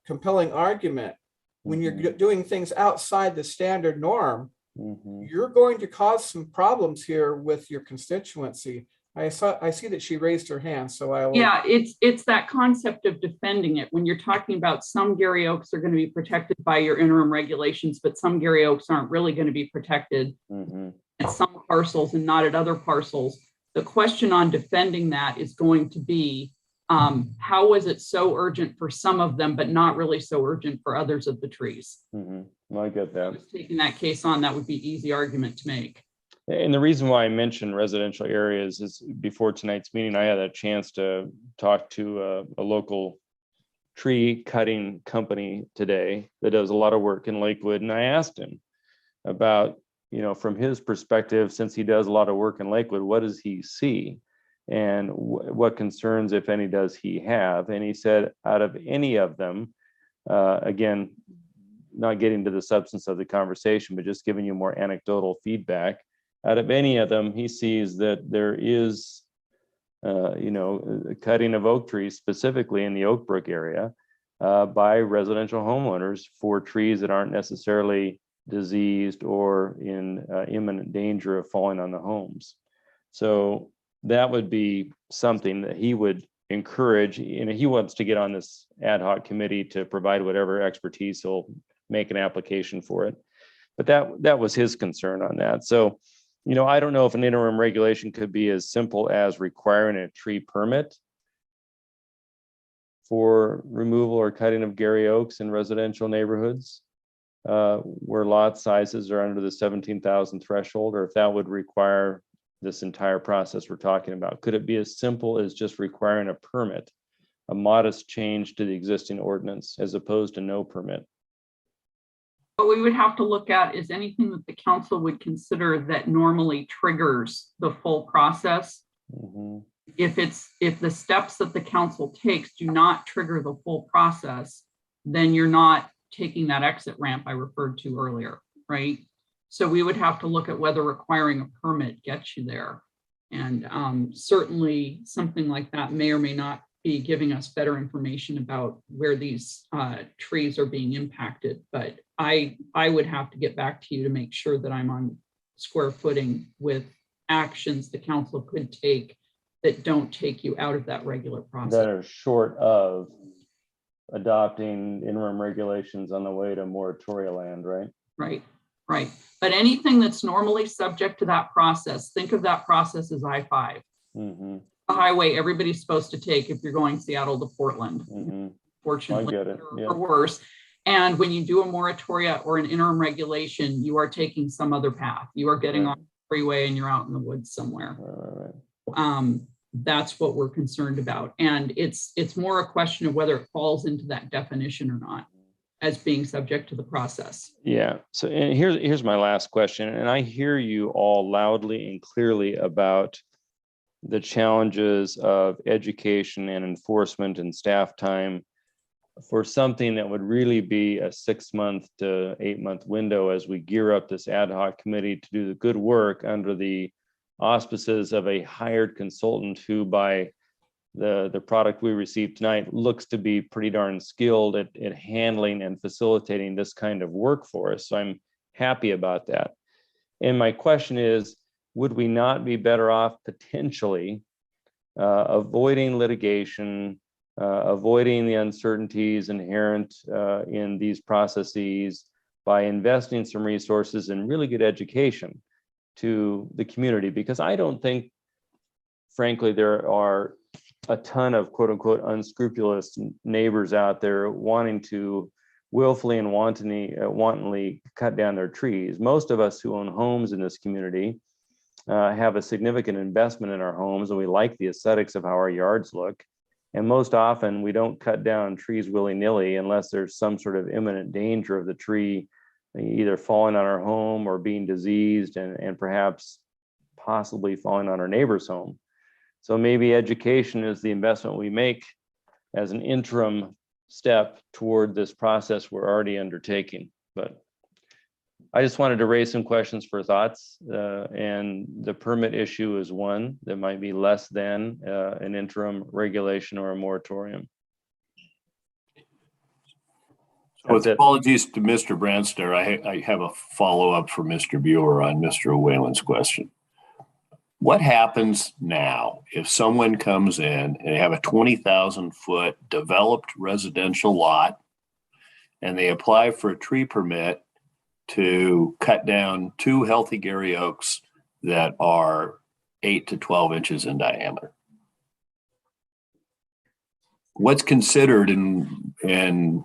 compelling argument. When you're doing things outside the standard norm, you're going to cause some problems here with your constituency. I see that she raised her hand, so I will. Yeah, it's that concept of defending it. When you're talking about some Gary Oaks are going to be protected by your interim regulations, but some Gary Oaks aren't really going to be protected at some parcels and not at other parcels. The question on defending that is going to be, how was it so urgent for some of them, but not really so urgent for others of the trees? I get that. Taking that case on, that would be easy argument to make. And the reason why I mentioned residential areas is before tonight's meeting, I had a chance to talk to a local tree cutting company today that does a lot of work in Lakewood. And I asked him about, from his perspective, since he does a lot of work in Lakewood, what does he see? And what concerns, if any, does he have? And he said, out of any of them, again, not getting to the substance of the conversation, but just giving you more anecdotal feedback, out of any of them, he sees that there is, cutting of oak trees, specifically in the Oak Brook area, by residential homeowners for trees that aren't necessarily diseased or in imminent danger of falling on the homes. So that would be something that he would encourage. He wants to get on this ad hoc committee to provide whatever expertise he'll make an application for it. But that was his concern on that. So, I don't know if an interim regulation could be as simple as requiring a tree permit for removal or cutting of Gary Oaks in residential neighborhoods where lot sizes are under the 17,000 threshold, or if that would require this entire process we're talking about. Could it be as simple as just requiring a permit, a modest change to the existing ordinance, as opposed to no permit? What we would have to look at is anything that the council would consider that normally triggers the full process. If the steps that the council takes do not trigger the full process, then you're not taking that exit ramp I referred to earlier, right? So we would have to look at whether requiring a permit gets you there. And certainly something like that may or may not be giving us better information about where these trees are being impacted. But I would have to get back to you to make sure that I'm on square footing with actions the council could take that don't take you out of that regular process. That are short of adopting interim regulations on the way to moratorium land, right? Right. But anything that's normally subject to that process, think of that process as I-5. The highway everybody's supposed to take if you're going Seattle to Portland. Fortunately, or worse. And when you do a moratoria or an interim regulation, you are taking some other path. You are getting on the freeway and you're out in the woods somewhere. That's what we're concerned about. And it's more a question of whether it falls into that definition or not as being subject to the process. Yeah. So and here's my last question. And I hear you all loudly and clearly about the challenges of education and enforcement and staff time for something that would really be a 6-month to 8-month window as we gear up this ad hoc committee to do the good work under the auspices of a hired consultant who, by the product we received tonight, looks to be pretty darn skilled at handling and facilitating this kind of work for us. So I'm happy about that. And my question is, would we not be better off potentially avoiding litigation, avoiding the uncertainties inherent in these processes by investing some resources in really good education to the community? Because I don't think, frankly, there are a ton of quote unquote unscrupulous neighbors out there wanting to willfully and wantonly cut down their trees. Most of us who own homes in this community have a significant investment in our homes, and we like the aesthetics of how our yards look. And most often we don't cut down trees willy-nilly unless there's some sort of imminent danger of the tree either falling on our home or being diseased and perhaps possibly falling on our neighbor's home. So maybe education is the investment we make as an interim step toward this process we're already undertaking. But I just wanted to raise some questions for thoughts, and the permit issue is one that might be less than an interim regulation or a moratorium. With apologies to Mr. Branstad, I have a follow-up for Mr. Buer on Mr. Whalen's question. What happens now if someone comes in and they have a 20,000-foot developed residential lot and they apply for a tree permit to cut down 2 healthy Gary oaks that are 8 to 12 inches in diameter? What's considered in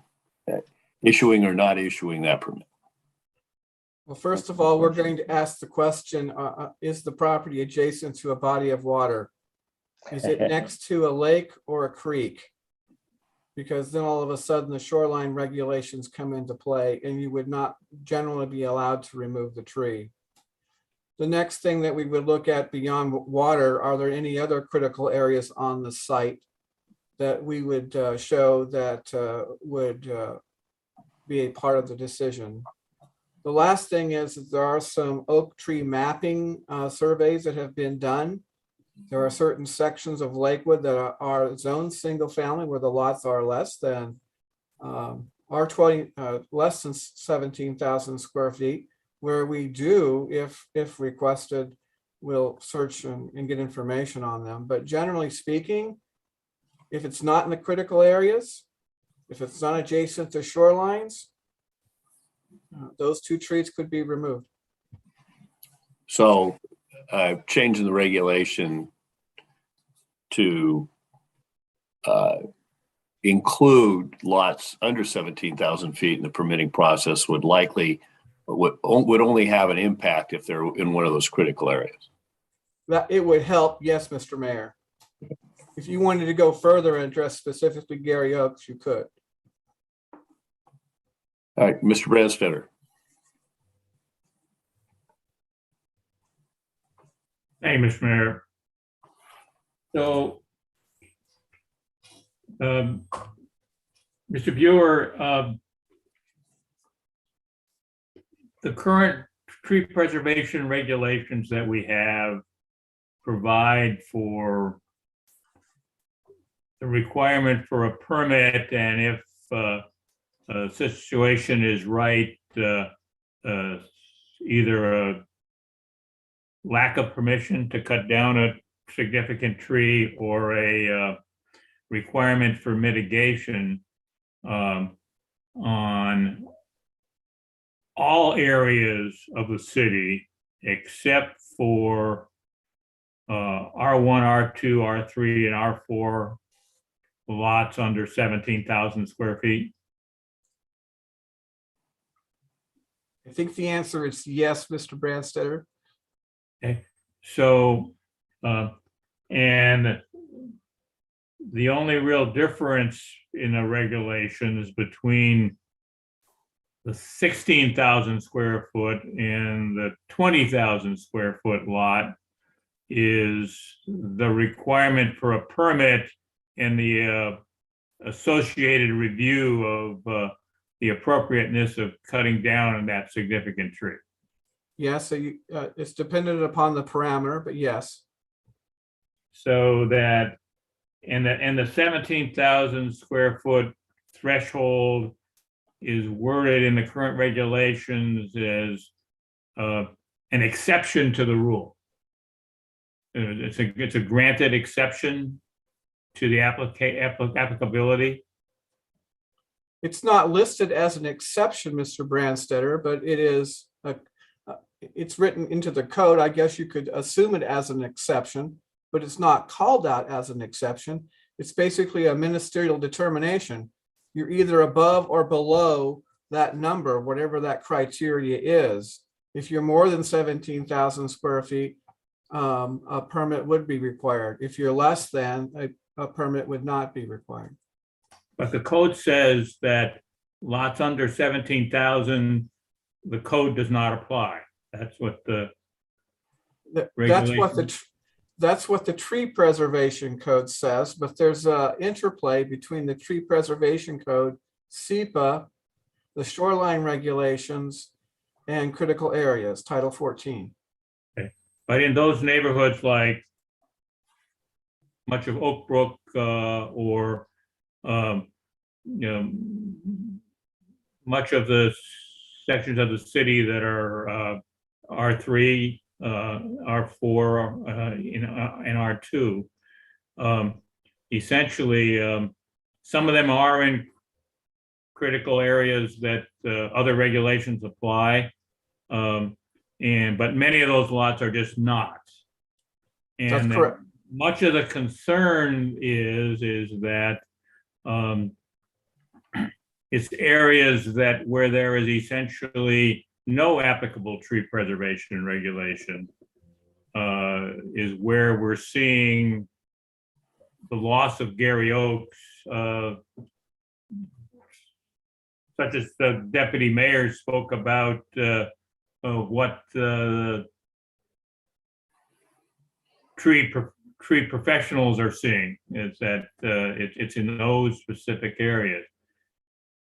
issuing or not issuing that permit? Well, first of all, we're going to ask the question, is the property adjacent to a body of water? Is it next to a lake or a creek? Because then all of a sudden the shoreline regulations come into play and you would not generally be allowed to remove the tree. The next thing that we would look at beyond water, are there any other critical areas on the site that we would show that would be a part of the decision? The last thing is that there are some oak tree mapping surveys that have been done. There are certain sections of Lakewood that are zoned single family where the lots are less than less than 17,000 square feet, where we do, if requested, will search and get information on them. But generally speaking, if it's not in the critical areas, if it's not adjacent to shorelines, those 2 trees could be removed. So changing the regulation to include lots under 17,000 feet in the permitting process would only have an impact if they're in one of those critical areas. That it would help, yes, Mr. Mayor. If you wanted to go further and address specifically Gary Oaks, you could. All right, Mr. Branstad. Hey, Mr. Mayor. So, Mr. Buer, the current tree preservation regulations that we have provide for the requirement for a permit, and if a situation is right, either a lack of permission to cut down a significant tree or a requirement for mitigation on all areas of the city except for R1, R2, R3, and R4 lots under 17,000 square feet? I think the answer is yes, Mr. Branstad. Okay, so, and the only real difference in the regulation is between the 16,000 square foot and the 20,000 square foot lot is the requirement for a permit and the associated review of the appropriateness of cutting down on that significant tree. Yes, so it's dependent upon the parameter, but yes. So that, and the 17,000 square foot threshold is worded in the current regulations as an exception to the rule. It's a granted exception to the applicability. It's not listed as an exception, Mr. Brandstetter, but it is, it's written into the code. I guess you could assume it as an exception, but it's not called out as an exception. It's basically a ministerial determination. You're either above or below that number, whatever that criteria is. If you're more than 17,000 square feet, a permit would be required. If you're less than, a permit would not be required. But the code says that lots under 17,000, the code does not apply. That's what the That's what the tree preservation code says, but there's an interplay between the tree preservation code, SEPA, the shoreline regulations, and critical areas, Title 14. Okay. But in those neighborhoods like much of Oak Brook or much of the sections of the city that are R3, R4, and R2. Essentially, some of them are in critical areas that other regulations apply, but many of those lots are just not. And that's correct. Much of the concern is that it's areas that where there is essentially no applicable tree preservation regulation is where we're seeing the loss of Gary Oaks, such as the deputy mayor spoke about what tree professionals are seeing, is that it's in those specific areas.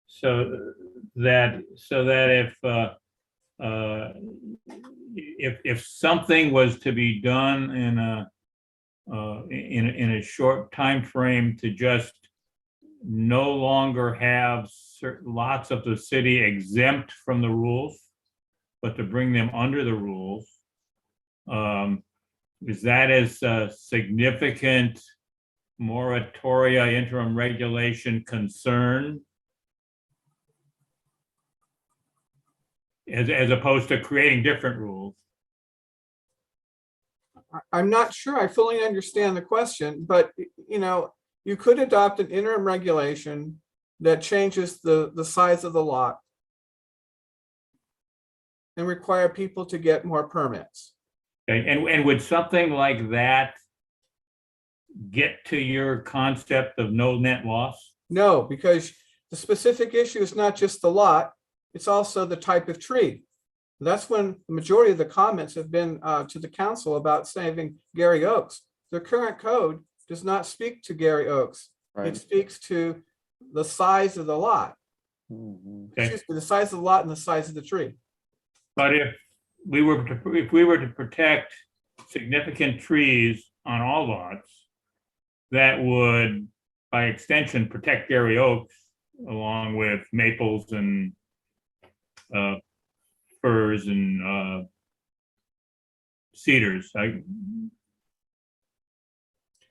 So that if something was to be done in a short time frame to just no longer have certain lots of the city exempt from the rules, but to bring them under the rules, is that as a significant moratoria interim regulation concern as opposed to creating different rules? I'm not sure I fully understand the question, but you could adopt an interim regulation that changes the size of the lot and require people to get more permits. Okay. And would something like that get to your concept of no net loss? No, because the specific issue is not just the lot, it's also the type of tree. That's when the majority of the comments have been to the council about saving Gary Oaks. The current code does not speak to Gary Oaks. Right. It speaks to the size of the lot. Okay. Excuse me, the size of the lot and the size of the tree. But if we were to protect significant trees on all lots, that would, by extension, protect Gary Oaks along with maples and firs and cedars. I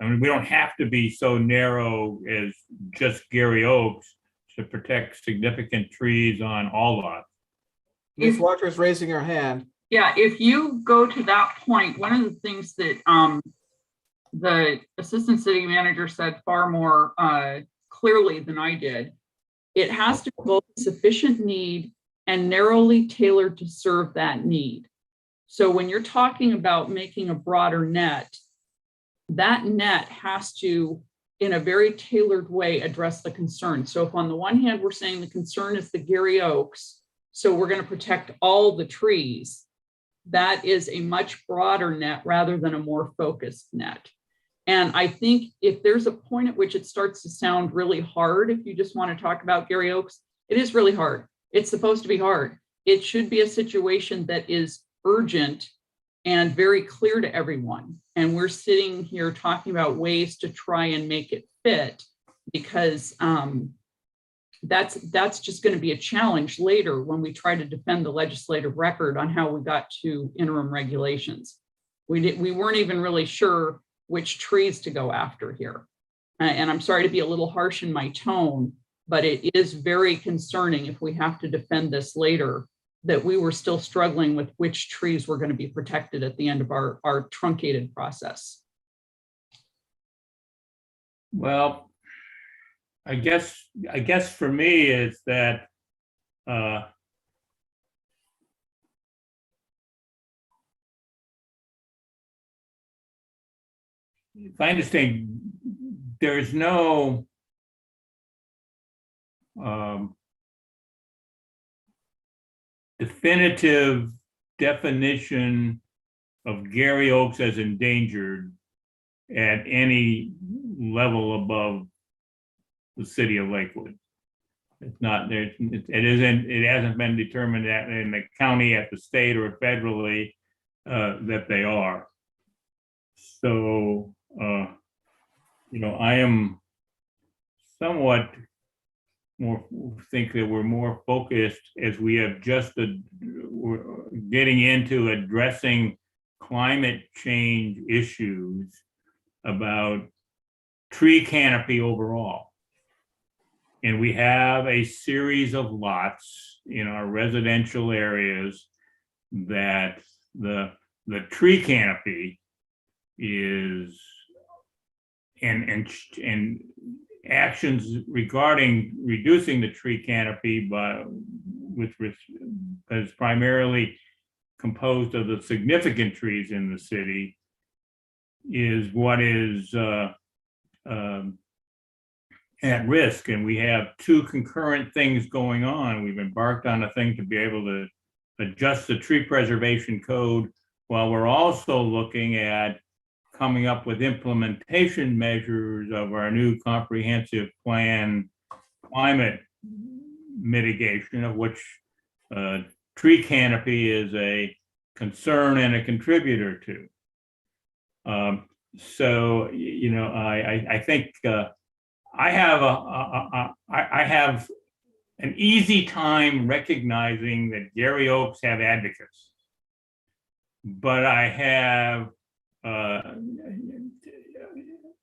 mean, we don't have to be so narrow as just Gary Oaks to protect significant trees on all lots. Ms. Walker's raising her hand. Yeah, if you go to that point, one of the things that the assistant city manager said far more clearly than I did, it has to be both sufficient need and narrowly tailored to serve that need. So when you're talking about making a broader net, that net has to, in a very tailored way, address the concern. So if on the one hand, we're saying the concern is the Gary Oaks, so we're going to protect all the trees, that is a much broader net rather than a more focused net. And I think if there's a point at which it starts to sound really hard, if you just want to talk about Gary Oaks, it is really hard. It's supposed to be hard. It should be a situation that is urgent and very clear to everyone. And we're sitting here talking about ways to try and make it fit, because that's just going to be a challenge later when we try to defend the legislative record on how we got to interim regulations. We weren't even really sure which trees to go after here. And I'm sorry to be a little harsh in my tone, but it is very concerning if we have to defend this later, that we were still struggling with which trees were going to be protected at the end of our truncated process. Well, I guess for me is that if I understand, there's no definitive definition of Gary Oaks as endangered at any level above the city of Lakewood. It's not there. It hasn't been determined that in the county, at the state, or federally that they are. So, I am somewhat more think that we're more focused, as we have we're getting into addressing climate change issues, about tree canopy overall. And we have a series of lots in our residential areas that the tree canopy is, and actions regarding reducing the tree canopy is primarily composed of the significant trees in the city, is what is at risk. And we have two concurrent things going on. We've embarked on a thing to be able to adjust the tree preservation code, while we're also looking at coming up with implementation measures of our new comprehensive plan, climate mitigation, of which tree canopy is a concern and a contributor to. So, I think I have an easy time recognizing that Gary Oaks have advocates, but I have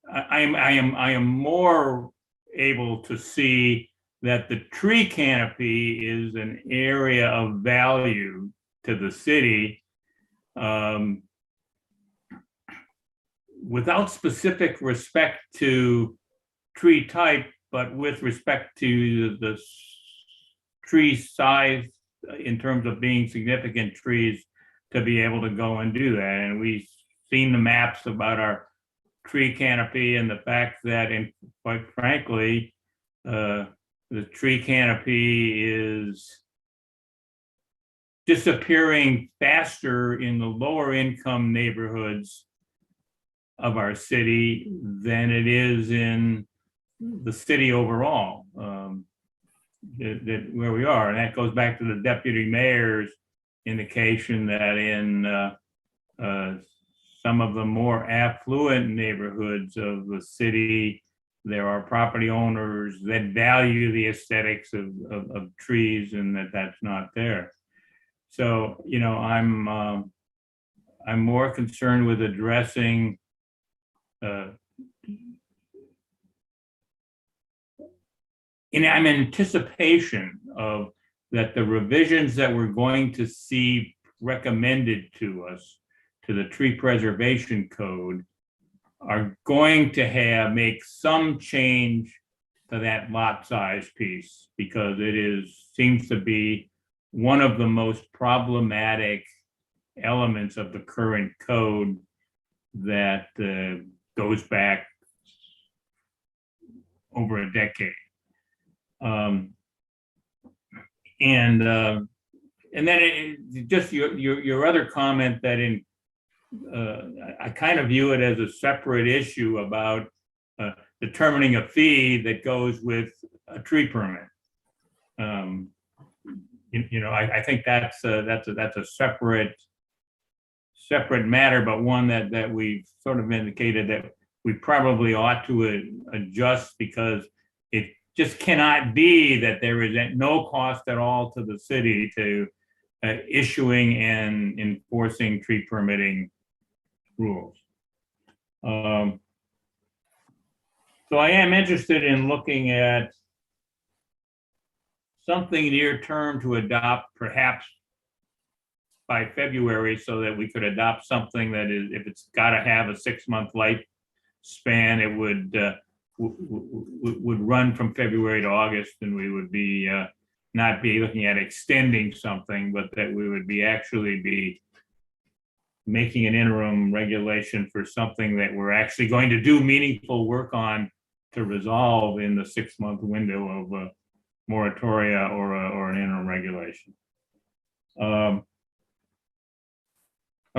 I am more able to see that the tree canopy is an area of value to the city, without specific respect to tree type, but with respect to the tree size in terms of being significant trees, to be able to go and do that. And we've seen the maps about our tree canopy, and the fact that, and quite frankly, the tree canopy is disappearing faster in the lower income neighborhoods of our city than it is in the city overall, where we are. And that goes back to the deputy mayor's indication that in some of the more affluent neighborhoods of the city, there are property owners that value the aesthetics of trees, and that's not there. So, I'm more concerned with addressing I'm in anticipation of that the revisions that we're going to see recommended to us to the tree preservation code are going to make some change to that lot size piece, because it seems to be one of the most problematic elements of the current code that goes back over a decade. And and then just your other comment that I kind of view it as a separate issue about determining a fee that goes with a tree permit. I think that's a separate matter, but one that we've sort of indicated that we probably ought to adjust, because it just cannot be that there is no cost at all to the city to issuing and enforcing tree permitting rules. So I am interested in looking at something near term to adopt perhaps by February, so that we could adopt something that is, if it's got to have a 6-month lifespan, it would run from February to August, and we would be not be looking at extending something, but that we would be actually be making an interim regulation for something that we're actually going to do meaningful work on to resolve in the 6-month window of a moratoria or an interim regulation. All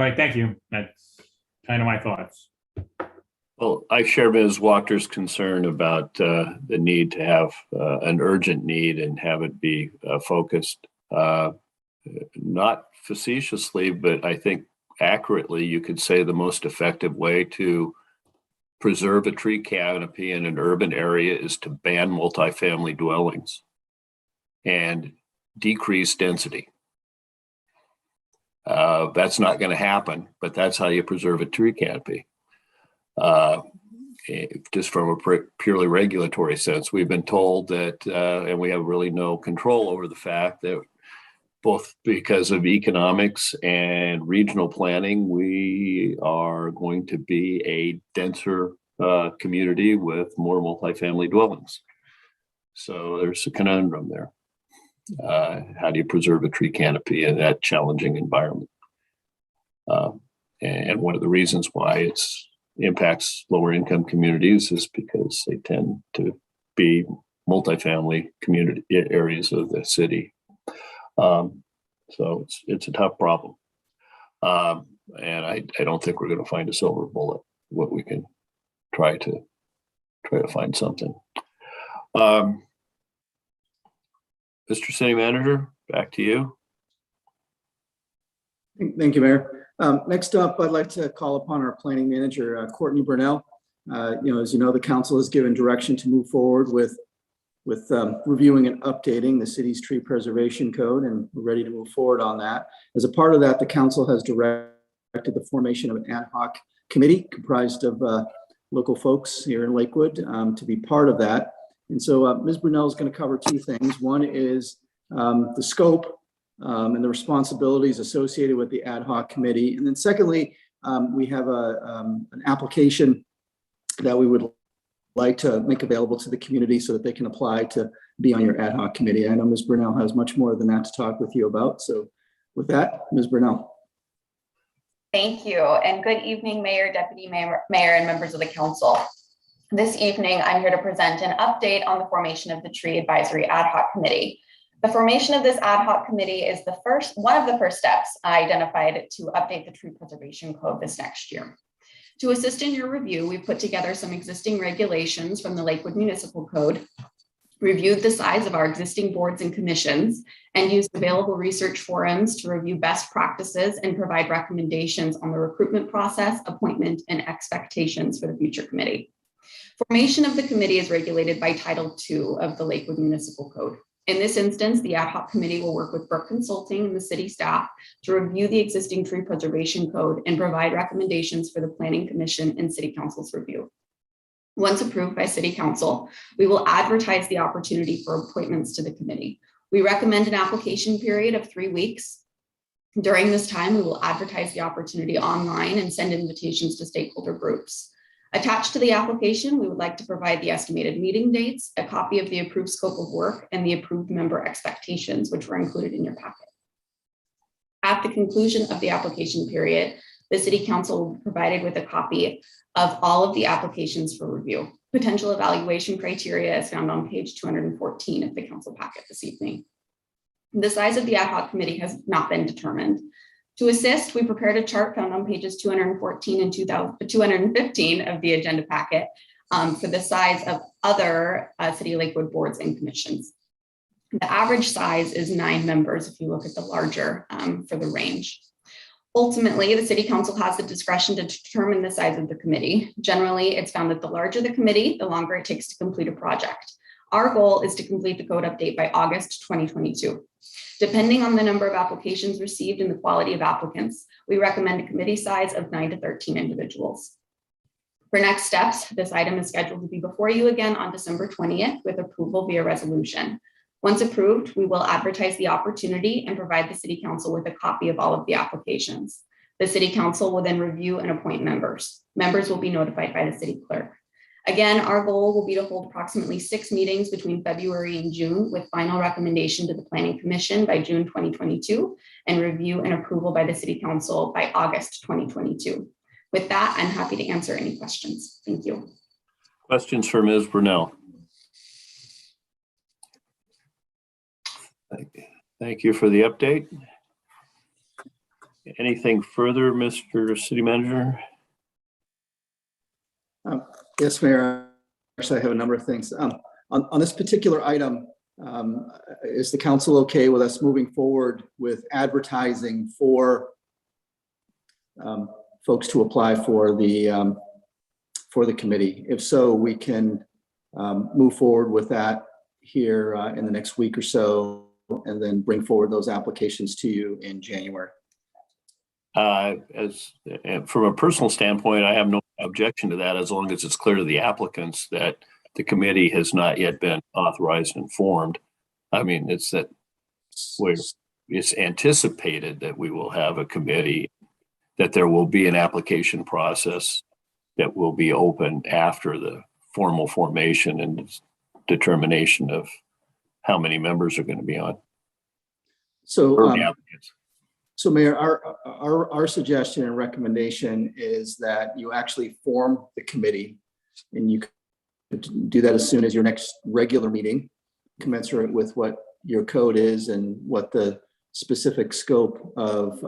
right, thank you. That's kind of my thoughts. Well, I share Ms. Walker's concern about the need to have an urgent need and have it be focused. Not facetiously, but I think accurately, you could say the most effective way to preserve a tree canopy in an urban area is to ban multifamily dwellings and decrease density. That's not going to happen, but that's how you preserve a tree canopy. Just from a purely regulatory sense, we've been told that, and we have really no control over the fact that both because of economics and regional planning, we are going to be a denser community with more multifamily dwellings. So there's a conundrum there. How do you preserve a tree canopy in that challenging environment? And one of the reasons why it impacts lower income communities is because they tend to be multifamily community areas of the city. So it's a tough problem. And I don't think we're going to find a silver bullet. What we can try to find something. Mr. City Manager, back to you. Thank you, Mayor. Next up, I'd like to call upon our planning manager, Courtney Burnell. As you know, the council has given direction to move forward with reviewing and updating the city's tree preservation code, and we're ready to move forward on that. As a part of that, the council has directed the formation of an ad hoc committee comprised of local folks here in Lakewood to be part of that. And so Ms. Brunel is going to cover two things. One is the scope and the responsibilities associated with the ad hoc committee. And then secondly, we have an application that we would like to make available to the community so that they can apply to be on your ad hoc committee. I know Ms. Brunel has much more than that to talk with you about. So with that, Ms. Brunel. Thank you, and good evening, Mayor, Deputy Mayor, and members of the council. This evening, I'm here to present an update on the formation of the Tree Advisory Ad Hoc Committee. The formation of this ad hoc committee is one of the first steps identified to update the tree preservation code this next year. To assist in your review, we've put together some existing regulations from the Lakewood Municipal Code, reviewed the size of our existing boards and commissions, and used available research forums to review best practices and provide recommendations on the recruitment process, appointment, and expectations for the future committee. Formation of the committee is regulated by Title II of the Lakewood Municipal Code. In this instance, the ad hoc committee will work with Burke Consulting and the city staff to review the existing tree preservation code and provide recommendations for the Planning Commission and City Council's review. Once approved by City Council, we will advertise the opportunity for appointments to the committee. We recommend an application period of 3 weeks. During this time, we will advertise the opportunity online and send invitations to stakeholder groups. Attached to the application, we would like to provide the estimated meeting dates, a copy of the approved scope of work, and the approved member expectations, which were included in your packet. At the conclusion of the application period, the City Council will be provided with a copy of all of the applications for review. Potential evaluation criteria is found on page 214 of the council packet this evening. The size of the ad hoc committee has not been determined. To assist, we prepared a chart found on pages 214 and 215 of the agenda packet for the size of other City of Lakewood boards and commissions. The average size is 9 members if you look at the larger for the range. Ultimately, the City Council has the discretion to determine the size of the committee. Generally, it's found that the larger the committee, the longer it takes to complete a project. Our goal is to complete the code update by August 2022. Depending on the number of applications received and the quality of applicants, we recommend a committee size of 9 to 13 individuals. For next steps, this item is scheduled to be before you again on December 20th with approval via resolution. Once approved, we will advertise the opportunity and provide the City Council with a copy of all of the applications. The City Council will then review and appoint members. Members will be notified by the City Clerk. Again, our goal will be to hold approximately 6 meetings between February and June with final recommendation to the Planning Commission by June 2022 and review and approval by the City Council by August 2022. With that, I'm happy to answer any questions. Thank you. Questions for Ms. Brunel? Thank you for the update. Anything further, Mr. City Manager? Yes, Mayor. Actually, I have a number of things. On this particular item, is the council okay with us moving forward with advertising for folks to apply for the committee? If so, we can move forward with that here in the next week or so, and then bring forward those applications to you in January. From a personal standpoint, I have no objection to that as long as it's clear to the applicants that the committee has not yet been authorized and formed. I mean, it's anticipated that we will have a committee, that there will be an application process that will be open after the formal formation and determination of how many members are going to be on. So, so Mayor, our suggestion and recommendation is that you actually form the committee, and you could do that as soon as your next regular meeting, commensurate with what your code is and what the specific scope of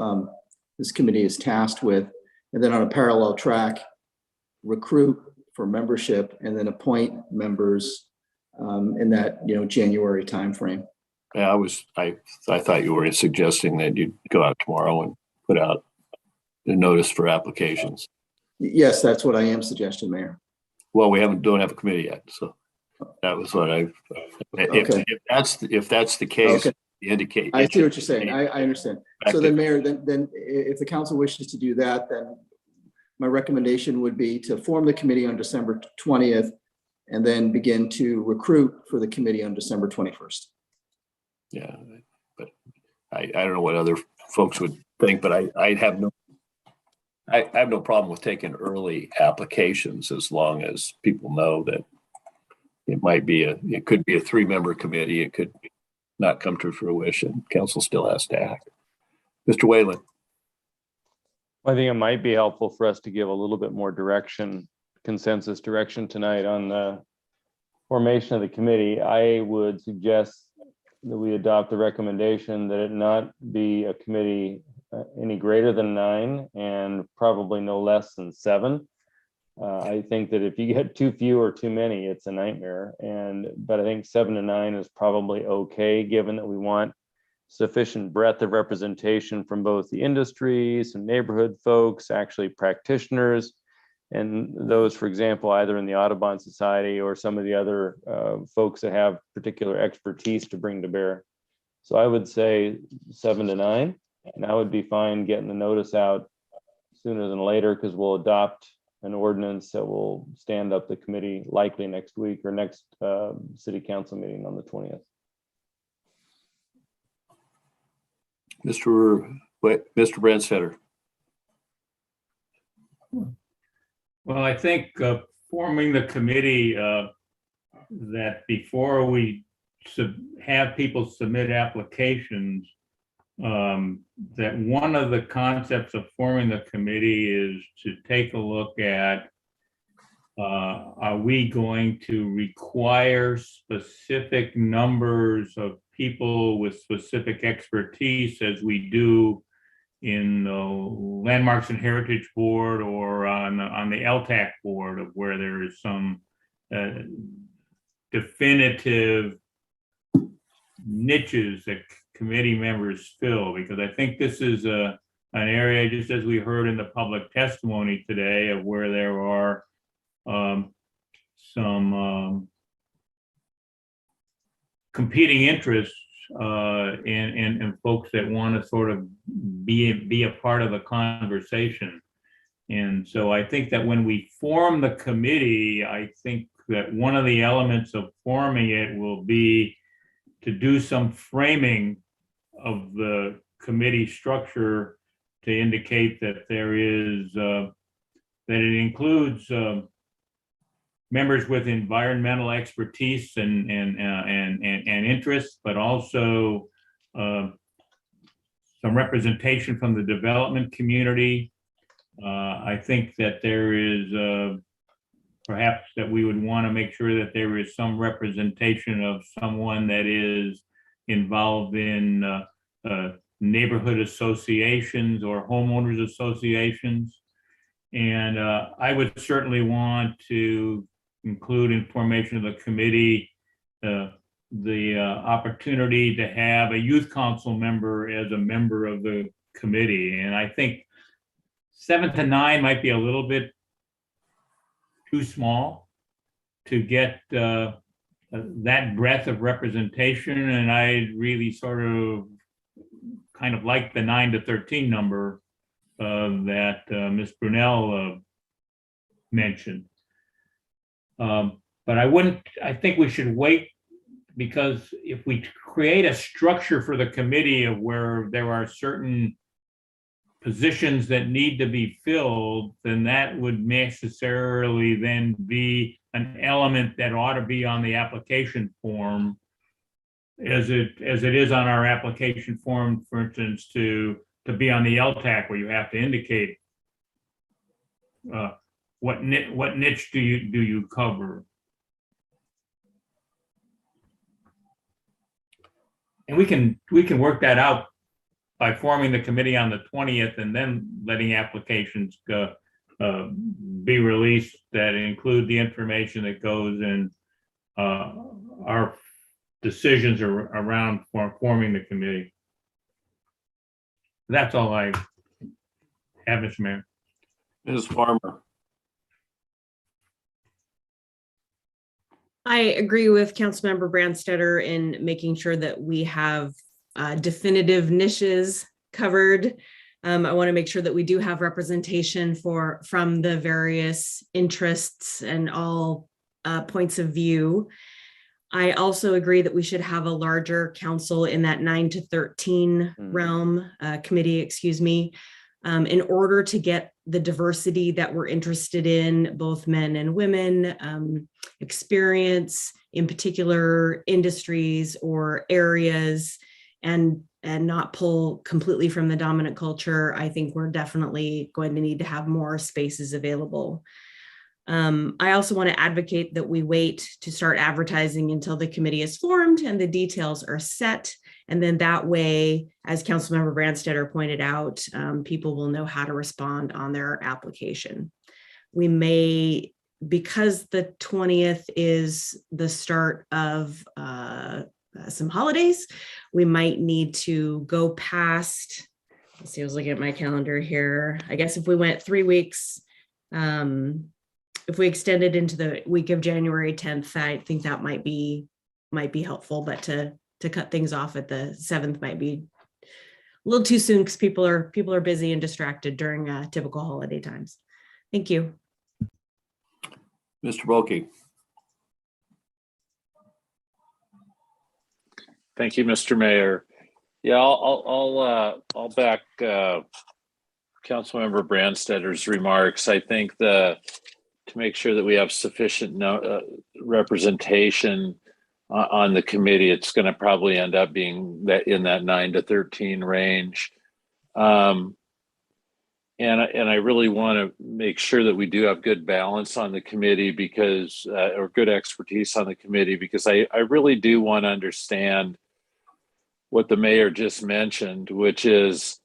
this committee is tasked with, and then on a parallel track, recruit for membership and then appoint members in that January timeframe. Yeah, I thought you were suggesting that you'd go out tomorrow and put out the notice for applications. Yes, that's what I am suggesting, Mayor. Well, we don't have a committee yet, so that was what Okay. If that's the case, Okay. indicate. I see what you're saying. I understand. So then, Mayor, then if the council wishes to do that, then my recommendation would be to form the committee on December 20th and then begin to recruit for the committee on December 21st. Yeah, but I don't know what other folks would think, but I have no problem with taking early applications as long as people know that it could be a 3-member committee. It could not come to fruition. Council still has to act. Mr. Whalen. I think it might be helpful for us to give a little bit more consensus direction tonight on the formation of the committee. I would suggest that we adopt the recommendation that it not be a committee any greater than 9 and probably no less than 7. I think that if you get too few or too many, it's a nightmare. But I think 7 to 9 is probably okay, given that we want sufficient breadth of representation from both the industry, some neighborhood folks, actually practitioners, and those, for example, either in the Audubon Society or some of the other folks that have particular expertise to bring to bear. So I would say 7 to 9, and I would be fine getting the notice out sooner than later, because we'll adopt an ordinance that will stand up the committee likely next week or next city council meeting on the 20th. Mr. Brandstetter. Well, I think forming the committee, that before we have people submit applications, that one of the concepts of forming the committee is to take a look at, are we going to require specific numbers of people with specific expertise as we do in the Landmarks and Heritage Board or on the LTAC board, of where there is some definitive niches that committee members fill, because I think this is an area, just as we heard in the public testimony today, of where there are some competing interests and folks that want to sort of be a part of the conversation. And so I think that when we form the committee, I think that one of the elements of forming it will be to do some framing of the committee structure to indicate that there is, that it includes members with environmental expertise and interests, but also some representation from the development community. I think that there is perhaps that we would want to make sure that there is some representation of someone that is involved in neighborhood associations or homeowners associations. And I would certainly want to include in formation of the committee the opportunity to have a youth council member as a member of the committee. And I think 7 to 9 might be a little bit too small to get that breadth of representation. And I really sort of kind of like the 9 to 13 number that Ms. Brunel mentioned. But I think we should wait, because if we create a structure for the committee of where there are certain positions that need to be filled, then that would necessarily then be an element that ought to be on the application form, as it is on our application form, for instance, to be on the LTAC, where you have to indicate what niche do you cover. And we can work that out by forming the committee on the 20th and then letting applications go, be released that include the information that goes in our decisions around forming the committee. That's all I have, Mr. Mayor. Ms. Farmer. I agree with Councilmember Brandstetter in making sure that we have definitive niches covered. I want to make sure that we do have representation from the various interests and all points of view. I also agree that we should have a larger council in that 9 to 13 realm, committee, excuse me, in order to get the diversity that we're interested in, both men and women, experience in particular industries or areas, and not pull completely from the dominant culture. I think we're definitely going to need to have more spaces available. I also want to advocate that we wait to start advertising until the committee is formed and the details are set. And then that way, as Councilmember Brandstetter pointed out, people will know how to respond on their application. We may, because the 20th is the start of some holidays, we might need to go past, let's see, I was looking at my calendar here. I guess if we went 3 weeks, if we extended into the week of January 10th, I think that might be helpful, but to cut things off at the 7th might be a little too soon, because people are busy and distracted during typical holiday times. Thank you. Mr. Bulkey. Thank you, Mr. Mayor. Yeah, I'll back Councilmember Brandstetter's remarks. I think to make sure that we have sufficient representation on the committee, it's going to probably end up being that in that 9 to 13 range. And I really want to make sure that we do have good balance on the committee, because or good expertise on the committee, because I really do want to understand what the mayor just mentioned, which is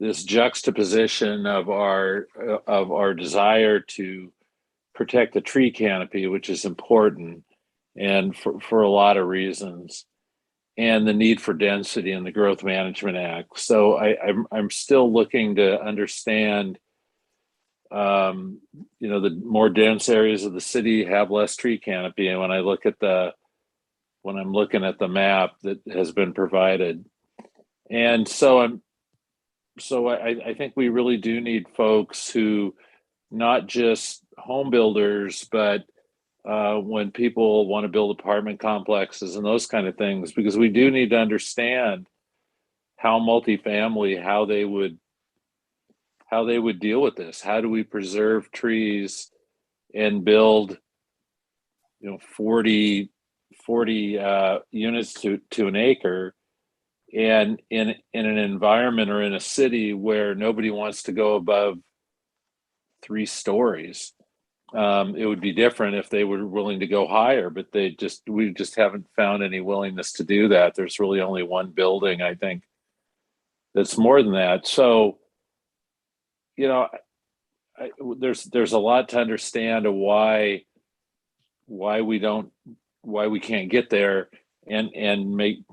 this juxtaposition of our desire to protect the tree canopy, which is important, and for a lot of reasons, and the need for density in the Growth Management Act. So I'm still looking to understand, the more dense areas of the city have less tree canopy, and when I'm looking at the map that has been provided, and so I think we really do need folks who, not just home builders, but when people want to build apartment complexes and those kind of things, because we do need to understand how multifamily, how they would deal with this. How do we preserve trees and build 40 units to an acre, and in an environment or in a city where nobody wants to go above 3 stories. It would be different if they were willing to go higher, but we just haven't found any willingness to do that. There's really only one building, I think, that's more than that. So, there's a lot to understand of why we can't get there and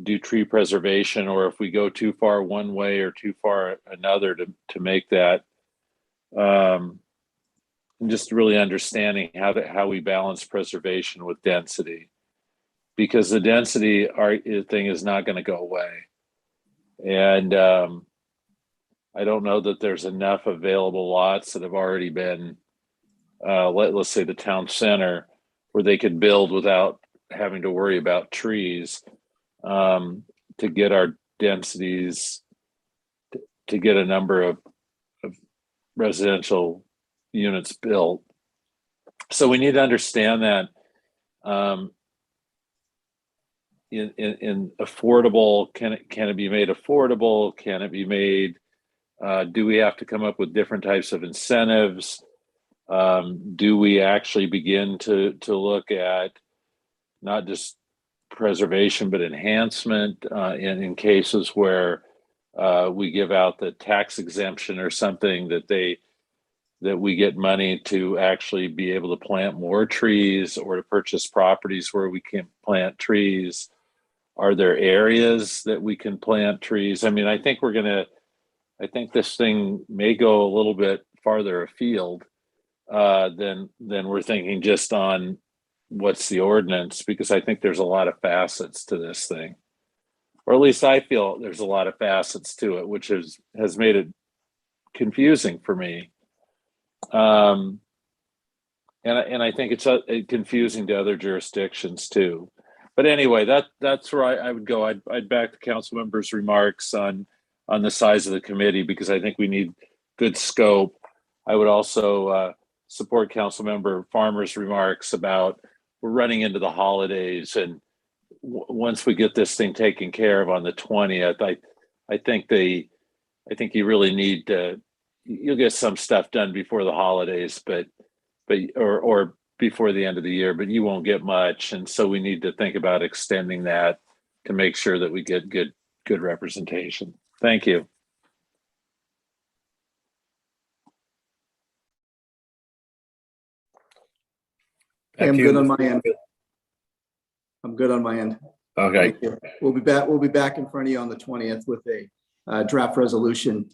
do tree preservation, or if we go too far one way or too far another to make that. And just really understanding how we balance preservation with density, because the density thing is not going to go away. And I don't know that there's enough available lots that have already been, let's say the town center, where they could build without having to worry about trees, to get our densities, to get a number of residential units built. So we need to understand that in affordable, can it be made affordable? Can it be made, do we have to come up with different types of incentives? Do we actually begin to look at not just preservation, but enhancement in cases where we give out the tax exemption or something, that we get money to actually be able to plant more trees, or to purchase properties where we can plant trees? Are there areas that we can plant trees? I mean, I think this thing may go a little bit farther afield than we're thinking just on what's the ordinance, because I think there's a lot of facets to this thing, or at least I feel there's a lot of facets to it, which has made it confusing for me. And I think it's confusing to other jurisdictions too. But anyway, that's where I would go. I'd back the council members' remarks on the size of the committee, because I think we need good scope. I would also support council member Farmer's remarks about we're running into the holidays, and once we get this thing taken care of on the 20th, I think you really need to. You'll get some stuff done before the holidays, but or before the end of the year, but you won't get much. And so we need to think about extending that to make sure that we get good representation. Thank you. I'm good on my end. I'm good on my end. Okay. We'll be back in front of you on the 20th with a draft resolution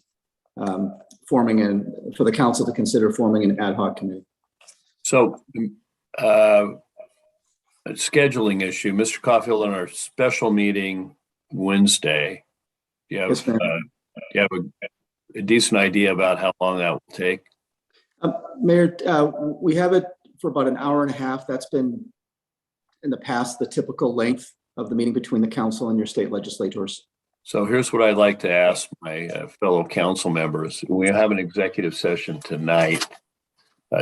for the council to consider forming an ad hoc committee. So a scheduling issue, Mr. Caulfield, on our special meeting Wednesday, do you have a decent idea about how long that will take? Mayor, we have it for about an hour and a half. That's been in the past the typical length of the meeting between the council and your state legislators. So here's what I'd like to ask my fellow council members. We have an executive session tonight,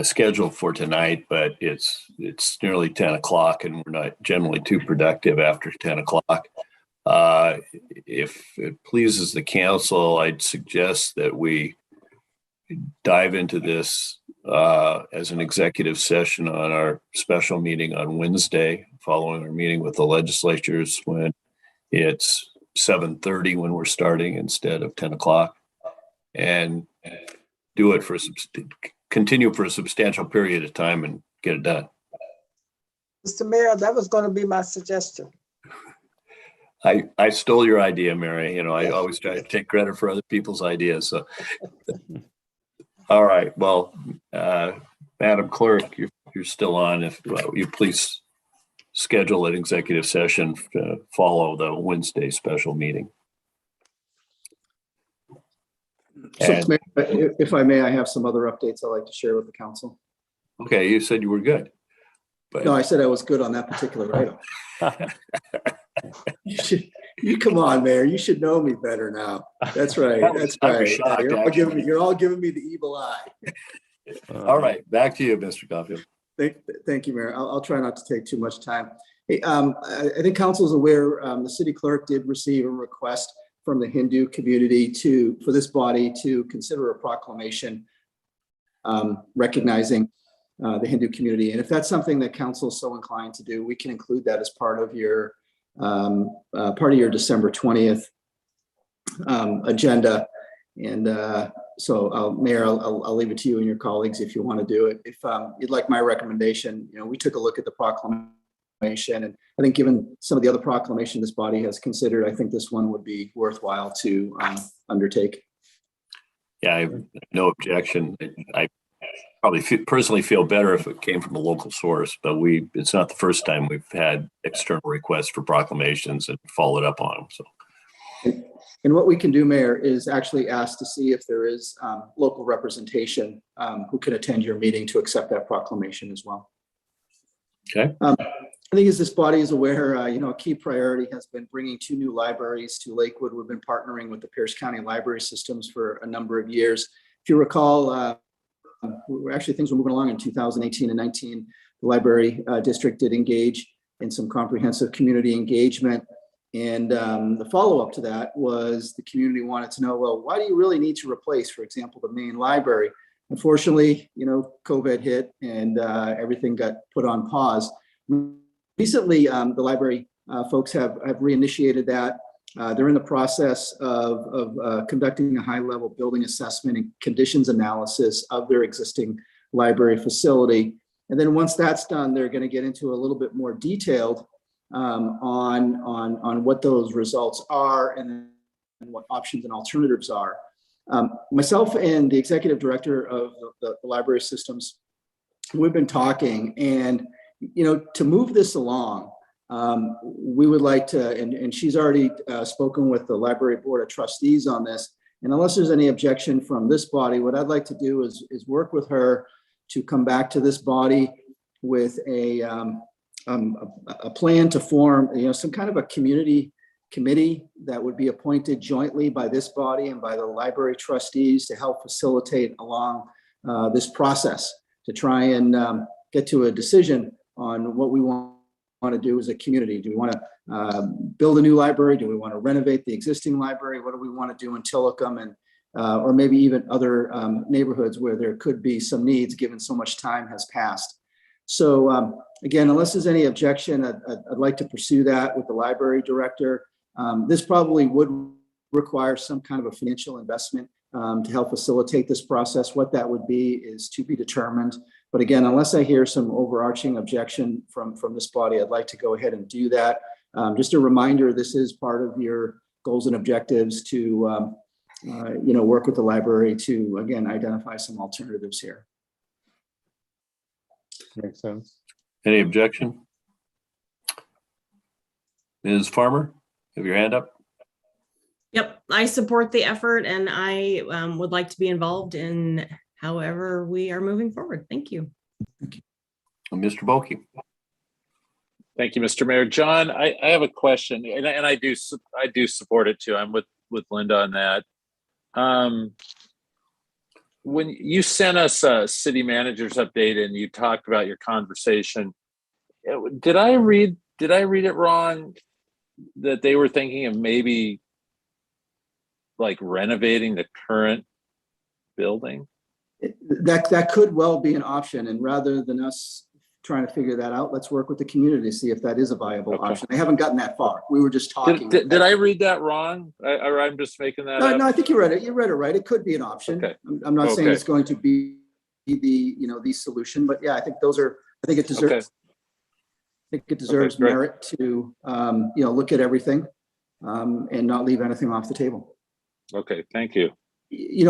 scheduled for tonight, but it's nearly 10 o'clock and we're not generally too productive after 10 o'clock. If it pleases the council, I'd suggest that we dive into this as an executive session on our special meeting on Wednesday, following our meeting with the legislatures, when it's 7:30 when we're starting instead of 10 o'clock, and do it for continue for a substantial period of time and get it done. Mr. Mayor, that was going to be my suggestion. I stole your idea, Mary. I always try to take credit for other people's ideas. So, all right. Well, Madam Clerk, you're still on. If you please schedule an executive session to follow the Wednesday special meeting. So, if I may, I have some other updates I'd like to share with the council. Okay, you said you were good. But... No, I said I was good on that particular item. You come on, Mayor. You should know me better now. That's right. That's right. Shocked, you're all giving me the evil eye. All right, back to you, Mr. Caulfield. Thank you, Mayor. I'll try not to take too much time. Hey, I think council is aware the city clerk did receive a request from the Hindu community for this body to consider a proclamation recognizing the Hindu community. And if that's something that council is so inclined to do, we can include that as part of your December 20th agenda. And so, Mayor, I'll leave it to you and your colleagues if you want to do it. If you'd like my recommendation, we took a look at the proclamation, and I think given some of the other proclamation this body has considered, I think this one would be worthwhile to undertake. Yeah, I have no objection. I probably personally feel better if it came from a local source, but it's not the first time we've had external requests for proclamations and followed up on them. So. And what we can do, Mayor, is actually ask to see if there is local representation who can attend your meeting to accept that proclamation as well. Okay. I think as this body is aware, a key priority has been bringing 2 new libraries to Lakewood. We've been partnering with the Pierce County Library Systems for a number of years. If you recall, things were moving along in 2018 and 19. The library district did engage in some comprehensive community engagement. And the follow-up to that was the community wanted to know, well, why do you really need to replace, for example, the main library? Unfortunately, COVID hit and everything got put on pause. Recently, the library folks have reinitiated that. They're in the process of conducting a high-level building assessment and conditions analysis of their existing library facility. And then once that's done, they're going to get into a little bit more detailed on what those results are and what options and alternatives are. Myself and the executive director of the library systems, we've been talking, and to move this along, we would like to, and she's already spoken with the library board of trustees on this. And unless there's any objection from this body, what I'd like to do is work with her to come back to this body with a plan to form, some kind of a community committee that would be appointed jointly by this body and by the library trustees to help facilitate along this process to try and get to a decision on what we want to do as a community. Do we want to build a new library? Do we want to renovate the existing library? What do we want to do in Tillicum and or maybe even other neighborhoods where there could be some needs given so much time has passed? So again, unless there's any objection, I'd like to pursue that with the library director. This probably would require some kind of a financial investment to help facilitate this process. What that would be is to be determined. But again, unless I hear some overarching objection from this body, I'd like to go ahead and do that. Just a reminder, this is part of your goals and objectives to work with the library to, again, identify some alternatives here. Makes sense. Any objection? Ms. Farmer, have your hand up. Yep, I support the effort, and I would like to be involved in however we are moving forward. Thank you. Mr. Boki. Thank you, Mr. Mayor. John, I have a question, and I do support it too. I'm with Linda on that. When you sent us a city manager's update and you talked about your conversation, did I read it wrong that they were thinking of maybe like renovating the current building? That could well be an option, and rather than us trying to figure that out. Let's work with the community to see if that is a viable Okay. option. They haven't gotten that far. We were just talking. Did I read that wrong? Or I'm just making that up? No, I think you read it. You read it right. It could be an option. Okay. I'm not saying Okay. it's going to be the solution, but yeah, I think it deserves. Okay. I think it deserves great. merit to look at everything and not leave anything off the table. Okay, thank you.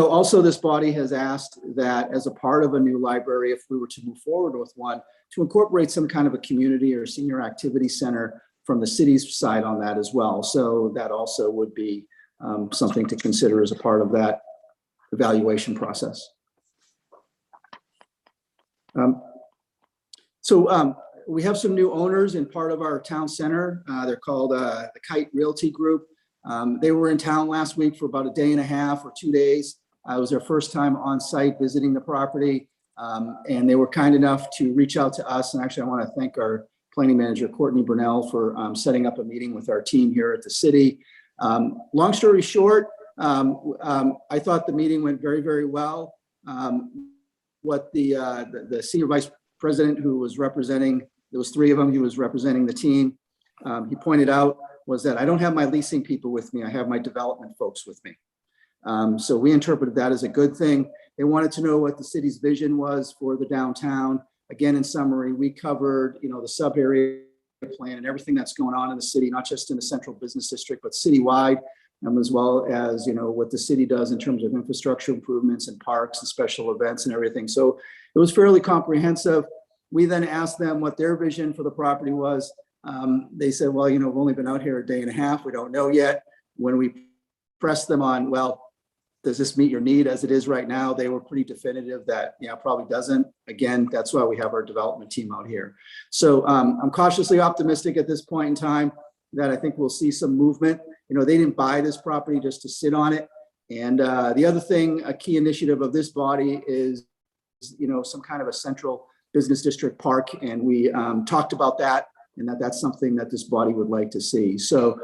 Also this body has asked that as a part of a new library, if we were to move forward with one, to incorporate some kind of a community or senior activity center from the city's side on that as well. So that also would be something to consider as a part of that evaluation process. We have some new owners in part of our town center. They're called the Kite Realty Group. They were in town last week for about a day and a half or 2 days. It was their first time on site visiting the property. And they were kind enough to reach out to us. And actually, I want to thank our planning manager, Courtney Burnell, for setting up a meeting with our team here at the city. Long story short, I thought the meeting went very, very well. What the senior vice president who was representing, there was 3 of them, he was representing the team. He pointed out was that I don't have my leasing people with me. I have my development folks with me. So we interpreted that as a good thing. They wanted to know what the city's vision was for the downtown. Again, in summary, we covered, the sub area plan and everything that's going on in the city, not just in the central business district, but citywide, as well as, what the city does in terms of infrastructure improvements and parks and special events and everything. So it was fairly comprehensive. We then asked them what their vision for the property was. They said, well, we've only been out here a day and a half. We don't know yet. When we pressed them on, well, does this meet your need as it is right now? They were pretty definitive that, probably doesn't. Again, that's why we have our development team out here. So I'm cautiously optimistic at this point in time that I think we'll see some movement. They didn't buy this property just to sit on it. And the other thing, a key initiative of this body is, some kind of a central business district park. And we talked about that, and that's something that this body would like to see. So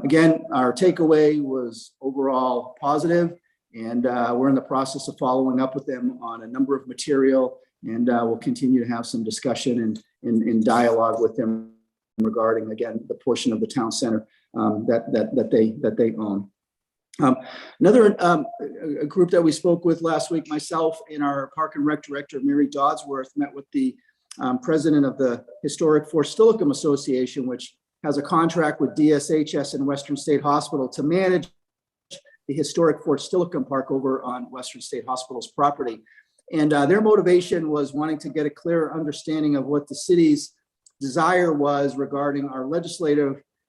again, our takeaway was overall positive, and we're in the process of following up with them on a number of material, and we'll continue to have some discussion and dialogue with them regarding, again, the portion of the town center that they own. Another a group that we spoke with last week, myself and our Park and Rec Director, Mary Dodsworth, met with the president of the Historic Fort Steilacoom Association, which has a contract with DSHS and Western State Hospital to manage the historic Fort Steilacoom Park over on Western State Hospital's property. And their motivation was wanting to get a clearer understanding of what the city's desire was regarding our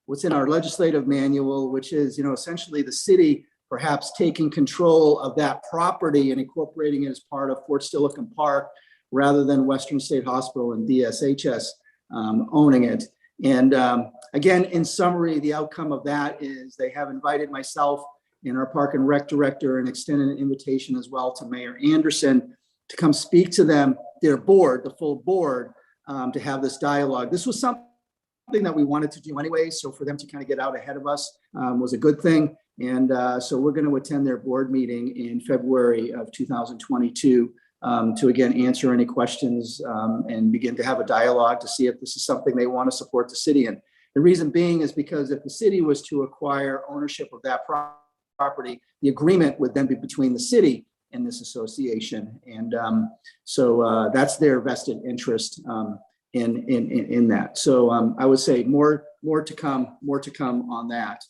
what's in our legislative manual, which is, essentially the city perhaps taking control of that property and incorporating it as part of Fort Steilacoom Park, rather than Western State Hospital and DSHS owning it. And again, in summary, the outcome of that is they have invited myself and our Park and Rec Director and extended an invitation as well to Mayor Anderson to come speak to them, their board, the full board, to have this dialogue. This was something that we wanted to do anyway, so for them to kind of get out ahead of us was a good thing. And so we're going to attend their board meeting in February of 2022 to again answer any questions and begin to have a dialogue to see if this is something they want to support the city in. The reason being is because if the city was to acquire ownership of that property, the agreement would then be between the city and this association. And so that's their vested interest in that. So I would say more to come on that.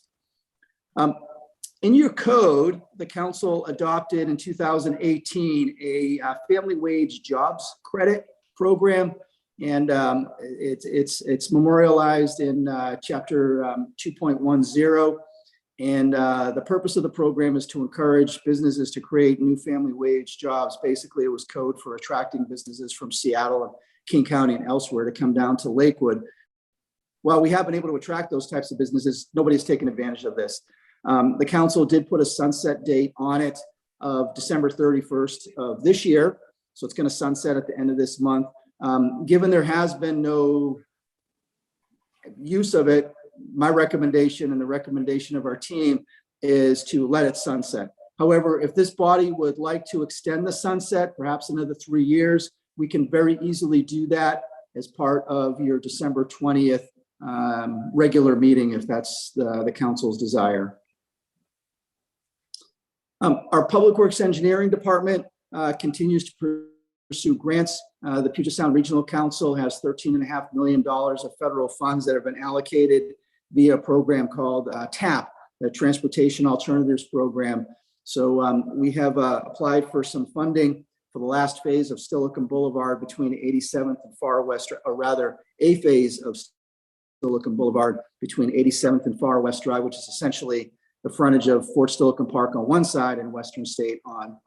In your code, the council adopted in 2018 a family wage jobs credit program, and it's memorialized in chapter 2.10. And the purpose of the program is to encourage businesses to create new family wage jobs. Basically, it was code for attracting businesses from Seattle and King County and elsewhere to come down to Lakewood. While we have been able to attract those types of businesses, nobody's taken advantage of this. The council did put a sunset date on it of December 31st of this year. So it's going to sunset at the end of this month. Given there has been no use of it, my recommendation and the recommendation of our team is to let it sunset. However, if this body would like to extend the sunset, perhaps another 3 years, we can very easily do that. as part of your December 20th regular meeting, if that's the council's desire. Our Public Works Engineering Department continues to pursue grants. The Puget Sound Regional Council has $13.5 million of federal funds that have been allocated via a program called TAP, the Transportation Alternatives Program. So we have applied for some funding for the last phase of Silicon Boulevard between 87th and Far West, or rather a phase of Silicon Boulevard between 87th and Far West Drive, which is essentially the frontage of Fort Silicon Park on one side and Western State on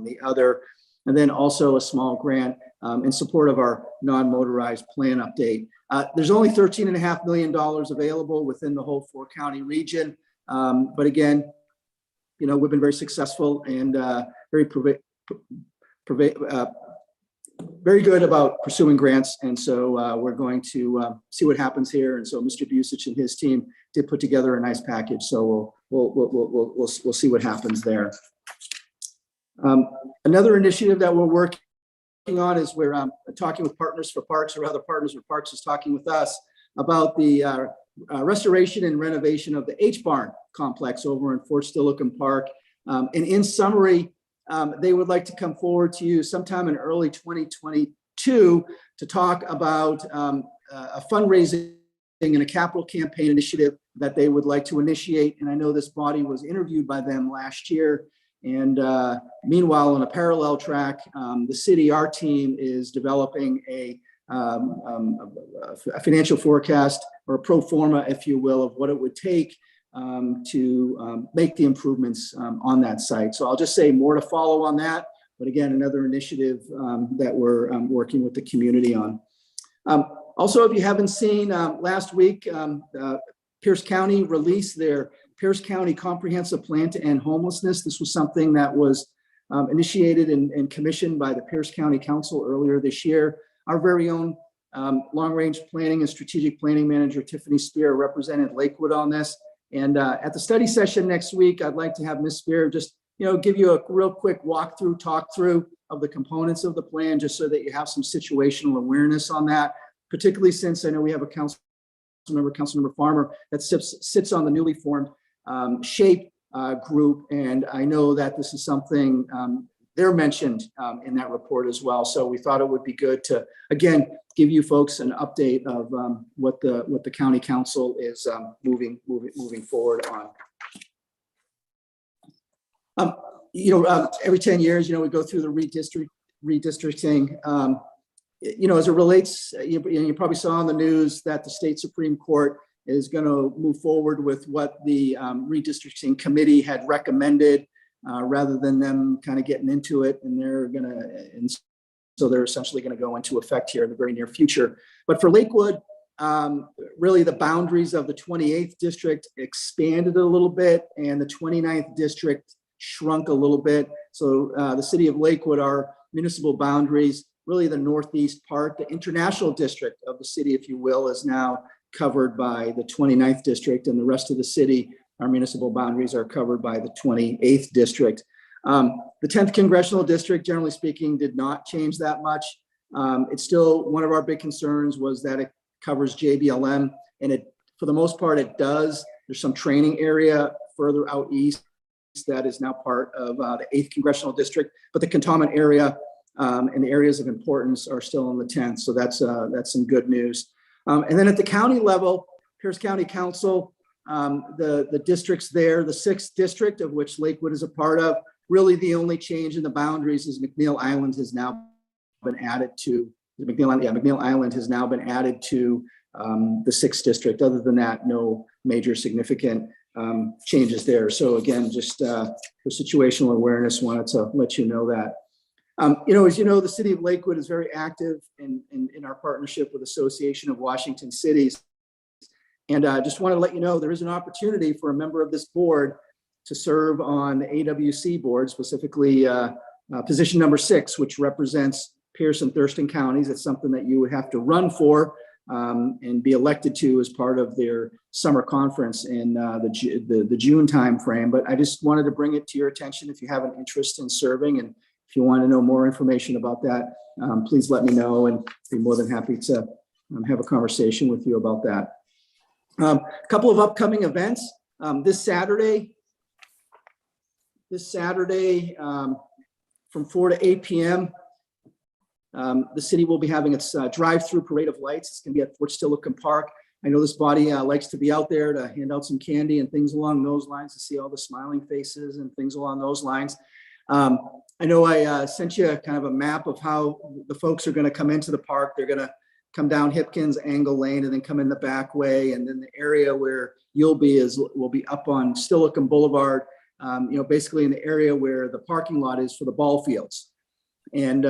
the other. And then also a small grant in support of our non-motorized plan update. There's only $13.5 million available within the whole 4-county region. But again, you know, we've been very successful and very good about pursuing grants. And so we're going to see what happens here. And so Mr. Busich and his team did put together a nice package. So we'll see what happens there. Another initiative that we're working on is we're talking with Partners for Parks, or rather Partners for Parks is talking with us about the restoration and renovation of the H-Barn complex over in Fort Silicon Park. And in summary, they would like to come forward to you sometime in early 2022 to talk about a fundraising and a capital campaign initiative that they would like to initiate. And I know this body was interviewed by them last year. And meanwhile, on a parallel track, the city, our team is developing a financial forecast, or a pro forma, if you will, of what it would take to make the improvements on that site. So I'll just say more to follow on that. But again, another initiative that we're working with the community on. Also, if you haven't seen, last week, Pierce County released their Pierce County Comprehensive Plan to End Homelessness. This was something that was initiated and commissioned by the Pierce County Council earlier this year. Our very own long-range planning and strategic planning manager, Tiffany Spear, represented Lakewood on this. And at the study session next week, I'd like to have Ms. Spear just, you know, give you a real quick walkthrough, talk through of the components of the plan, just so that you have some situational awareness on that, particularly since I know we have a Councilmember Farmer, that sits on the newly formed SHAPE group. And I know that this is something they're mentioned in that report as well. So we thought it would be good to, again, give you folks an update of what the county council is moving forward on. Every 10 years, we go through the redistricting. As it relates, you probably saw on the news that the state Supreme Court is going to move forward with what the redistricting committee had recommended, rather than them kind of getting into it, and so they're essentially going to go into effect here in the very near future. But for Lakewood, really the boundaries of the 28th district expanded a little bit, and the 29th district shrunk a little bit. So the city of Lakewood, our municipal boundaries, really the northeast part, the international district of the city, if you will, is now covered by the 29th district, and the rest of the city, our municipal boundaries, are covered by the 28th district. The 10th congressional district, generally speaking, did not change that much. It's still, one of our big concerns was that it covers JBLM, and it, for the most part, it does. There's some training area further out east that is now part of the 8th congressional district, but the cantonment area and the areas of importance are still in the 10th. So that's some good news. And then at the county level, Pierce County Council, the districts there, the 6th district, of which Lakewood is a part of, really the only change in the boundaries is McNeil Island has now been added to, McNeil Island has now been added to the 6th district. Other than that, no major significant changes there. So again, just for situational awareness, wanted to let you know that. As you know, the city of Lakewood is very active in our partnership with Association of Washington Cities. And I just want to let you know, there is an opportunity for a member of this board to serve on the AWC board, specifically position number 6, which represents Pierce and Thurston counties. It's something that you would have to run for and be elected to as part of their summer conference in the June timeframe. But I just wanted to bring it to your attention if you have an interest in serving, and if you want to know more information about that, please let me know, and be more than happy to have a conversation with you about that. A couple of upcoming events. This Saturday from 4 to 8 p.m., the city will be having its drive-through parade of lights. It's going to be at Fort Steilacoom Park. I know this body likes to be out there to hand out some candy and things along those lines, to see all the smiling faces and things along those lines. I know I sent you kind of a map of how the folks are going to come into the park. They're going to come down Hipkins Angle Lane and then come in the back way. And then the area where you'll be will be up on Steilacoom Boulevard, basically in the area where the parking lot is for the ball fields. And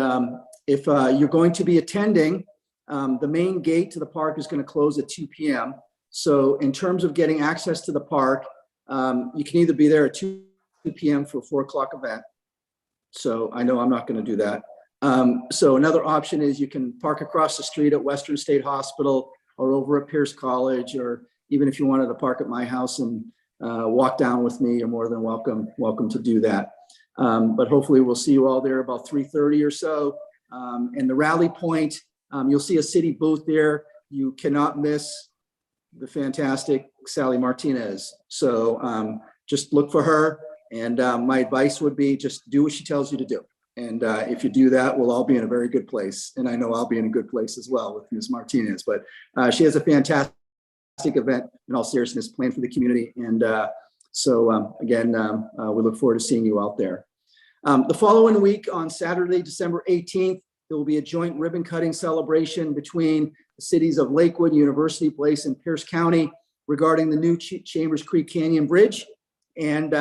if you're going to be attending, the main gate to the park is going to close at 2 p.m. So in terms of getting access to the park, you can either be there at 2 p.m. for a 4 o'clock event. So I know I'm not going to do that. So another option is you can park across the street at Western State Hospital or over at Pierce College, or even if you wanted to park at my house and walk down with me, you're more than welcome to do that. But hopefully we'll see you all there about 3:30 or so. And the rally point, you'll see a city booth there. You cannot miss the fantastic Sally Martinez. So just look for her. And my advice would be just do what she tells you to do. And if you do that, we'll all be in a very good place. And I know I'll be in a good place as well with Ms. Martinez. But she has a fantastic event, in all seriousness, planned for the community. And again, we look forward to seeing you out there. The following week, on Saturday, December 18th, there will be a joint ribbon cutting celebration between the cities of Lakewood, University Place, and Pierce County regarding the new Chambers Creek Canyon Bridge. And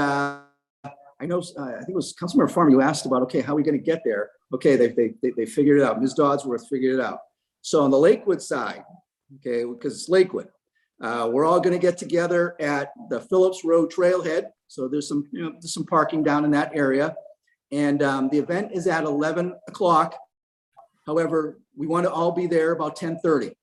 I know, I think it was Councilmember Farmer, you asked about, okay, how are we going to get there? Okay, they figured it out. Ms. Dodsworth figured it out. So on the Lakewood side, okay, because it's Lakewood, we're all going to get together at the Phillips Road Trailhead. So there's some parking down in that area. And the event is at 11 o'clock. However, we want to all be there about 10:30.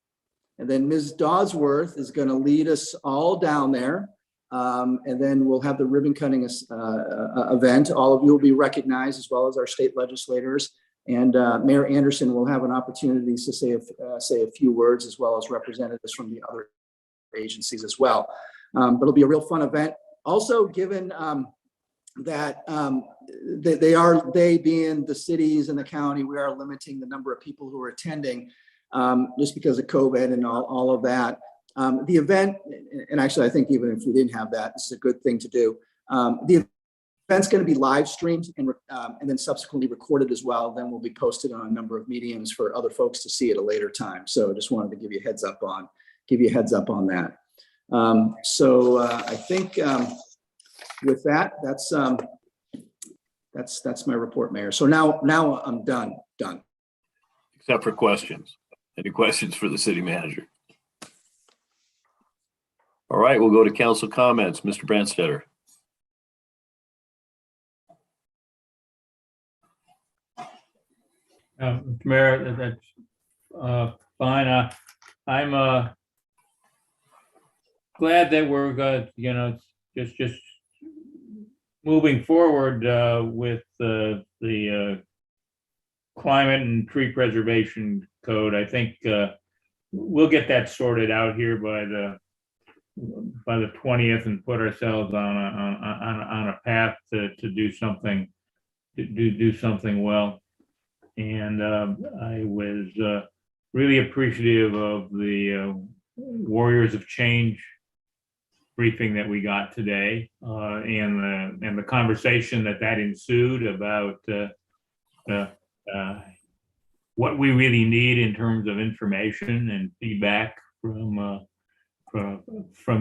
And then Ms. Dodsworth is going to lead us all down there. And then we'll have the ribbon cutting event. All of you will be recognized, as well as our state legislators. And Mayor Anderson will have an opportunity to say a few words, as well as representatives from the other agencies as well. But it'll be a real fun event. Also, given that they being the cities and the county, we are limiting the number of people who are attending just because of COVID and all of that. The event, and actually I think even if we didn't have that, this is a good thing to do. The event's going to be live streamed and then subsequently recorded as well. Then will be posted on a number of mediums for other folks to see at a later time. So just wanted to give you a heads up on that. I think with that, that's my report, Mayor. So now I'm done. Except for questions. Any questions for the city manager? All right, we'll go to council comments. Mr. Brandstetter. Mr. Mayor, that's fine. I'm glad that we're going, just moving forward with the climate and tree preservation code. I think we'll get that sorted out here by the 20th and put ourselves on a path to do something well. And I was really appreciative of the Warriors of Change briefing that we got today, and the conversation that ensued about what we really need in terms of information and feedback from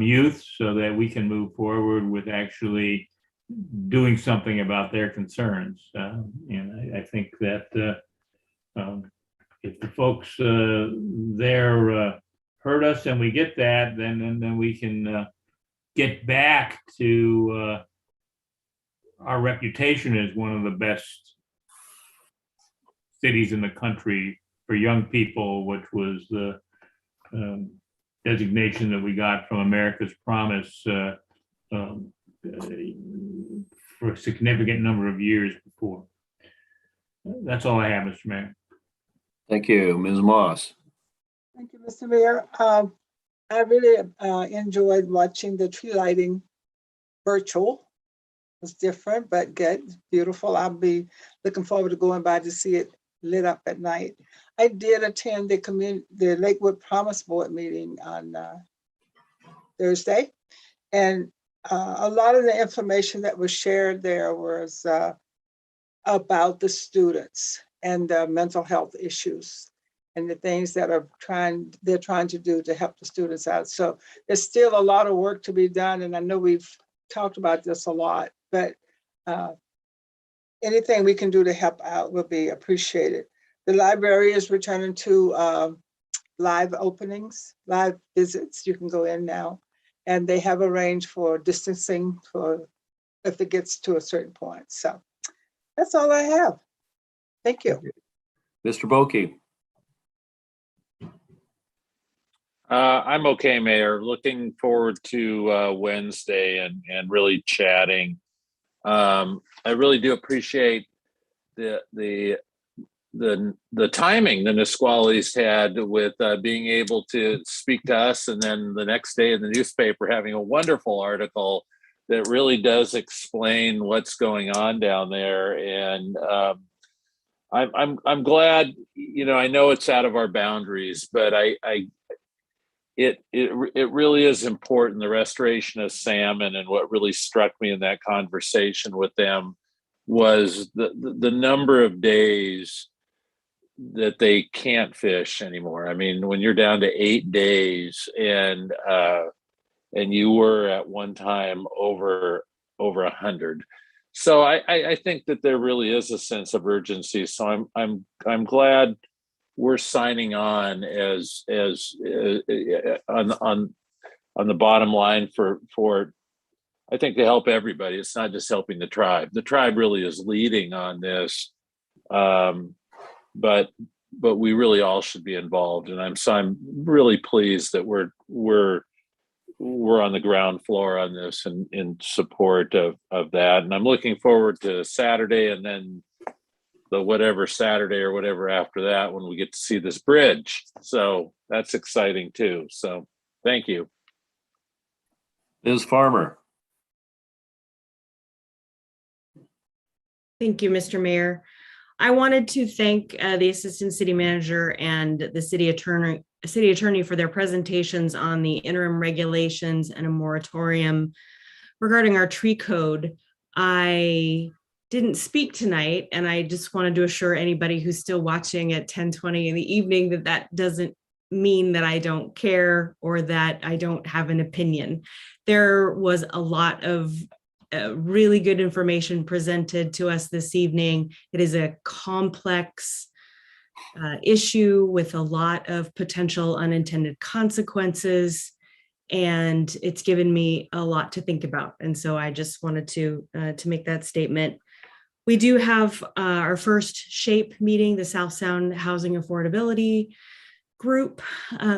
youth, so that we can move forward with actually doing something about their concerns. And I think that if the folks there heard us and we get that, then we can get back to our reputation as one of the best cities in the country for young people, which was the designation that we got from America's Promise for a significant number of years before. That's all I have, Mr. Mayor. Thank you, Ms. Moss. Thank you, Mr. Mayor. I really enjoyed watching the tree lighting virtual. It was different, but good, beautiful. I'll be looking forward to going by to see it lit up at night. I did attend the Lakewood Promise Board meeting on Thursday. And a lot of the information that was shared there was about the students and the mental health issues and the things that they're trying to do to help the students out. So there's still a lot of work to be done. And I know we've talked about this a lot, but anything we can do to help out will be appreciated. The library is returning to live openings, live visits. You can go in now, and they have arranged for distancing for if it gets to a certain point. So that's all I have. Thank you. Mr. Boki. I'm okay, Mayor. Looking forward to Wednesday and really chatting. I really do appreciate the timing the Nisquallies had with being able to speak to us, and then the next day in the newspaper having a wonderful article that really does explain what's going on down there. And I'm glad, I know it's out of our boundaries, but it really is important, the restoration of salmon. And what really struck me in that conversation with them was the number of days that they can't fish anymore. I mean, when you're down to 8 days and you were at one time over 100. So I think that there really is a sense of urgency. So I'm glad we're signing on as on the bottom line for I think to help everybody. It's not just helping the tribe. The tribe really is leading on this, but we really all should be involved. And I'm really pleased that we're on the ground floor on this and in support of that. And I'm looking forward to Saturday and then the whatever Saturday or whatever after that when we get to see this bridge. So that's exciting too. So thank you. Ms. Farmer. Thank you, Mr. Mayor. I wanted to thank the Assistant City Manager and the City Attorney for their presentations on the interim regulations and a moratorium regarding our tree code. I didn't speak tonight, and I just wanted to assure anybody who's still watching at 10:20 in the evening that doesn't mean that I don't care or that I don't have an opinion. There was a lot of really good information presented to us this evening. It is a complex issue with a lot of potential unintended consequences, and it's given me a lot to think about. And so I just wanted to make that statement. We do have our first SHAPE meeting, the South Sound Housing Affordability Group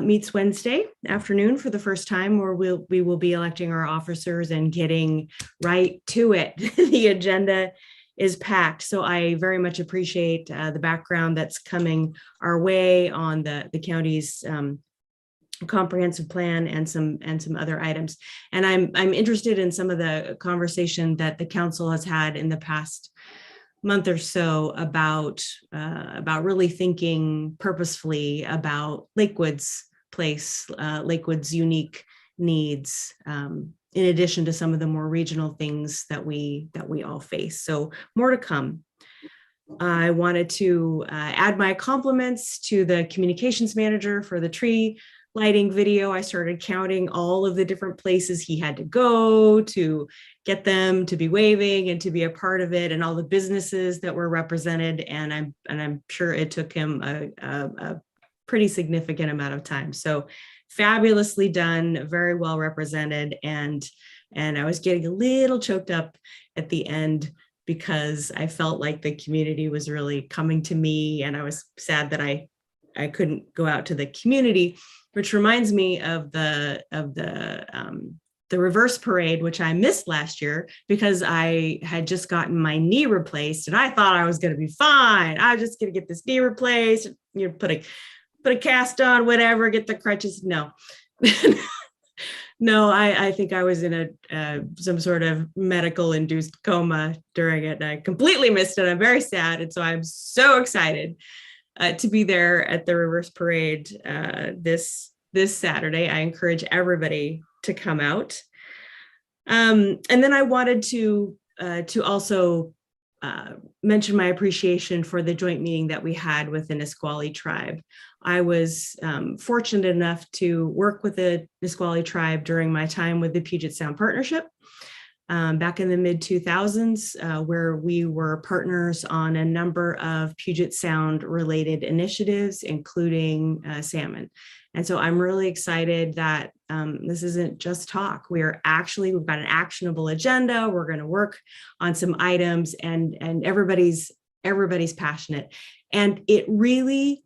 meets Wednesday afternoon for the first time, where we will be electing our officers and getting right to it. The agenda is packed. So I very much appreciate the background that's coming our way on the county's comprehensive plan and some other items. And I'm interested in some of the conversation that the council has had in the past month or so about really thinking purposefully about Lakewood's place, Lakewood's unique needs, in addition to some of the more regional things that we all face. So more to come. I wanted to add my compliments to the communications manager for the tree lighting video. I started counting all of the different places he had to go to get them to be waving and to be a part of it, and all the businesses that were represented. And I'm sure it took him a pretty significant amount of time. So fabulously done, very well represented. And I was getting a little choked up at the end because I felt like the community was really coming to me, and I was sad that I couldn't go out to the community, which reminds me of the the reverse parade, which I missed last year because I had just gotten my knee replaced and I thought I was going to be fine. I was just going to get this knee replaced, put a cast on, whatever, get the crutches. No, no, I think I was in some sort of medical induced coma during it. And I completely missed it. I'm very sad. And so I'm so excited to be there at the reverse parade this Saturday. I encourage everybody to come out. And then I wanted to also mention my appreciation for the joint meeting that we had with the Nisqually tribe. I was fortunate enough to work with the Nisqually tribe during my time with the Puget Sound Partnership back in the mid-2000s, where we were partners on a number of Puget Sound related initiatives, including salmon. And so I'm really excited that this isn't just talk. We've got an actionable agenda. We're going to work on some items, and everybody's passionate. And it really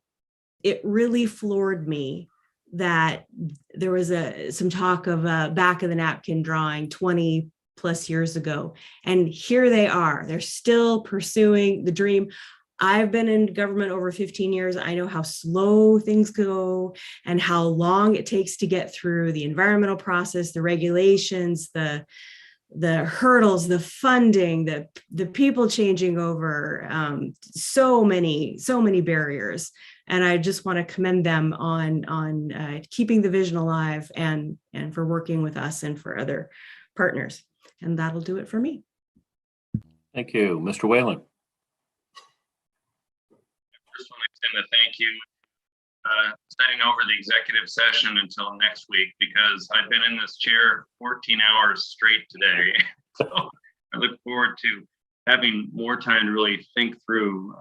floored me that there was some talk of back of the napkin drawing 20 plus years ago. And here they are. They're still pursuing the dream. I've been in government over 15 years. I know how slow things go and how long it takes to get through the environmental process, the regulations, the hurdles, the funding, the people changing over, so many barriers. And I just want to commend them on keeping the vision alive and for working with us and for other partners. And that'll do it for me. Thank you. Mr. Whalen. Just want to extend a thank you, setting over the executive session until next week, because I've been in this chair 14 hours straight today. So I look forward to having more time to really think through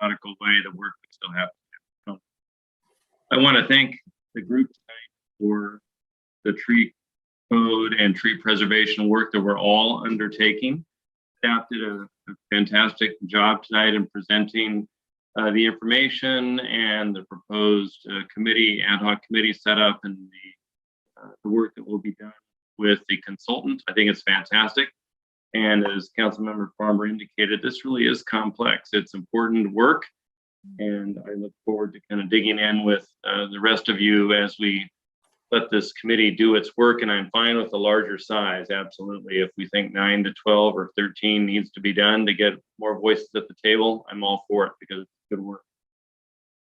methodical way the work we still have to do. So I want to thank the group tonight for the tree code and tree preservation work that we're all undertaking. Staff did a fantastic job tonight in presenting the information and the proposed ad hoc committee setup and the work that will be done with the consultant. I think it's fantastic. And as Councilmember Farmer indicated, this really is complex. It's important work. And I look forward to kind of digging in with the rest of you as we let this committee do its work. And I'm fine with the larger size, absolutely. If we think 9 to 12 or 13 needs to be done to get more voices at the table, I'm all for it because it's good work.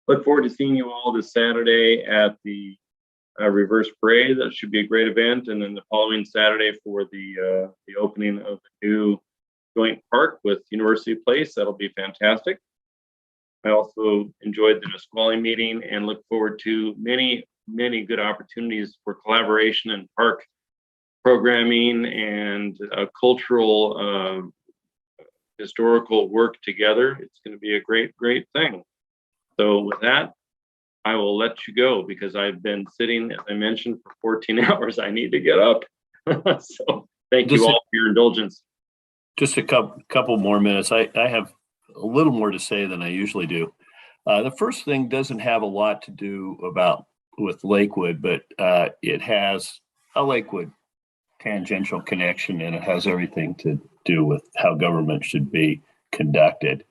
Look forward to seeing you all this Saturday at the reverse parade. That should be a great event. And then the following Saturday for the opening of the new joint park with University Place. That'll be fantastic. I also enjoyed the Nisqually meeting and look forward to many good opportunities for collaboration and park programming and cultural historical work together. It's going to be a great thing. So with that, I will let you go because I've been sitting, as I mentioned, for 14 hours. I need to get up. So thank you all for your indulgence. Just a couple more minutes. I have a little more to say than I usually do. The first thing doesn't have a lot to do with Lakewood, but it has a Lakewood tangential connection, and it has everything to do with how government should be conducted.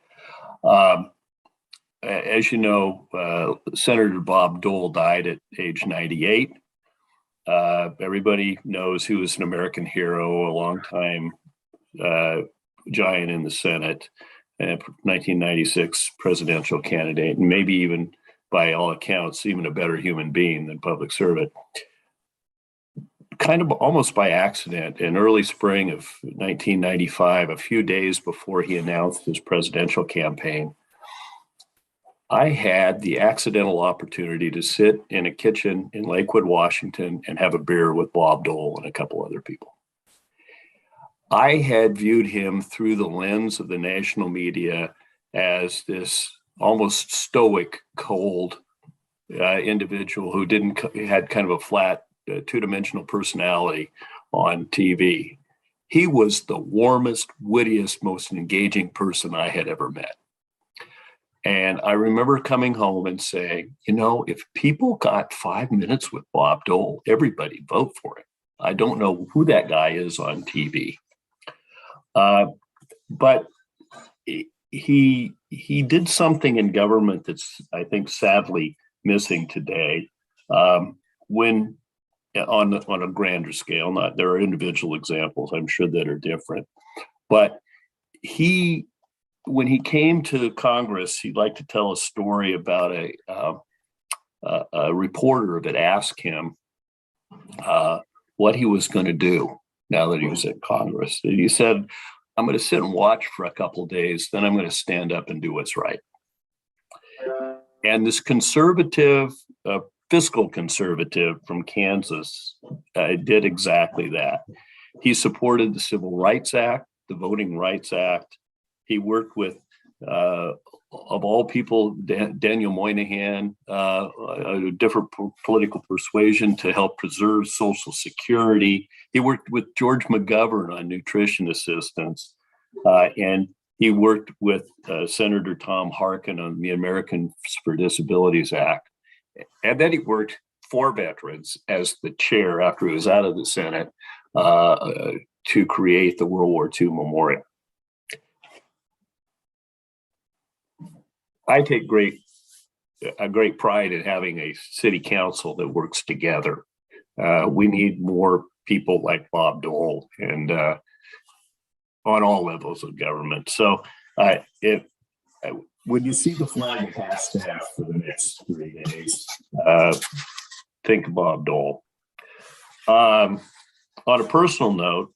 As you know, Senator Bob Dole died at age 98. Everybody knows he was an American hero, a longtime giant in the Senate, 1996 presidential candidate, and maybe even, by all accounts, even a better human being than public servant. Kind of almost by accident, in early spring of 1995, a few days before he announced his presidential campaign, I had the accidental opportunity to sit in a kitchen in Lakewood, Washington, and have a beer with Bob Dole and a couple other people. I had viewed him through the lens of the national media as this almost stoic, cold individual who had kind of a flat, two-dimensional personality on TV. He was the warmest, wittiest, most engaging person I had ever met. And I remember coming home and saying, if people got 5 minutes with Bob Dole, everybody vote for him. I don't know who that guy is on TV. But he did something in government that's, I think, sadly missing today. When on a grander scale, there are individual examples, I'm sure, that are different, but when he came to Congress, he'd like to tell a story about a reporter that asked him what he was going to do now that he was at Congress. And he said, I'm going to sit and watch for a couple of days, then I'm going to stand up and do what's right. And this conservative, fiscal conservative from Kansas did exactly that. He supported the Civil Rights Act, the Voting Rights Act. He worked with, of all people, Daniel Moynihan, a different political persuasion, to help preserve Social Security. He worked with George McGovern on nutrition assistance, and he worked with Senator Tom Harkin on the Americans for Disabilities Act. And then he worked for veterans as the chair after he was out of the Senate to create the World War II Memorial. I take a great pride in having a city council that works together. We need more people like Bob Dole, and on all levels of government. So when you see the flag pass staff for the next 3 days, think of Bob Dole. On a personal note,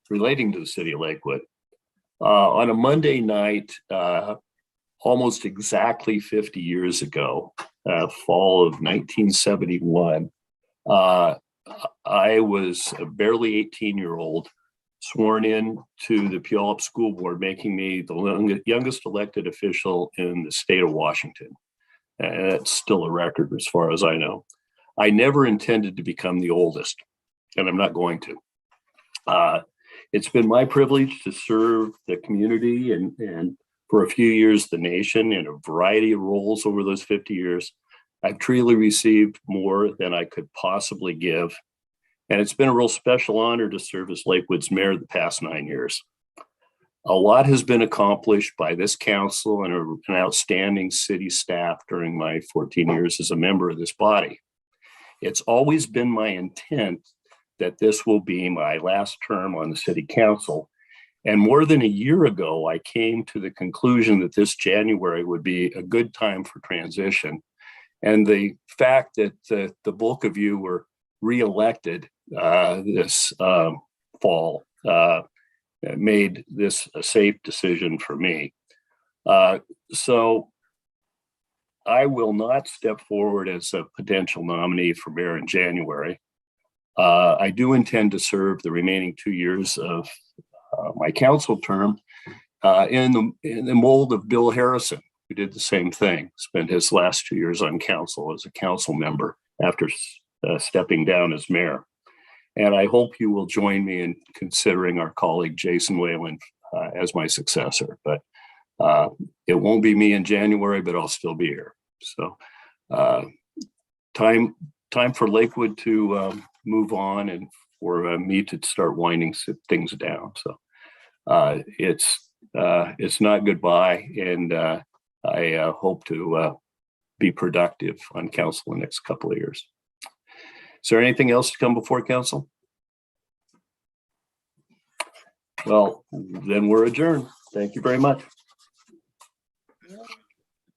relating to the city of Lakewood, on a Monday night, almost exactly 50 years ago, fall of 1971, I was a barely 18-year-old, sworn in to the Puyallup School Board, making me the youngest elected official in the state of Washington. And that's still a record as far as I know. I never intended to become the oldest, and I'm not going to. It's been my privilege to serve the community and for a few years the nation in a variety of roles over those 50 years. I've truly received more than I could possibly give. And it's been a real special honor to serve as Lakewood's mayor the past 9 years. A lot has been accomplished by this council and an outstanding city staff during my 14 years as a member of this body. It's always been my intent that this will be my last term on the city council. And more than a year ago, I came to the conclusion that this January would be a good time for transition. And the fact that the bulk of you were reelected this fall made this a safe decision for me. So I will not step forward as a potential nominee for mayor in January. I do intend to serve the remaining 2 years of my council term in the mold of Bill Harrison, who did the same thing, spent his last 2 years on council as a council member after stepping down as mayor. And I hope you will join me in considering our colleague Jason Whalen as my successor. But it won't be me in January, but I'll still be here. So time for Lakewood to move on and for me to start winding things down. So it's not goodbye, and I hope to be productive on council the next couple of years. Is there anything else to come before council? Well, then we're adjourned. Thank you very much.